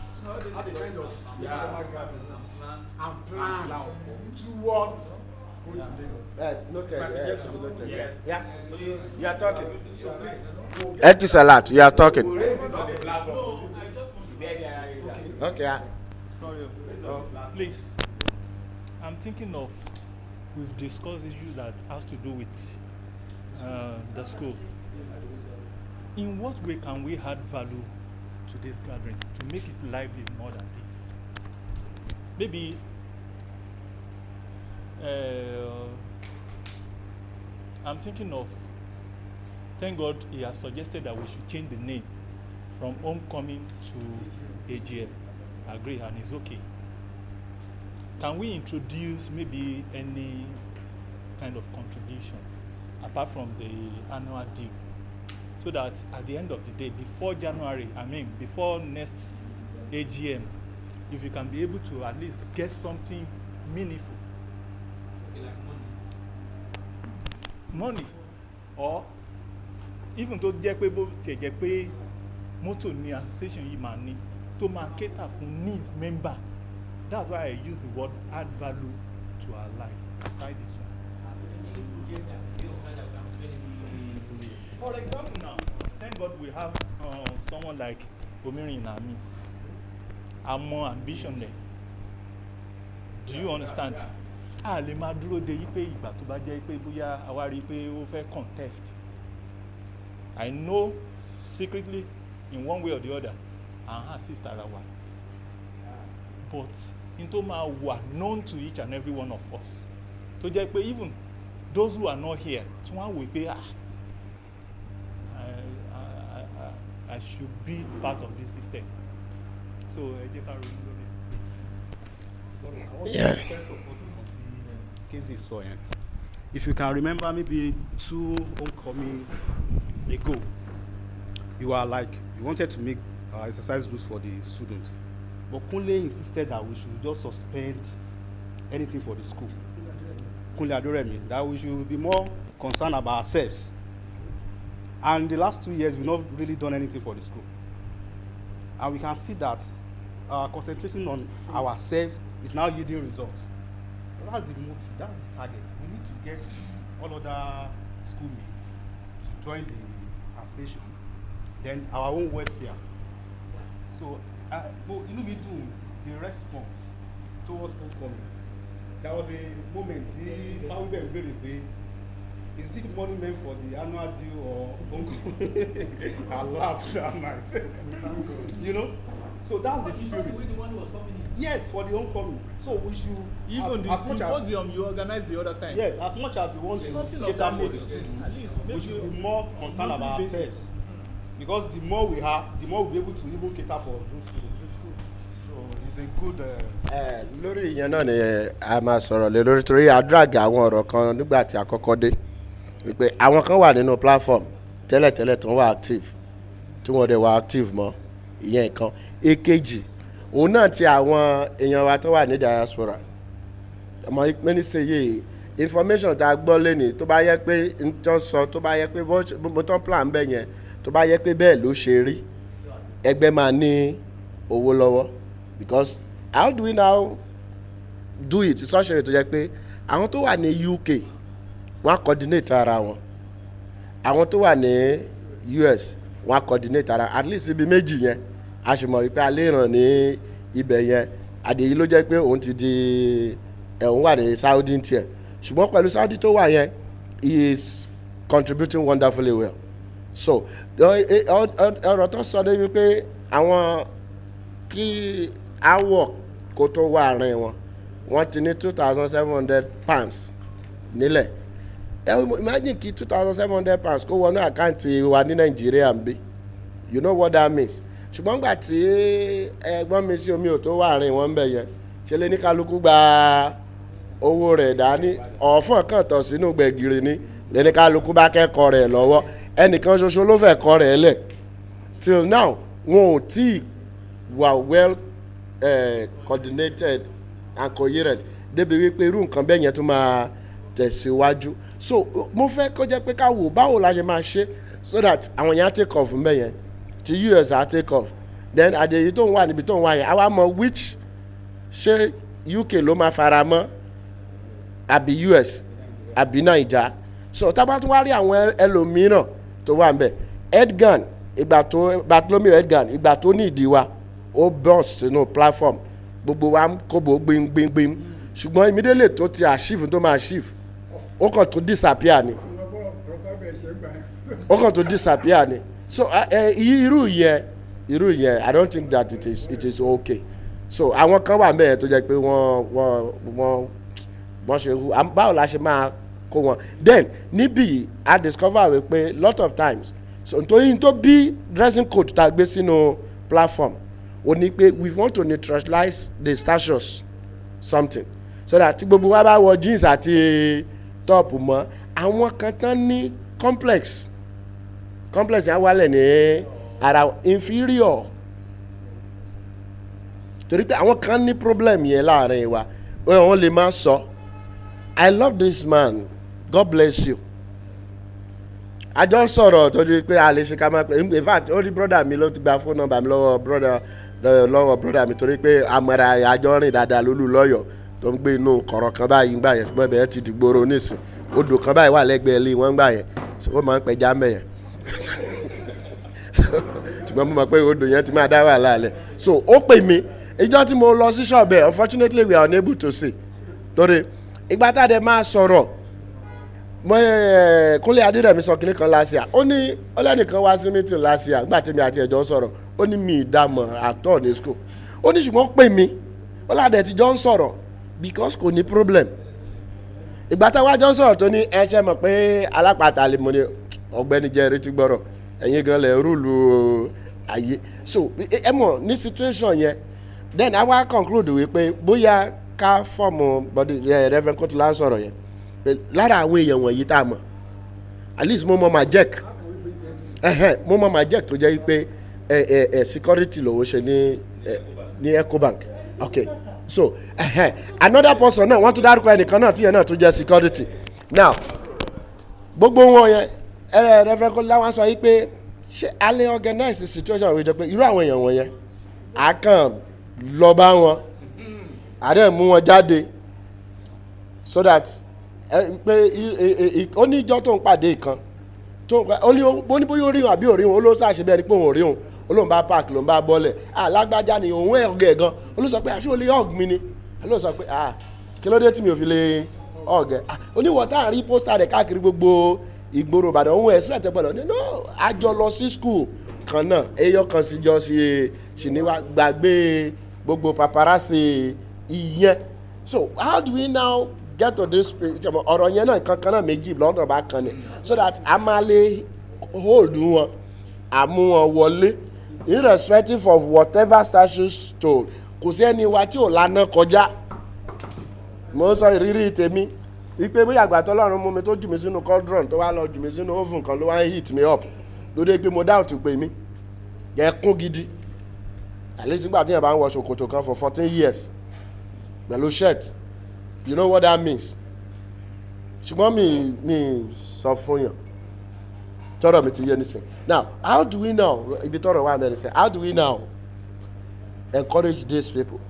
Have a kind of informal gathering and plan towards going to Lagos.
Noted. Yeah. You are talking.
So please.
Etisalat, you are talking. Okay.
Sorry, please. I'm thinking of, we've discussed issues that has to do with the school. In what way can we add value to this gathering to make it lively more than this? Maybe I'm thinking of, thank God he has suggested that we should change the name from Homecoming to AGM. I agree, and it's okay. Can we introduce maybe any kind of contribution apart from the annual due, so that at the end of the day, before before next AGM, if you can be able to at least get something meaningful.
Okay, like
money, or even tó jẹ́ pé bó tiẹ̀ jẹ́ pé mọ́tò ní association yìí máa ní tó máa cater fún needs member. That's why I use the word add value to our life aside this one. For example now, thank God we have someone like Omiri in our midst. I'm more ambition there. Do you understand? a lè máa dúró de yí pé ìgbà tó bá jẹ́ pé bóyá àwa rí i pé ó fẹ́ contest. I know secretly in one way or the other à ń assist ara wa, but n tó máa wà known to each and every one of us tó jẹ́ pé even those who are not here tí wọ́n á wò pé I should be part of this system. So ẹ jẹ́ ká ronú lórí.
Sorry, I want to first support Kezi sọ yẹn. If you can remember maybe 2 homecoming ago, you wanted to make exercise rules for the students, but Kunle insisted that we should just suspend anything for the school. Kunle Adoremi, that we should be more concerned about ourselves. And the last 2 years, we've not really done anything for the school. And we can see that concentrating on ourselves is now yielding results. That's the motive, that's the target. We need to get all other schoolmates to join the association, then our own welfare. So, inú mi dùn the response towards homecoming. There was a moment tí Fáwíbẹ̀ ń béèrè pé is it money meant for the annual due or homecoming? I laughed that night. You know? So that's the spirit. Yes, for the homecoming. So we should
Even the symposium you organized the other time.
Yes, as much as we want to cater for the students, we should be more concerned about ourselves. Because the more we have, the more we'll be able to even cater for those students. So it's a good.
Lórí ìyẹn náà ni a máa sọ̀rọ̀ lé lórí torí a drag àwọn ọ̀rọ̀ kan nígbà tí a kọ́kọ́ dé wípé àwọn kan wà nínú platform tẹ́lẹ̀tẹ́lẹ̀ tó ń wà active tí wọ́n dẹ̀ wà active mọ́ ìyẹn kan. Èkejì òun náà ti àwọn èèyàn wa tó wà ní diaspora ọmọ ìpínlẹ̀ ṣèyí information tá a gbọ́ lẹ́nìí tó bá yẹ pé n tó sọ tó bá yẹ pé bó tán plan bẹ́ẹ̀ yẹn tó bá yẹ pé bẹ́ẹ̀ ló ṣe rí ẹgbẹ́ máa ní owó lọ́wọ́ because how do we now do it such a way tó jẹ́ pé àwọn tó wà ní UK wọ́n á coordinate ara wọn àwọn tó wà ní US wọ́n á coordinate ara at least ibi méjì yẹn a sì mọ̀ wípé a lè ràn ní ibẹ̀ yẹn àdèyí ló jẹ́ pé òun ti di òun wà ní Saudi tiẹ̀ ṣùgbọ́n pẹ̀lú Saudi tó wà yẹn he is contributing wonderfully well so ọ̀rọ̀ tó sọ dé wípé àwọn kí awọ kó tó wà rìn wọ́n ti ní £2,700 nílẹ̀ imagine kí £2,700 kó wọnú àkáǹtì wa ní Nàìjíríà ń bí you know what that means ṣùgbọ́n gbà tí ẹgbọ́n mi sí omi ò tó wà rìn wọ́n ń bẹ̀ yẹn ṣe lè ní kálukú gba owó rẹ̀ dání ọ̀fọ̀n kan tọ̀ sínú gbẹ̀gìrì ni lè ní kálukú bá kẹ́kọ̀ọ́ rẹ̀ lọ́wọ́ ẹnìkan ṣoṣo ló fẹ́ kọ́ rẹ̀ lẹ̀ till now wọn ò tí wà well coordinated and coherent débi wípé irú nǹkan bẹ́ẹ̀ yẹn tó máa tẹ̀síwájú so mo fẹ́ kó jẹ́ pé ká wò báwo la ṣe máa ṣe so that àwọn yẹn á take off ń bẹ̀ yẹn ti US á take off then àdéhìí tó ń wà níbi tó ń wà yẹn àwa mọ which ṣé UK ló máa fara mọ́ àbí US àbí Naija so tá a bá tún wá rí àwọn ẹlòmíràn tó wà ń bẹ̀ Edgan ìgbà tó Bartholomew Edgan ìgbà tó ní ìdí wa ó bọ́ọ̀sì sínú platform gbogbo wa kóbo gbingbingbin ṣùgbọ́n immediately tó ti achieve tó máa achieve ó kàn tó disappear ni so irú yẹn I don't think that it is okay so àwọn kan wà mẹ́ẹ̀ tó jẹ́ pé wọ́n ṣe hu báwo la ṣe máa kó wọn then níbí I discover wípé lot of times so nítorí tó bí dressing code tá a gbé sínú platform ó ní pé we want to neutralize the status something so that tí gbogbo wa bá wọ jeans àti top mọ́ àwọn kan tán ní complex yẹn wálẹ̀ ní ara inferior torí pé àwọn kan ní problem yẹn láàrin wa wọ́n lè máa sọ I love this man God bless you àjọ sọ̀rọ̀ tó di pé a lè ṣe ká máa pè in fact ó rí brother mi ló ti gba phone number mi lọ́wọ́ brother mi torí pé amọ̀ra àjọ rìn dáadáa lólú lọ́yọ̀ tó ń gbé inú kọ̀rọ̀ kan báyìí ń gbà yẹn fún ẹbẹ̀ ti dìgboro nísìn odò kan báyìí wà lẹ́gbẹ̀ẹ́ ilé wọn ń gbà yẹn ó máa ń pẹja mẹ́yẹn ṣùgbọ́n mo mọ̀ pé odò yẹn ti máa dá wàhálà lẹ̀ so ó pè mí ìjọ tí mo lọ sí ṣọ́ọ̀bù ẹ̀ unfortunately we are unable to see torí ìgbà tá a dẹ̀ máa sọ̀rọ̀ Kúnlé Adérẹ̀mí sọ kínní kan last year ó ní ọlẹ́nìkan wá sí meeting last year nígbà tí mi àti ẹ̀jọ́ ń sọ̀rọ̀ ó ní mi ìdámọ̀ àtọ̀ ní school ó ní ṣùgbọ́n pè mí ó ládẹ̀ tí jọ ń sọ̀rọ̀ because kò ní problem ìgbà táwa jọ ń sọ̀rọ̀ tó ní ẹ ṣe mọ̀ pé alápàtà lè mọ̀ ní ọ̀gbẹ́ni jẹ́ retí gbọ́rọ̀ ẹ̀yin gan lẹ̀ rúlu ayé so ẹ mọ̀ ní situation yẹn then àwa conclude wípé bóyá ká fọ́ọ̀mù bọ́dí Reverend Kotila sọ̀rọ̀ yẹn lára àwọn èèyàn wọ̀nyí tá a mọ̀ at least mo mọ̀ majek mo mọ̀ majek tó jẹ́ pé security lòun ṣe ní Ecobank okay so another person náà wọ́n tún dárúkọ ẹnìkan náà tíyẹn náà tún jẹ́ security now gbogbo wọn yẹn Reverend Kotila wọn sọ yìí pé ṣé a lè organize the situation wíjọ pé irú àwọn èèyàn wọ̀nyẹn a kàn lọ bá wọn àdé mú wọn jáde so that pé ó ní ìjọ tó ń pàdé kan ó ní bóyá orí wọn àbí orí wọn ó ló ṣàṣẹ bẹ́ẹ̀ ni pé òun orí wọn ó lóun bá park lóun bá bọ́lẹ̀ alágbájá ni òun ọ̀gẹ̀ gan ó ló sọ pé àṣé olè ọ̀g mi ni ó ló sọ pé kí ló dé tí mi ò fi lè ọ̀gẹ̀ ó ní wọ́n tá à ń rí pósítà rẹ̀ káàkiri gbogbo ìgboro Ìbàdàn òun ẹ̀sìn rẹ̀ tẹ́gbọ̀n ní àjọ lọ sí school kan náà eyọ kan sì jọ sí ní wá gbàgbé gbogbo paparazzi ìyẹn so how do we now get to this ọ̀rọ̀ yẹn náà kankan náà méjì lọ́dọ̀ bá kan ni so that a máa lè hold wọn àmú wọn wọlé irrespective of whatever statutes told kò sí ẹni wa tí ò lànà kọjá mo sọ ìrírí tèmi wípé bóyá àgbàtọ́ Ọlọ́run mú mi tó jù mí sínú cauldron tó wá lọ jù mí sínú oven kan ló wá ń heat me up lóde pé mo doubt pé mi yẹ kún gidi at least nígbà tí yẹn bá ń wọ ṣòkòtò kan for 14 years pẹ̀lú shirt you know what that means ṣùgbọ́n mi sọ fún yàn tọ́rọ̀ mi ti yé nísìn now how do we now ibi tọ́rọ̀ wà mẹ́rin sẹ́ how do we now encourage these people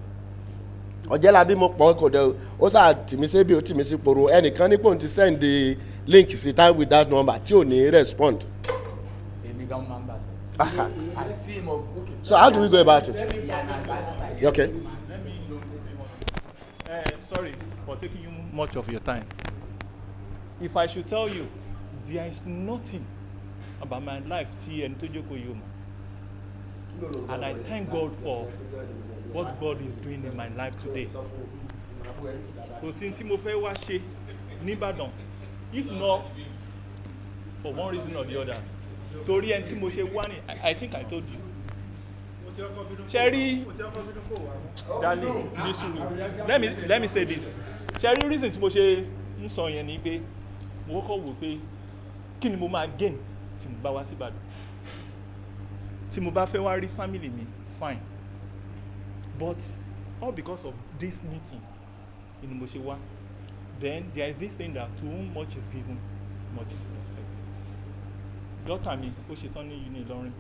Ọ̀jẹ́lábí mo pọ̀ kò dẹ̀ ó sà tìmí sí bí ó tìmí sí poro ẹnìkan nípò ti send the link sí time with that number tí ò ní respond.
èmi gan máa ń bà sọ. I see him of.
So how do we go about it? Okay.
Sorry for taking you much of your time. If I should tell you, there is nothing about my life tí ẹni tó jókòó yìí mọ̀. And I thank God for what God is doing in my life today. Kò sí tí mo fẹ́ wá ṣe n'Íbàdàn, if not for one reason or the other. Torí ẹni tí mo ṣe wá ní, I think I told you. Sherry, darling, let me say this. Sherry, reason tí mo ṣe ń sọ yẹn ni pé mo kọ́kọ́ wò pé kí ni mo máa gain tí mo bá wá sí Ìbàdàn. Tí mo bá fẹ́ wá rí family mi, fine. But all because of this meeting ni mo ṣe wá. Then there is this thing that to whom much is given, much is expected. Daughter mi, ó ṣe tán ní uni Ìlọrin.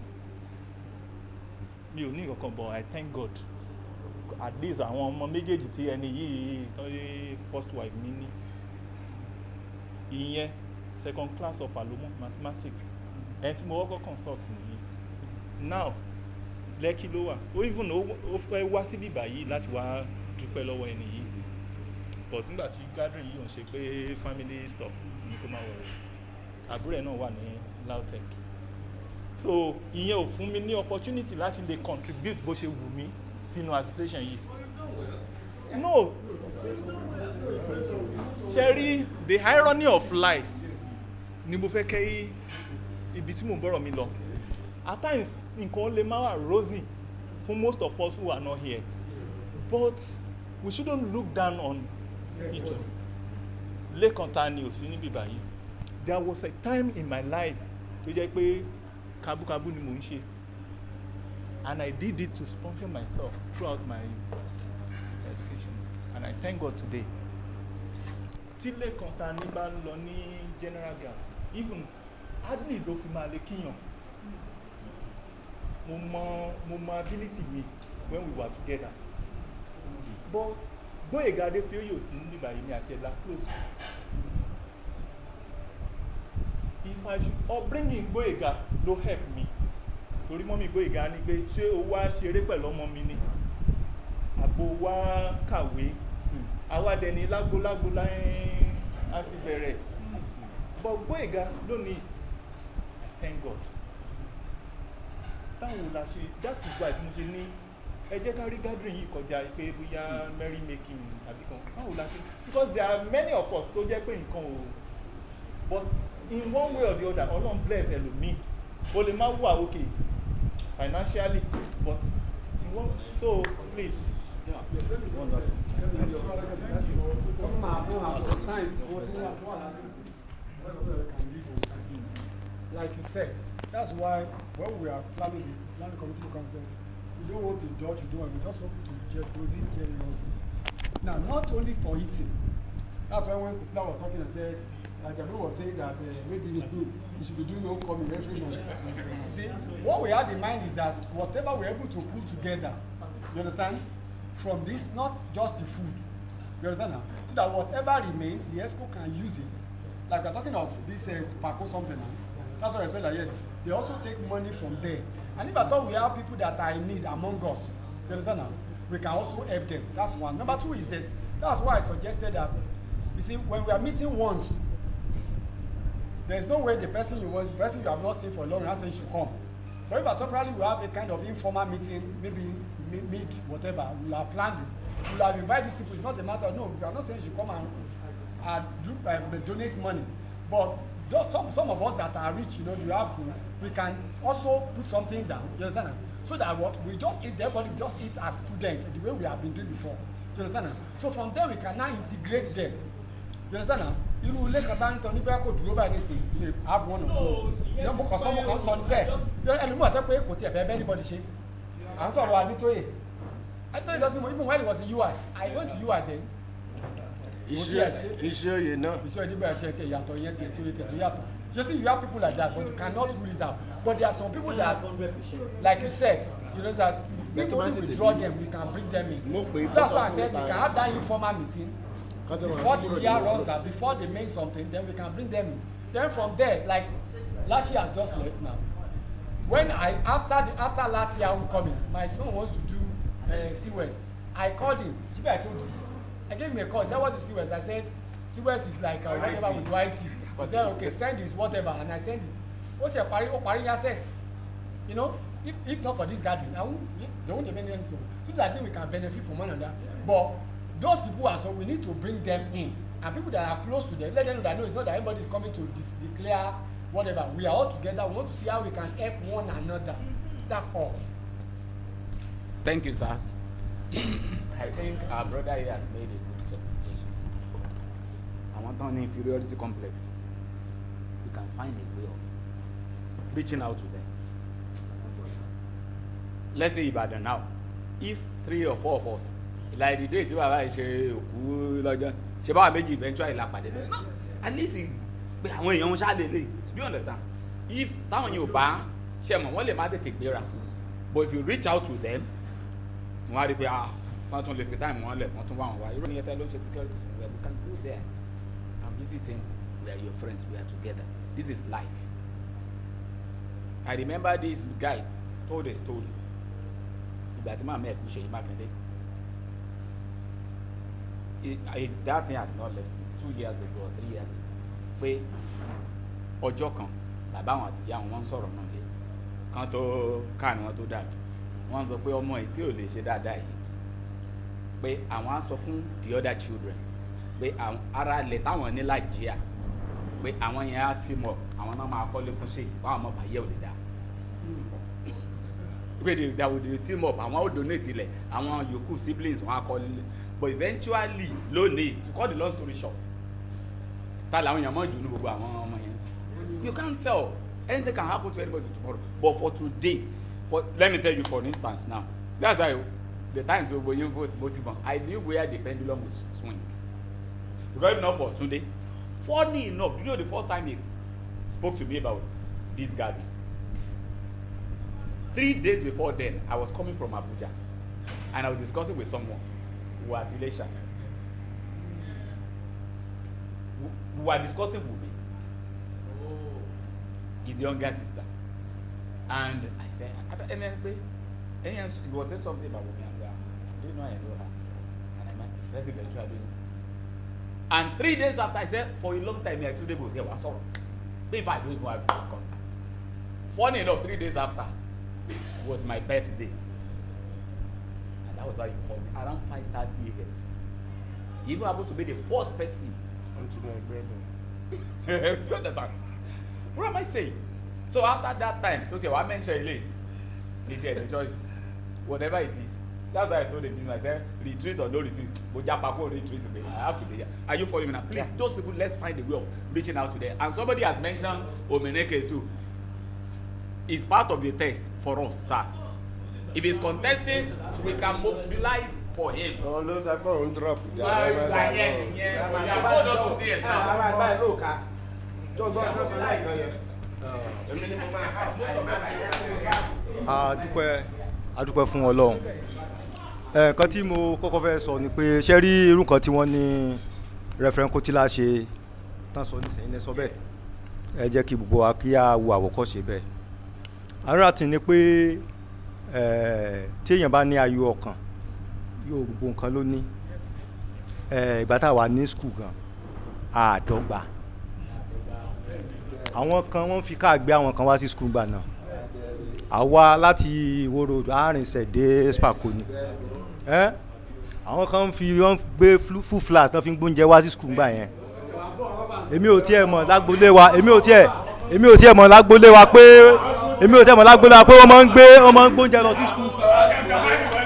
Mi ò ní kankan but I thank God. At least àwọn ọmọ méjèèjì tí ẹni yìí tó yé first wife mi ní. Ìyẹn second class of alomo mathematics. Ẹni tí mo wọ́kọ́ consult nìyí. Now Lẹ́kì ló wà. Ó even ó fẹ́ wá síbí báyìí láti wá dúpẹ́ lọ́wọ́ ẹni yìí. But nígbà tí gathering yìí ò ń ṣe pé family stuff ní kó máa wọ̀rọ̀. Àbúrò ẹ̀ náà wà ní LAUTECH. So ìyẹn ò fún mi ní opportunity láti lè contribute bó ṣe wù mí sínú association yìí. No. Sherry, the irony of life ni mo fẹ́ kẹ́ ibi tí mo ń bọ̀rọ̀ mi lọ. At times nǹkan lè máa wà rosy for most of us who are not here. But we shouldn't look down on each other. Lẹ́kàn ta ni ò sí níbí báyìí. There was a time in my life tó jẹ́ pé kábúkábú ni mò ń ṣe. And I did it to sponsor myself throughout my education. And I thank God today. Tí Lẹ́kàn ta ní bá ń lọ ní general gas, even hardly ló fi máa lè kíyàn. Mo mọ ability mi when we were together. But Gbóyèga Adéfioyè ò sí níbí báyìí ní àti ẹ̀dá close. If I should upbringing Gbóyèga ló help me. Torí mọ́mí Gbóyèga ní pé ṣé o wá ṣeré pẹ̀lú ọmọ mi ni? Àbò wá kàwé. àwa dẹ̀ ní lágbolágbo láyé àti bẹ̀rẹ̀ but Gbóyèga lónìí thank God táwọn la ṣe that is why mo ṣe ní ẹ jẹ́ ká rí gathering yìí kọjá pé bóyá merry making àbí kan báwo la ṣe because there are many of us tó jẹ́ pé nǹkan ò but in one way or the other Ọlọ́run bless ẹlòmíì o lè má wà okay financially but in one so please.
Like you said, that's why when we are planning this, planning committee concept, we don't want to judge, we just want to donate generously. Now, not only for eating. That's why when Kutila was talking and said, like Jabu was saying that maybe you should be doing homecoming every month. See, what we had in mind is that whatever we're able to put together, you understand, from this, not just the food, you understand now, so that whatever remains, the ESCO can use it. Like we're talking of this Spaco something now. That's why I said that yes, they also take money from there. And if at all we have people that are in need among us, you understand now, we can also help them. That's one. Number two is this. That's why I suggested that, you see, when we are meeting once, there's no way the person you have not seen for a long time say should come. But if at all probably we have a kind of informal meeting, maybe meet whatever, we'll have planned it. We'll have invited these people. It's not a matter of, no, we are not saying you should come and donate money. But some of us that are rich, you know, you have to, we can also put something down, you understand? So that what we just eat, everybody just eat as students, the way we have been doing before. You understand? So from there we can now integrate them. You understand? Irú ilé kan tán nítorí bẹ́ẹ̀ kò dúró báyìí nísìnyí, you may have one or two. Yọ mo kàn sọ mo kàn sọ ní sẹ́ẹ̀. Ẹni mú àtẹ́ pé kò tiẹ̀ fẹ́ bẹ́ẹ̀ anybody ṣe. À ń sọ̀rọ̀ Adétóyè. Adétóyè doesn't even when he was in UI, I went to UI then.
Iṣẹ́ òye náà.
Iṣẹ́ ìdígbà tiẹ̀ yàtọ̀ yẹn tiẹ̀ sí tiẹ̀ yàtọ̀. You see, you have people like that, but you cannot rule it out. But there are some people that, like you said, you know that people withdraw them, we can bring them in. That's why I said we can have that informal meeting before the year runs out, before they make something, then we can bring them in. Then from there, like last year has just left now. When after last year homecoming, my son wants to do CWES. I called him. I told him. I gave him a call. He said, what is CWES? I said, CWES is like whatever we do IT. He said, okay, send this whatever, and I send it. What's your party access? You know, if not for this gathering, they won't depend on anything. So that I think we can benefit from one another. But those people are so we need to bring them in. And people that are close to them, let them know that no, it's not that everybody is coming to declare whatever. We are all together. We want to see how we can help one another. That's all.
Thank you, sirs. I think our brother here has made a good suggestion. I want on inferiority complex. We can find a way of reaching out to them. Let's say Ibadan now. If 3 or 4 of us, like the day tí bàbá yìí ṣe òkú lọ́jọ́, ṣe báwa méjì eventually la pàdé bẹ́ẹ̀. No, at least pé àwọn èèyàn wọn ṣáà lè lè. Do you understand? If táwọn yóò bá ṣe mọ̀ wọ́n lè má tètè gbéra. But if you reach out to them, wọ́n á rí pé wọ́n tún lè fi time wọn lẹ̀ wọ́n tún wá wọn wá. Irú ìyẹn tẹ́ ló ń ṣe security where we can go there and visit him. We are your friends. We are together. This is life. I remember this guy told a story. Ìgbà tí màmá ẹ̀ kú Ṣèyí Mákindé. That thing has not left me 2 years ago or 3 years ago. Pé ọjọ́ kan bàbá àwọn àti ìyá wọn sọ̀rọ̀ náà lé. Kan tó káàní wọn tó dàdú. Wọ́n sọ pé ọmọ yìí tí ò lè ṣe dáadáa yìí. Pé àwọn á sọ fún the other children. Pé àwọn ará ilẹ̀ táwọn ní Nàìjíríà. Pé àwọn yẹn á team up, àwọn náà máa kọ́lé fún Ṣèyí, báwọn ọmọ bàyẹ̀ ò lè dá. Pé they will team up, àwọn ó donate ilẹ̀, àwọn yòókù siblings wọn á kọ́lé. But eventually lónìí, to cut the long story short, ta làwọn èèyàn mọ̀ jù ní gbogbo àwọn ọmọ yẹn. You can't tell. Anything can happen to anybody tomorrow. But for today, let me tell you for instance now, that's why the times we were voting on, I knew where the pendulum would swing. Because if not for today, funny enough, do you know the first time he spoke to me about this garden? 3 days before then, I was coming from Abuja and I was discussing with someone who was at Ilesha. We were discussing with me. His younger sister. And I said, and he was saying something about me and I didn't know I know her. And I met, let's eventually And 3 days after, I said, for a long time, I 2 days, yeah, what's all? If I don't even have this contact. Funny enough, 3 days after was my birthday. And that was how he called me, around 5:30 a.m. He even happened to be the first person. You understand? What am I saying? So after that time, to say, what mentioned Elaine, the choice, whatever it is. That's why I told him, I said, retreat or no retreat. But Japako retreat, I have to be here. Are you following me now? Please, those people, let's find a way of reaching out to them. And somebody has mentioned Omeneke too. It's part of the test for us, sir. If he's contesting, we can mobilize for him.
Oh, no, I can't drop.
adúpẹ́ fún Ọlọ́run. Nǹkan tí mo kọ́kọ́ fẹ́ sọ ni pé ṣé rí irú nǹkan tí wọ́n ní Reverend Kotila ṣe tán sọ nísìnyí lẹ sọ bẹ́ẹ̀, ẹ jẹ́ kí gbogbo wa kí á wo àwòkọ́ṣe bẹ́ẹ̀. Àrà tí ni pé tí èèyàn bá ní ayọ̀ ọkàn yóò gbogbo nǹkan ló ní. Ìgbà tá a wà ní skul gan àdọ́gba, àwọn kan wọ́n fi káàgbé àwọn kan wá sí skul gbà náà, àwa láti ìwòrò àárínsẹ̀ dé spako ni, àwọn kan wọ́n gbé full flat tán fi ń gbóúnjẹ wá sí skul gbà yẹn. èmi ò tiẹ̀ mọ̀ lágbolé wa pé wọ́n máa ń gbóúnjẹ lọ sí skul.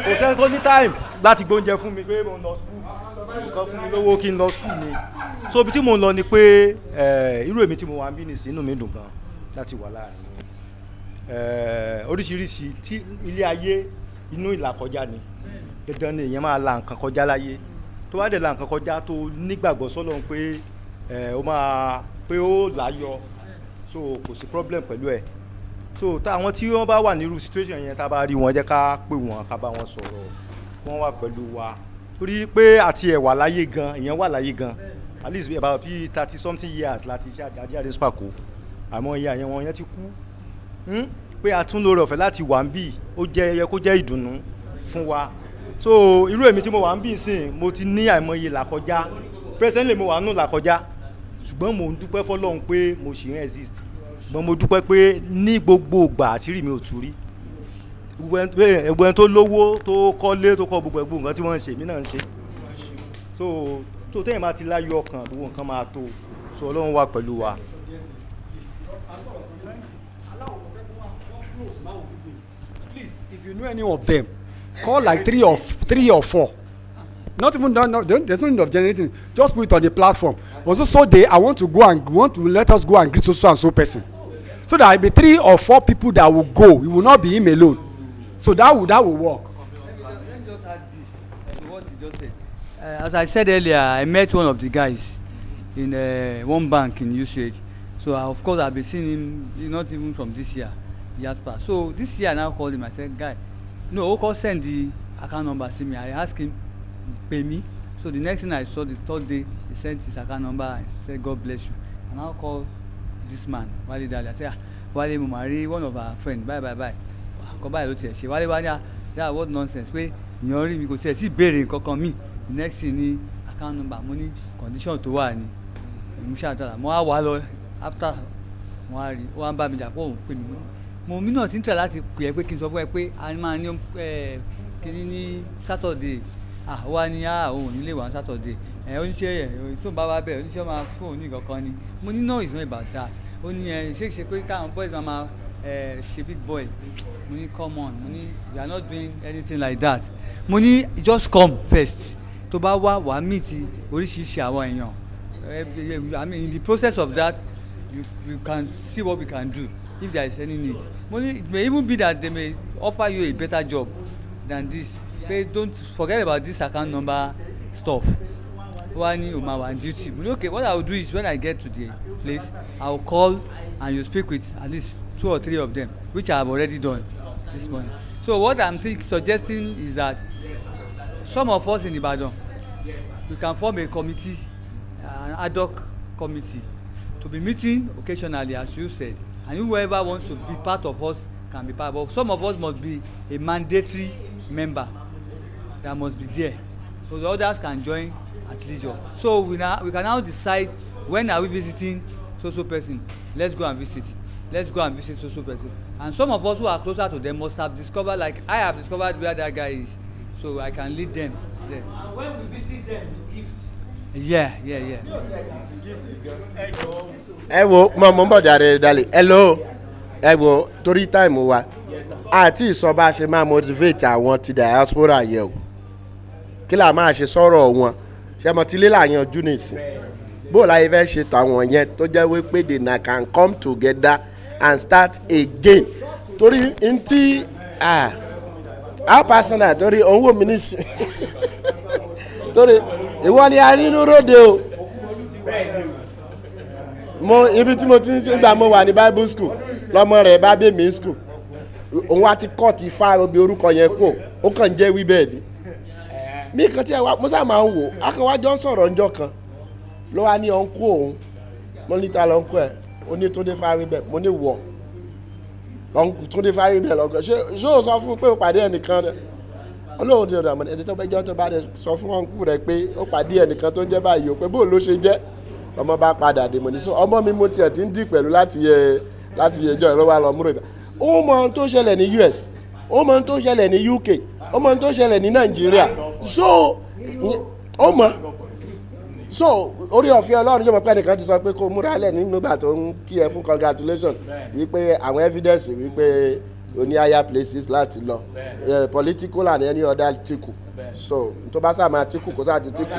Kò sẹ́ni tó ní time láti gbóúnjẹ fún mi pé mo ń lọ skul, nǹkan fún mi lówó kí n lọ skul ni. So ibi tí mo ń lọ ni pé irú èmi tí mo wà ń bí nìsí, inú mi dùn gan láti wà láàrin oríṣiríṣi tí ilé ayé inú ìlàkọjá ni, dandan ni èèyàn máa la nǹkan kọjá láyé. Tó bá dẹ̀ la nǹkan kọjá tó nígbàgbọ́ sọ́lọ́run pé ó láyọ̀, so kò sí problem pẹ̀lú ẹ̀. So táwọn tí wọ́n bá wà nírú situation yẹn, tá a bá rí wọn jẹ́ ká pè wọ́n, ká bá wọn sọ̀rọ̀, wọ́n wà pẹ̀lú wa. Torí pé àti ẹ̀ wà láyé gan, èèyàn wà láyé gan, at least about 30 something years láti ṣe àjáde spako, àmọ́ ìyá yẹn wọn yẹn ti kú. Pé a tún lóore ọ̀fẹ́ láti wà ń bì, ó yẹ kó jẹ́ ìdùnnú fún wa. So irú èmi tí mo wà ń bì sìn, mo ti ní àìmọye làkọjá, presently mo wà nù làkọjá, ṣùgbọ́n mo ń dúpẹ́ fọ́lọ́run pé mo ṣì ń exist. Ṣùgbọ́n mo dúpẹ́ pé ní gbogbo ìgbà àṣírí mi ò tú rí. Ẹgbẹ́ tó lówó, tó kọ́lé, tó kọ́ gbogbo nǹkan tí wọ́n ń ṣe, mí náà ń ṣe. So tó tẹ́yìn máa ti láyọ̀ ọkàn, gbogbo nǹkan máa tó. So Ọlọ́run wà pẹ̀lú wa.
Please, if you know any of them, call like three or four. Not even there's no need of generating. Just put it on the platform. Also, so I want to let us go and greet so and so person. So there will be 3 or 4 people that will go. It will not be him alone. So that will work.
Let's just add this to what he just said. As I said earlier, I met one of the guys in one bank in UCH. So of course I've been seeing him, not even from this year. He has passed. So this year I now called him. I said, guy, no, Oko send the account number to me. I asked him, pay me. So the next thing I saw, the third day, he sent his account number and said, God bless you. And I'll call this man, Wale Dali. I said, Wale Mumari, one of our friends, bye. Come by Lotte. She Wale, that what nonsense. Wait, you already me go tell. See, bearing come me. The next thing ni account number, money, condition to one. Musha tell mo wa lọ after mo wa rí o bá mi jà pé òun pè mí mo mi náà ti ń tẹ̀ láti pè é pé kí n sọ fún ẹ pé a máa ní kíní ní Saturday wa ni òun nílé wa Saturday oníṣẹ́ tó ń bá wa bẹ̀ oníṣẹ́ máa fún òun ní kankan ni mo ní no it's not about that ó ní ṣe pé káwọn boys máa ṣe big boy mo ní come on mo ní you are not doing anything like that mo ní just come first tó bá wà meet oríṣiríṣi àwọn èèyàn. I mean, in the process of that, you can see what we can do if there is any need. It may even be that they may offer you a better job than this. But don't forget about this account number stuff. One on duty. Okay, what I will do is when I get to the place, I will call and you speak with at least 2 or 3 of them, which I have already done this morning. So what I'm suggesting is that some of us in Ibadan, we can form a committee, an ad hoc committee, to be meeting occasionally, as you said, and whoever wants to be part of us can be part of us. Some of us must be a mandatory member that must be there, so the others can join at leisure. So we can now decide when are we visiting so person. Let's go and visit. Let's go and visit so person. And some of us who are closer to them must have discovered, like I have discovered where that guy is, so I can lead them there.
And when we visit them, we gift.
Yeah.
ẹ wo mo ń bọ̀ jàre dalẹ̀ hello ẹ wo torí táìmù wa àti ìsọba ṣe máa motivate àwọn ti diaspora yẹn o kí là máa ṣe sọ̀rọ̀ wọn ṣe mo ti lé làyànjú nìsín bó láyé fẹ́ ṣe tàwọn yẹn tó jẹ́ wípé they na can come together and start again torí ntí how personal torí òun wò mí nísìn torí ìwọ ni arínúróde o mo ibi tí mo ti ń ṣe gbà mo wà ní bible school lọmọ rẹ bá bẹ mí school òun wá ti kọ́ ti fa obi orúkọ yẹn kú ó kàn ń jẹ́ wí bẹ́ẹ̀ ni mí kan tí ẹ wá mo sáà máa ń wò akọwájọ ń sọ̀rọ̀ ńjọ́ kan ló wá ní ọ̀nkú òun mo ní ta lọ́nkú ẹ̀ ó ní Túndé Fáwí bẹ́ẹ̀ mo ní wọ̀ Túndé Fáwí bẹ́ẹ̀ lọ́nkú ṣé o sọ fún pé o pàdé ẹnìkan rẹ olóhùn ti ọ̀dọ̀ àmọ́ ẹni tó bẹ́jọ́ tó bá rẹ sọ fún ọ̀nkú rẹ pé ó pàdé ẹnìkan tó ń jẹ́ báyìí o pé bóun ló ṣe jẹ́ ọmọ bá padà dé mo ní so ọmọ mi mo tiẹ̀ ti ń dì pẹ̀lú láti yẹ ẹjọ́ ìlú wa lọ múrò ìta ó mọ ohun tó ṣẹlẹ̀ ní US ó mọ ohun tó ṣẹlẹ̀ ní UK ó mọ ohun tó ṣẹlẹ̀ ní Nàìjíríà so ó mọ so orí ọ̀fẹ́ Ọlọ́run yóò mọ̀ pé ẹnìkan ti sọ pé kó múra lẹ̀ nínú ìgbà tó ń kí ẹ fún congratulation wípé àwọn evidence wípé o ní higher places láti lọ political and any other tiku so tó bá sáà máa tiku kó sáà ti tiku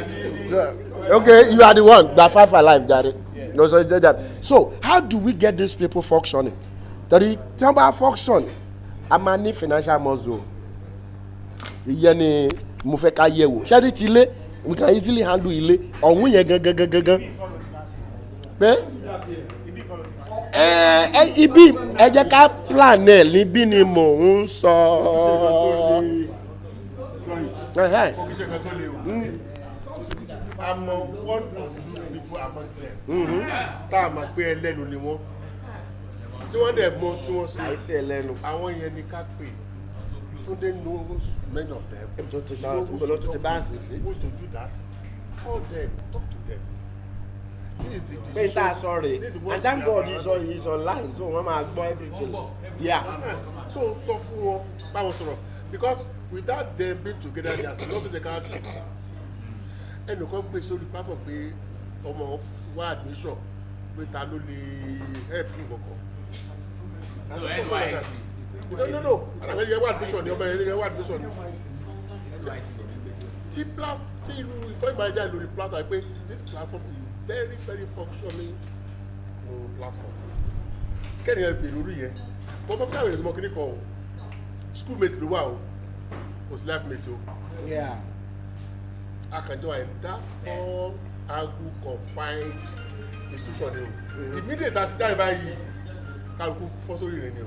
okay you are the one that fight alive jare no so say that so how do we get these people functioning torí tí wọ́n bá function a máa ní financial muscle ìyẹn ni mo fẹ́ ká yẹ̀ wò ṣẹ́rí ti ilé we can easily handle ilé ọ̀hún yẹn gangan pé ibi ẹ jẹ́ ká plan ẹ̀ níbí ni mò ń sọ.
àmọ́ one or two people among them tá a máa pé ẹlẹ́nu ni wọ́n tí wọ́n dẹ̀ mọ tí wọ́n ṣe
àìsí ẹlẹ́nu
àwọn yẹn ni ká pè Túndé knows many of them.
tó ti bá ń sìn sí.
Who to do that? Call them, talk to them. This is the decision.
pé tá a sọ rè and thank God he's online so wọ́n máa gbọ́ everything. Yeah.
So sọ fún wọn báwọn sọ̀rọ̀ because without them being together there is nothing they can do. ẹnìkan gbé sórí platform pé ọmọ wá admission pé ta ló lè help fún kọ̀ọ̀kan. No. Àgbẹ̀ yẹn wá admission ni ọmọ yẹn wá admission ni. Tí irú ìfọ̀ ìgbàlejò lórí platform pé this platform is very very functioning platform. Kẹ́ni ẹ bèrè orí yẹn. Bọ́n bá fúláwé ìrẹsì mọ́kìnní kan o. Schoolmate ló wà o. Kò sí life mate o. Akànjọ in that four angle confined institution ni o. Immediate àti jáde báyìí kálukú fọ́ sórí rẹ̀ ni o.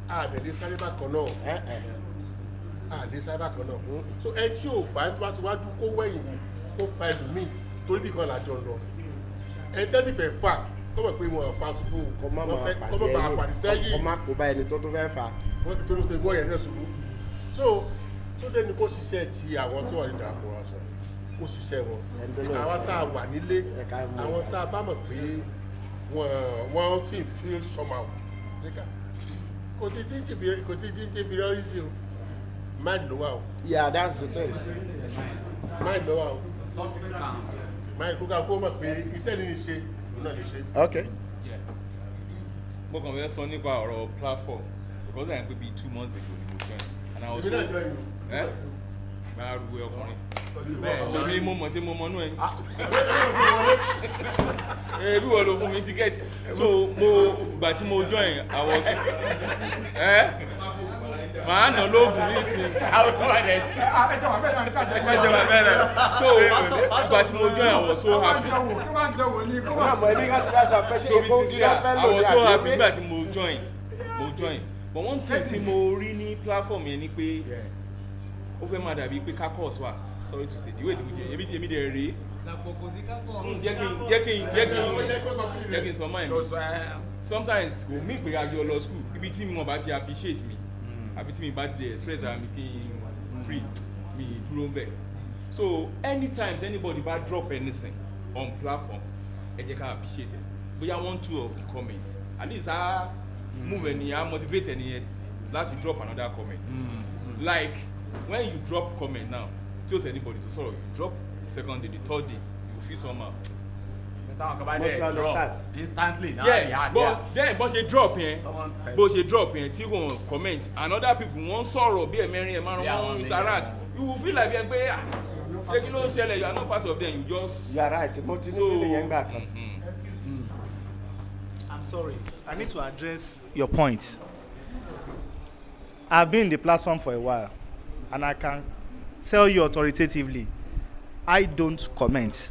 Àdẹ̀lé sáré bákan náà. Àdẹ̀lé sáré bákan náà. So ẹ tí ò bá tó bá síwájú kó wẹ̀yìn kó fa ẹlòmíì torí bí kan làjọ lọ. Ẹ tẹ́sí fẹ́ fà kọ́mọ̀ pé wọn fa ṣubú kọ́mọ̀ bá àpàdé sẹ́yìn.
Kọ́ máa kó bá ẹni tó tún fẹ́ fà.
Wọ́n ti torí tó gbọ́ yẹn náà ṣubú. So Túndé ni kó ṣiṣẹ́ ti àwọn tó wà ní ìdàpọ̀ aṣọ kó ṣiṣẹ́ wọn. Àwọn tá a wà nílé àwọn tá a bá mọ̀ pé wọ́n ti feel somehow. Kò sí tí ń jẹ́ inferiority o. Mind ló wà o.
Yeah, that's the thing.
Mind ló wà o. Mind kó ká kó mọ̀ pé ìtẹ́ni ní ṣe náà lè ṣe.
Okay.
Mo kàn fẹ́ sọ nípa ọ̀rọ̀ platform because I am maybe 2 months ago ni mo join and I was so máa ru ọkùnrin torí mo mọ̀ sí mo mọ̀ nú ẹ̀ bí wọ́n lọ fún mi tíkẹ́ẹ̀tì so mo gbà tí mo join I was màá nà lóògùn ní ìsìn so ìgbà tí mo join I was so happy I was so happy nígbà tí mo join but one thing tí mo rí ní platform yẹn ni pé ó fẹ́ máa dàbí pé kakọ́s wà sorry to say the way tí mo ti èmi dẹ̀ rèé jẹ́ kí n sọ mind sometimes kò mí pé àjọ lọ school ibi tí mo bá ti appreciate mi àbí tí mi bá ti dey express ara mi kí n free mi dúró ń bẹ̀ So anytime anybody bá drop anything on platform, ẹ jẹ́ ká appreciate it. Bóyá 1-2 of the comments, at least move ẹnìyàn, motivate ẹnìyàn láti drop another comment. Like when you drop comment now, tells anybody to sort of you drop the second day, the third day, you feel somehow.
Instantly.
But then bó ṣe drop yẹn, tí wọ́n comment, and other people wọ́n sọ̀rọ̀ bí ẹ̀mẹ́rin ẹ̀ márùn-ún wọ́n interact, you will feel like ṣé kí ló ń ṣẹlẹ̀, you are not part of them, you just.
You are right, mo ti ní feeling yẹn gbà kan.
I'm sorry, I need to address your point. I've been in the platform for a while, and I can tell you authoritatively, I don't comment.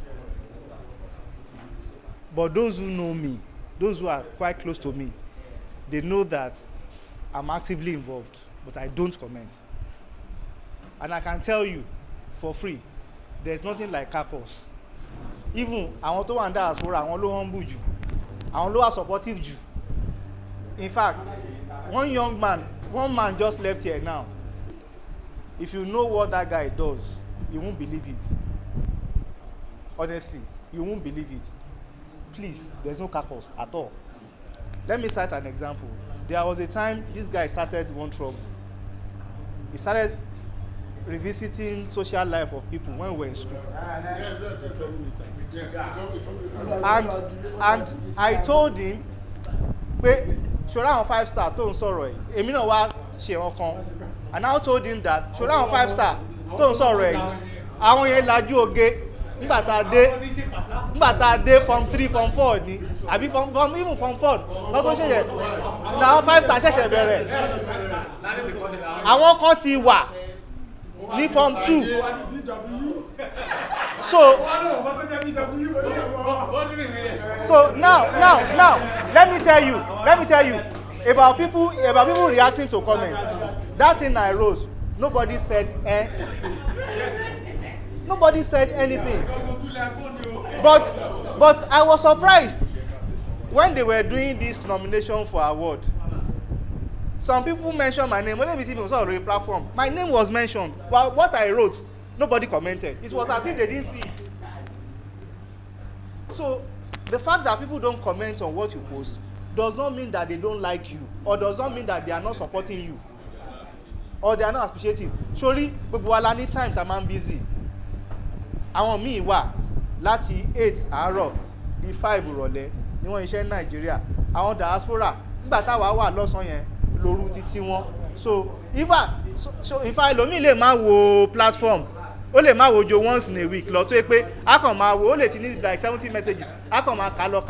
But those who know me, those who are quite close to me, they know that I'm actively involved, but I don't comment. And I can tell you for free, there's nothing like caucus. Even àwọn tó wà ní diaspora, àwọn ló humble jù, àwọn ló wà supportive jù. In fact, one man just left here now. If you know what that guy does, you won't believe it. Honestly, you won't believe it. Please, there's no caucus at all. Let me cite an example. There was a time this guy started one trouble. He started revisiting social life of people when we were in school. And I told him, pé ṣọ́ra àwọn 5-star tó ń sọ̀rọ̀ ẹ̀, èmi náà wá ṣe wọn kan. And I told him that ṣọ́ra àwọn 5-star tó ń sọ̀rọ̀ ẹ̀, àwọn yẹn lajú oge nígbà tá a dé form 3 form 4 ni àbí even form 4 lọ́tọ́ ṣẹ̀ṣẹ̀ làwọn 5-star ṣẹ̀ṣẹ̀ bẹ̀rẹ̀. Àwọn kan ti wà ní form 2. So now let me tell you about people reacting to comments. That thing I wrote, nobody said anything. But I was surprised when they were doing this nomination for award. Some people mentioned my name. When they see me on a platform, my name was mentioned. But what I wrote, nobody commented. It was as if they didn't see it. So the fact that people don't comment on what you post does not mean that they don't like you, or does not mean that they are not supporting you, or they are not appreciative. Surely, gbogbo wa la ní time tá máa ń busy. Àwọn míì wà láti 8 àárọ̀ di 5 ìrọ̀lẹ́ ni wọ́n iṣẹ́ ní Nàìjíríà. Àwọn diaspora nígbà táwa wà lọ́sàn-án yẹn lóru títí wọn. So ifá ẹlòmíì lè máa wo platform, ó lè máa wo jo once in a week lọ tó yẹ pé a kàn máa wo, ó lè ti ní like 70 messages, a kàn máa kálọ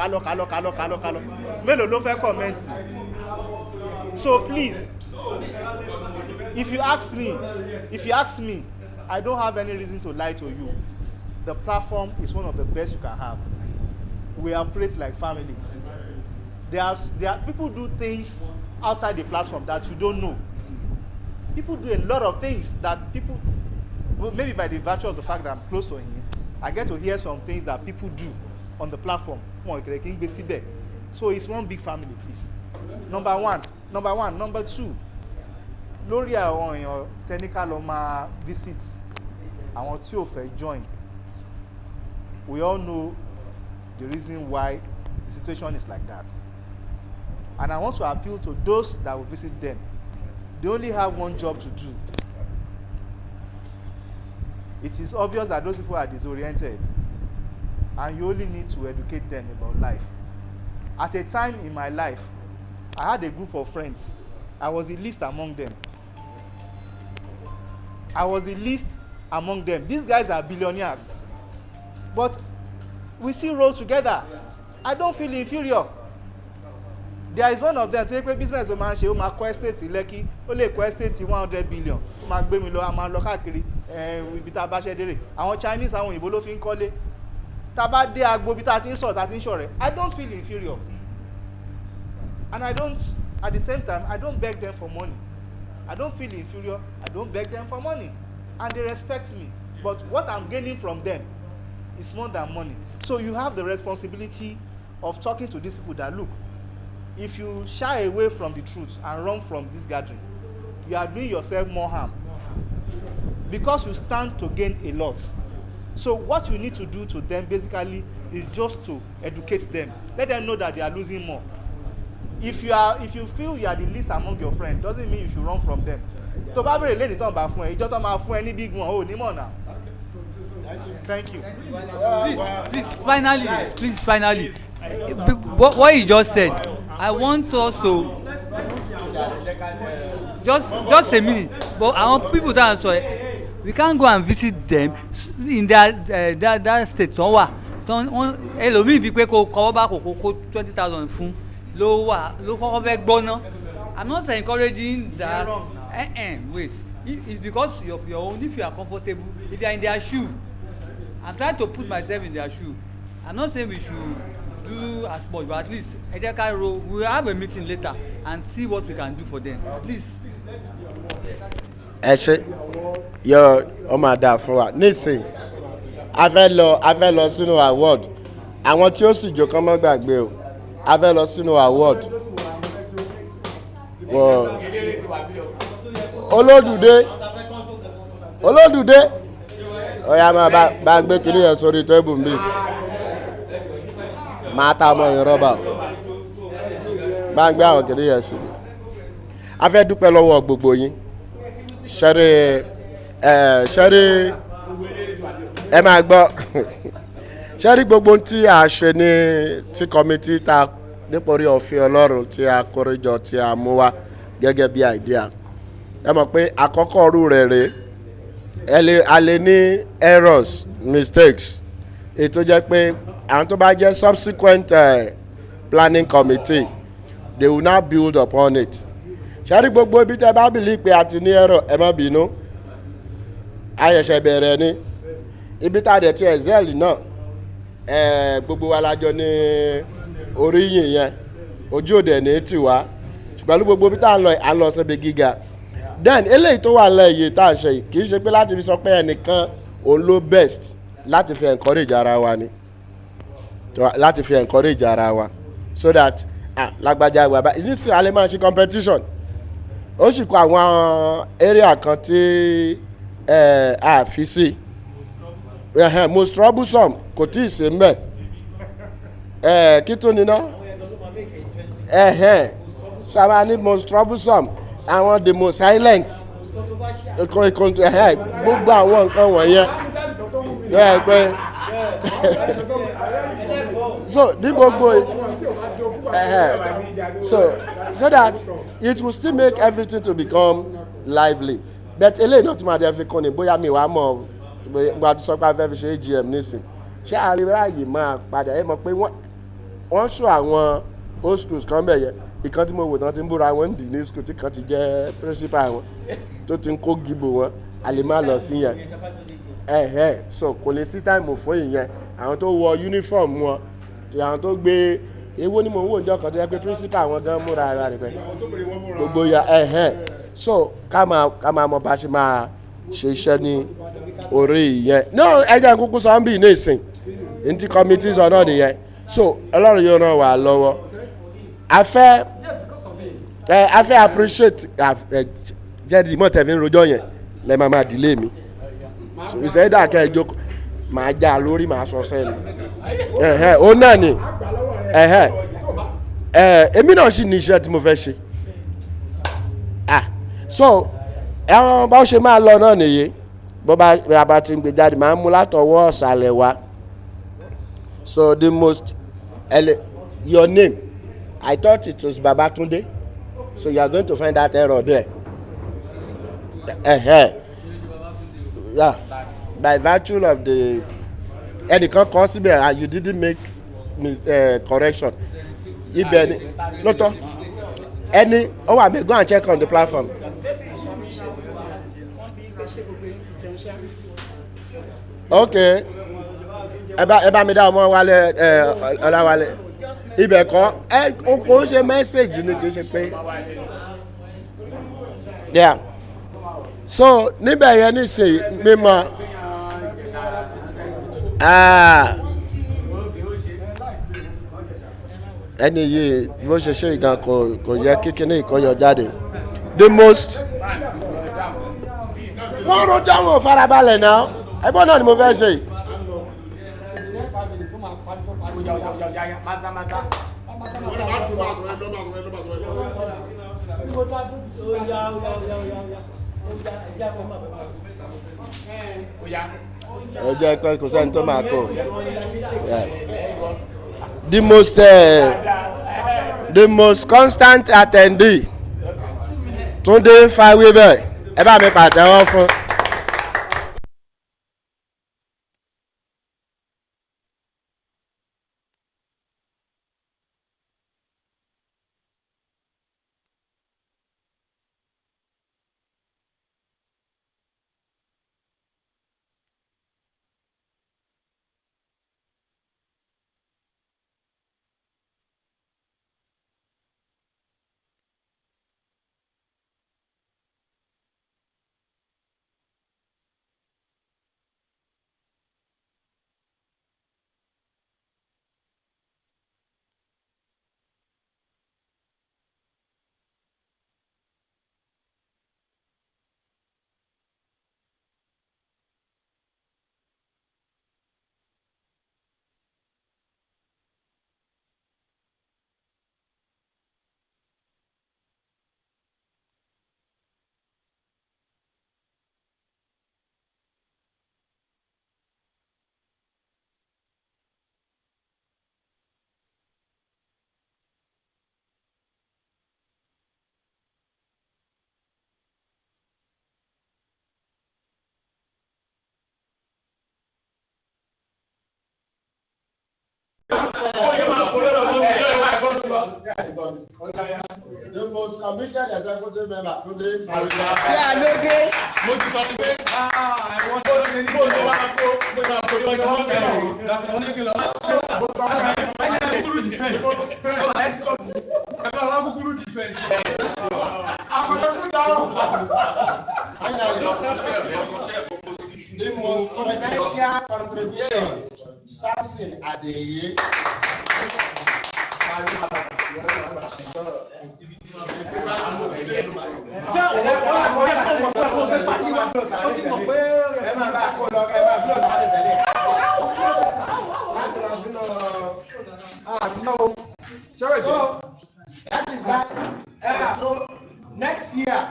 mélòó ló fẹ́ comment. So please, if you ask me, I don't have any reason to lie to you. The platform is one of the best you can have. We operate like families. There are people do things outside the platform that you don't know. People do a lot of things that people, well, maybe by the virtue of the fact that I'm close to him, I get to hear some things that people do on the platform. So it's one big family, please. Number one. Number two, lórí àwọn èèyàn technical lọ máa visit àwọn tí ò fẹ́ join. We all know the reason why the situation is like that. And I want to appeal to those that will visit them. They only have one job to do. It is obvious that those people are disoriented, and you only need to educate them about life. At a time in my life, I had a group of friends. I was the least among them. These guys are billionaires. But we still roll together. I don't feel inferior. There is one of them tó yẹ pé business ó máa ń ṣe, ó máa kọ́ estate Lekki, ó lè kọ́ estate 100 billion, ó máa gbé mi lọ, a máa lọ káàkiri ibi tá a bá ṣe dérè. Àwọn Chinese, àwọn òyìnbó ló fi ń kọ́lé. Tá a bá dé agbo bí tá a ti ń sọ̀rọ̀, tá a ti ń ṣọ̀rẹ́, I don't feel inferior. And at the same time, I don't beg them for money. I don't feel inferior. I don't beg them for money. And they respect me. But what I'm gaining from them is more than money. So you have the responsibility of talking to these people that, look, if you shy away from the truth and run from this gathering, you are doing yourself more harm. Because you stand to gain a lot. So what you need to do to them basically is just to educate them. Let them know that they are losing more. If you feel you are the least among your friends, doesn't mean you should run from them. tó bá bèrè lẹ́nìí tán bá fún ẹ ìjọ tán máa fún ẹ ní big one ò ní mọ̀ náà. Thank you.
Please, finally, what you just said, I want us to just a minute, but I want people to answer. We can't go and visit them in that state. So what? Ẹlòmíì bíi pé kó kọ́wọ́ bá kó 20,000 fún ló kọ́kọ́ fẹ́ gbọ́ ná. I'm not encouraging that. Wait, it's because of your own. If you are comfortable, if you are in their shoe, I'm trying to put myself in their shoe. I'm not saying we should do as much, but at least we'll have a meeting later and see what we can do for them. Please.
Ẹ ṣe yọ ọmọ àdá fún wa nísìnyí a fẹ́ lọ sínú award àwọn tí ó sì jò kán mọ́ gbàgbé o a fẹ́ lọ sínú award olódùdé ọ̀yà máa bá ń gbé kiri yẹn sórí tẹ́bù ń bì máa ta ọmọ yẹn rọ́bà bá ń gbé àwọn kiri yẹn síbi a fẹ́ dúpẹ́ lọ́wọ́ gbogbo yín ṣẹ́rí ẹ máa gbọ́ ṣẹ́rí gbogbo tí a ṣe ní tí kọ́mítì ta nítorí òfin ọlọ́run tí a kórèjọ tí a mú wá gẹ́gẹ́ bí idea ẹ mọ̀ pé àkọ́kọ́ ọ̀rú rẹ̀ rèé a lè ní errors mistakes ètò jẹ́ pé àwọn tó bá jẹ́ subsequent planning committee they will now build upon it ṣẹ́rí gbogbo ibi tẹ́ bá bìlí pé a ti ní error ẹ má bínú ayẹ̀ṣẹ̀ bẹ̀rẹ̀ ni ibi tá a dẹ̀ ti excel náà gbogbo wa lájọ ní oríyìn yẹn ojú òde ní tiwa ṣùgbọ́n gbogbo ibi tá a lọ síbi gíga then eléyìí tó wà lẹ́yìn tá a ṣe yìí kì í ṣe pé láti fi sọ pé ẹnìkan òun ló best láti fi encourage ara wa ni láti fi encourage ara wa so that lágbájá àgbà nísìnyí a lè máa ṣe competition ó sì kọ àwọn area kan tí a fi sí most troublesome kò tí ì ṣe mbẹ kí tó níná sábà ní most troublesome àwọn the most silent gbogbo àwọn nǹkan wọ̀nyẹn pé so ní gbogbo so that it will still make everything to become lively but eléyìí náà tí màá dẹ́ fi kún ni bóyá mi wàá mọ̀ gba tó sọ pé a fẹ́ fi ṣe AGM nísìn ṣé àríráyè máa padà ẹ mọ̀ pé wọ́n ṣọ àwọn old schools kan bẹ̀ yẹn ìkan tí mo wò tán ti ń búra wọn ń dì ní school tí kan ti jẹ́ principal wọn tó ti ń kó gíbò wọn a lè má lọ sí yẹn so kò lè sí táìmù fún ìyẹn àwọn tó wọ uniform wọn àwọn tó gbé èwo ni mo wò níjọ́ kan tó yẹ pé principal wọn gan múra ara rẹ̀ pẹ́ gbogbo ya so ká máa mọ bá ṣe máa ṣe iṣẹ́ ní orí ìyẹn no ẹjẹ kúkú sọ ń bì ní ìsìn ntí committee sọ náà nìyẹn so ọlọ́run yóò ràn wá lọ́wọ́ a fẹ́ appreciate jẹ́rìí mọ̀ tẹ̀mí rojọ́ yẹn lẹ́ máa delay mi so ìṣẹ́dá kẹjọ máa já lórí máa sọ sẹ́nu ó náà ni èmi náà sì ní iṣẹ́ tí mo fẹ́ ṣe so ẹ̀wọ̀n bá ṣe máa lọ náà nìyí bó bá ti ń gbé jáde máa ń mú látọwọ́ ọ̀sàlẹ̀ wa so the most your name I thought it was Babatunde so you are going to find that error there yeah by virtue of the ẹnìkan kọ síbẹ̀ you didn't make correction ibẹ̀ ni lótọ́ ẹni ó wà bẹ́ẹ̀ go and check on the platform. Okay ẹ bá mi dá ọmọ wálé ọláwálé ibẹ̀ kọ́ kò ń ṣe mẹ́sẹ̀gì ni kì í ṣe pé yeah so níbẹ̀ yẹn nísìnyí mímọ ẹni yìí bó ṣe ṣe ìgbà kò yẹ kíkíní ìkọyọ jáde the most wọ́n rojọ́ wọn farabalẹ̀ náà ẹgbọ́n náà ni mo fẹ́ ṣe The most constant attendee Túndé Fáwébẹ̀ ẹ bá mi pàtẹ́wọ́ fún. The most committed executive member today.
Yeah, no day.
The most financial contribution, Samson Adeye. So that is that. So next year,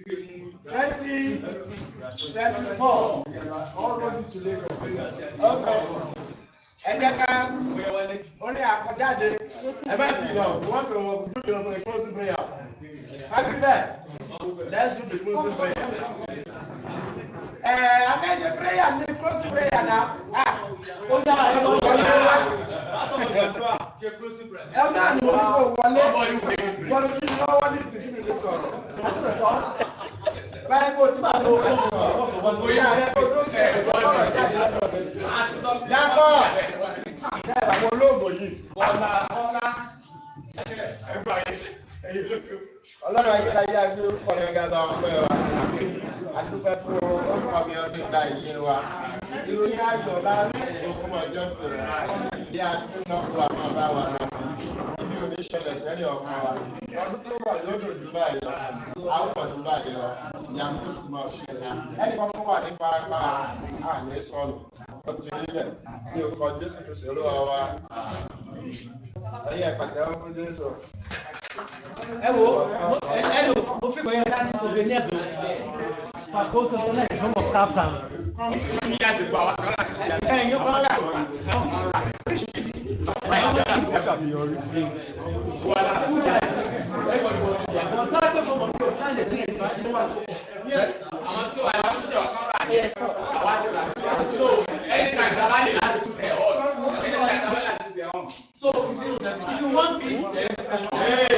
2024, all roads to Lagos. Okay. Only àkọjáde ẹbẹ tí lọ wọn kò wọ ojú ìlọ for the closing prayer. Happy birthday. Let's do the closing prayer. Abẹ́ṣe prayer ní closing prayer náà. Ó yà á lọ wọlé. Ẹ náà ni wọ́n kò wọlé. Wọ́n kí ni wọ́n wọlé sí kí ni lè sọ̀rọ̀. Báyìí kò tí wọ́n lọ wọ́n sọ̀rọ̀. Bóyá ẹ kò tó sẹ̀rẹ̀ lọ́wọ́ jáde lọ́dọ̀ mi. Yàtọ̀. Àwọn olóògùn yìí. Ọlọ́run ayérayé agbé orúkọ rẹ̀ gàdá ọpẹ́ wa. Adúpẹ́ fún orúkọ mi ọdún ìgbà ìyé wa. Ìròyìn ayọ̀ láàrin ìṣòkùn ọjọ́ ìṣẹ̀lẹ̀ bí a ti ń lọ́kọ̀ àwọn ọba wa náà. Ibi òní ṣẹlẹ̀ sẹ́lẹ̀ ọkàn wa. Ọdún tó wà yóò dùn jù báyìí lọ. Àwọn ọdún báyìí lọ. Ìyàwó sì máa ṣẹlẹ̀. Ẹnì kan fún wa ní farapa àmì sọnù. Ọtí nílẹ̀ ní orúkọ Jésù Kristi Olúwa wa. Ẹ̀yin ẹ̀pàtẹ́wọ́ fún Jésù.
Ẹ wo mo fi kọyọ dání souvenirs o àkóso tó náà ìfọwọ́ capsam. Ẹ̀yin kọ́ la. So if you want it.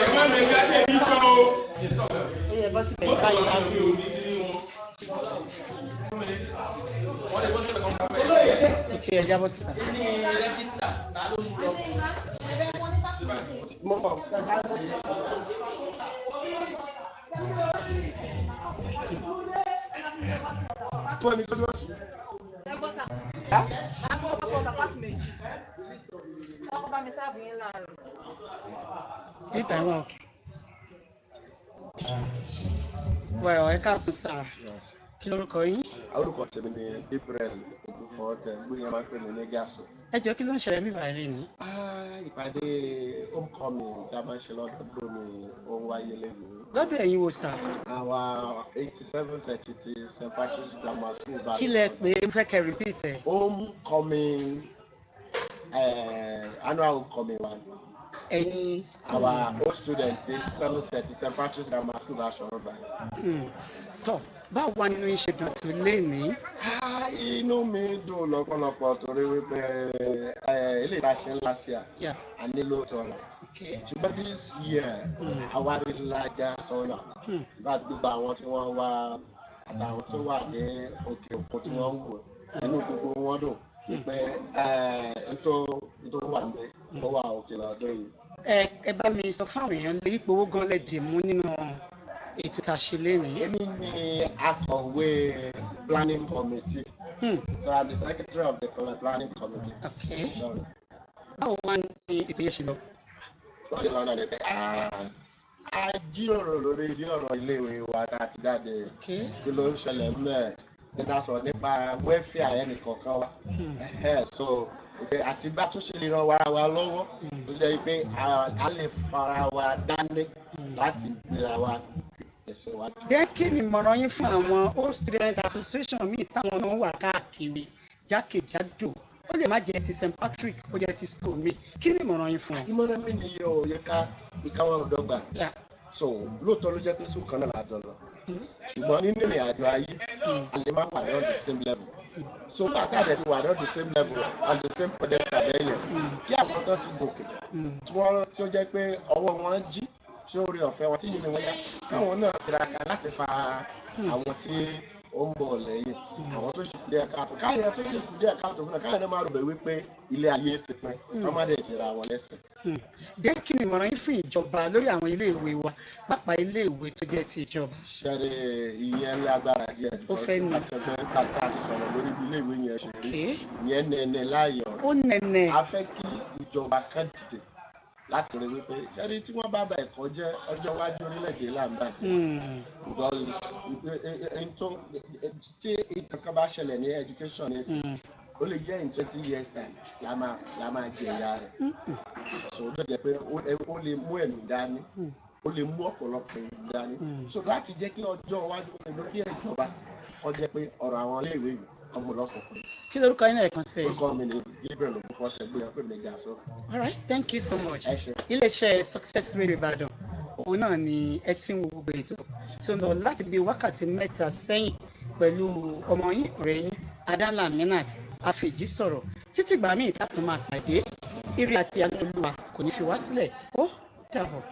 Well, I can't say, kí lorúkọ yín?
orúkọ tèmi ni Gabriel Ogunfọ̀ọ́tẹ̀ gbóyè máa ń pè mí ní Gaso.
Ẹ jọ kí ló ń ṣẹlẹ̀ níbà ilé ni?
Ìpàdé homecoming tí a máa ń ṣe lọ́dọọdún ni ó ń wáyé lẹ́nu.
Lọ́dọ̀ ẹ̀yin wo sà?
Àwa 87th Entity St. Patrick's Grammar School.
Kí lẹ pé ń fẹ́ kẹ́ repeat ẹ̀?
Homecoming annual homecoming wa.
Ẹ̀yin school.
Our old students 87th Entity St. Patrick's Grammar School Aṣọ́rọ̀bà.
Tọ́ báwo wá nínú iṣẹ́ dùn tó lé ní?
Inú mi dùn lọ́pọ̀lọpọ̀ torí wípé ilé ìbáṣe ńlá sí à a nílò tọ̀nà. Ṣùgbọ́n this year àwa rí lájà tọ̀nà láti gbogbo àwọn tí wọ́n wá àtàwọn tó wà ní òkè òkun tí wọ́n ń wò nínú gbogbo wọn dùn wípé nítorí wà ní ó wà òkè lọ́dún yìí.
Ẹ bá mi sọ fáwọn èèyàn lè ipò owó gan lè dì mú nínú ètò tá a ṣe lénìí.
Èmi ni akọ̀wé planning committee. So I'm the secretary of the planning committee.
Okay.
Sorry.
Báwo wá ní ètò yẹn ṣe lọ?
Wọ́n ti lọ́nà níbẹ̀. A jíròrò lórí ilé ọ̀rọ̀ iléèwé wa láti jáde kí ló ń ṣẹlẹ̀ mẹ́ẹ̀ nígbà sọ̀rọ̀ nípa welfare ẹnìkọ̀ọ̀kan wa. So àti bá tún ṣe lè ran wa lọ́wọ́ tó jẹ́ pé a lè fara wa dání láti gbéra wa tẹ̀síwájú.
Jẹ́ kí ni ìmọ̀ràn yín fún àwọn old student association míì táwọn náà wà káàkiri jákèjádò ó lè má jẹ́ ti St. Patrick ó jẹ́ ti school mi kí ni ìmọ̀ràn yín fún wọn?
Ìmọ̀ràn mi ni yóò yẹ ká ìkáwọ́ ọ̀dọ́gba. So lóòótọ́ ló jẹ́ pé sùn kan náà la dọ̀lọ́ ṣùgbọ́n nínú ìrìn àjò ayé a lè má wà on the same level. So bàtà dẹ̀ ti wà on the same level on the same pedestal bẹ́ẹ̀ kí àwọn tó ti gòkè tí ó jẹ́ pé ọwọ́ wọn jí tí ó rí ọ̀fẹ́ wọn tí yìí ni wọ́n yá káwọn náà tiraka láti fa àwọn tí ó ń bọ̀ lẹ́yìn àwọn tó ṣe kú díẹ̀ káàtó káyọ̀ tó lè kú díẹ̀ káàtó fún ẹ káyọ̀ náà máa rò bẹ̀ wípé ilé ayé ti pin kọ́ má dẹ̀ jìra wọn lẹ́sẹ̀.
Jẹ́ kí ni ìmọ̀ràn yín fún ìjọba lórí àwọn iléèwé wa pápá iléèwé tó jẹ́ ti ìjọba?
Ṣẹ́rí ìyẹn lágbára díẹ̀
ó fẹ́ ní
àtẹ̀gbẹ́ pàtàkì ti sọ̀rọ̀ lórí iléèwé yẹn ṣe rí ìyẹn nẹ̀ẹ̀nẹ̀ láàyò
ó nẹ̀ẹ̀nẹ̀
a fẹ́ kí ìjọba kan dìde láti rí wípé ṣẹ́rí tí wọ́n bá ba ẹ̀kọ́ jẹ́ ọjọ́ iwájú orílẹ̀-èdè láǹbà tí ìkankan bá ṣẹlẹ̀ ní education ní sí ó lè jẹ́ in 20 years time la máa jẹ ìyá rẹ̀ so ó jẹ́ pé ó lè mú ẹ̀mí dání ó lè mú ọ̀pọ̀lọpọ̀ ẹ̀mí dání so láti jẹ́ kí ọjọ́ iwájú kí ìjọba kó jẹ́ pé ọ̀rọ̀ àwọn iléèwé yìí ọmọ lọ́kọ̀ọ̀kan.
Kí lórúkọ yín náà kan sí?
Orúkọ mi ni Gabriel Ogunfọ̀ọ́tẹ̀ gbé ọpẹ́ mi Gaso.
All right, thank you so much. Iléeṣẹ́ Success Radio Ìbàdàn òun náà ni ẹ ti ń wo gbogbo ètò tí ó lọ láti bí wákàtí mẹ́ta sẹ́yìn pẹ̀lú ọmọ yín ọ̀rẹ́ yín Adala Minat Afeji sọ̀rọ̀ títí ìgbà míì tààtò máa pàdé ire àti àánú Olúwa kò ní fi wá sílẹ̀ ó dàbọ̀.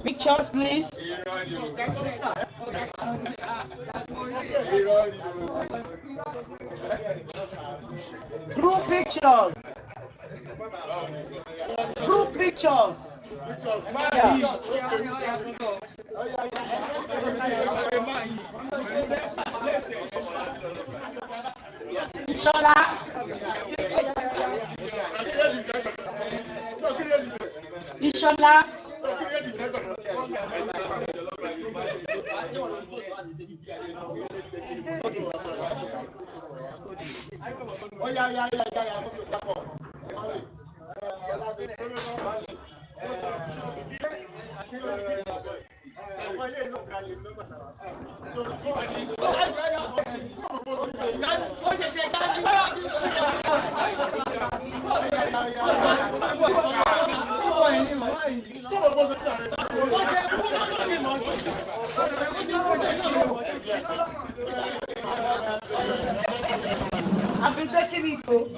Pictures, please. Group pictures. Group pictures. Ìṣọ̀lá. Ìṣọ̀lá. I've been taking it to.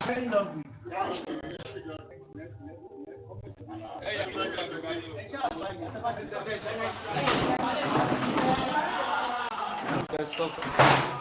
Very lovely.
Stop.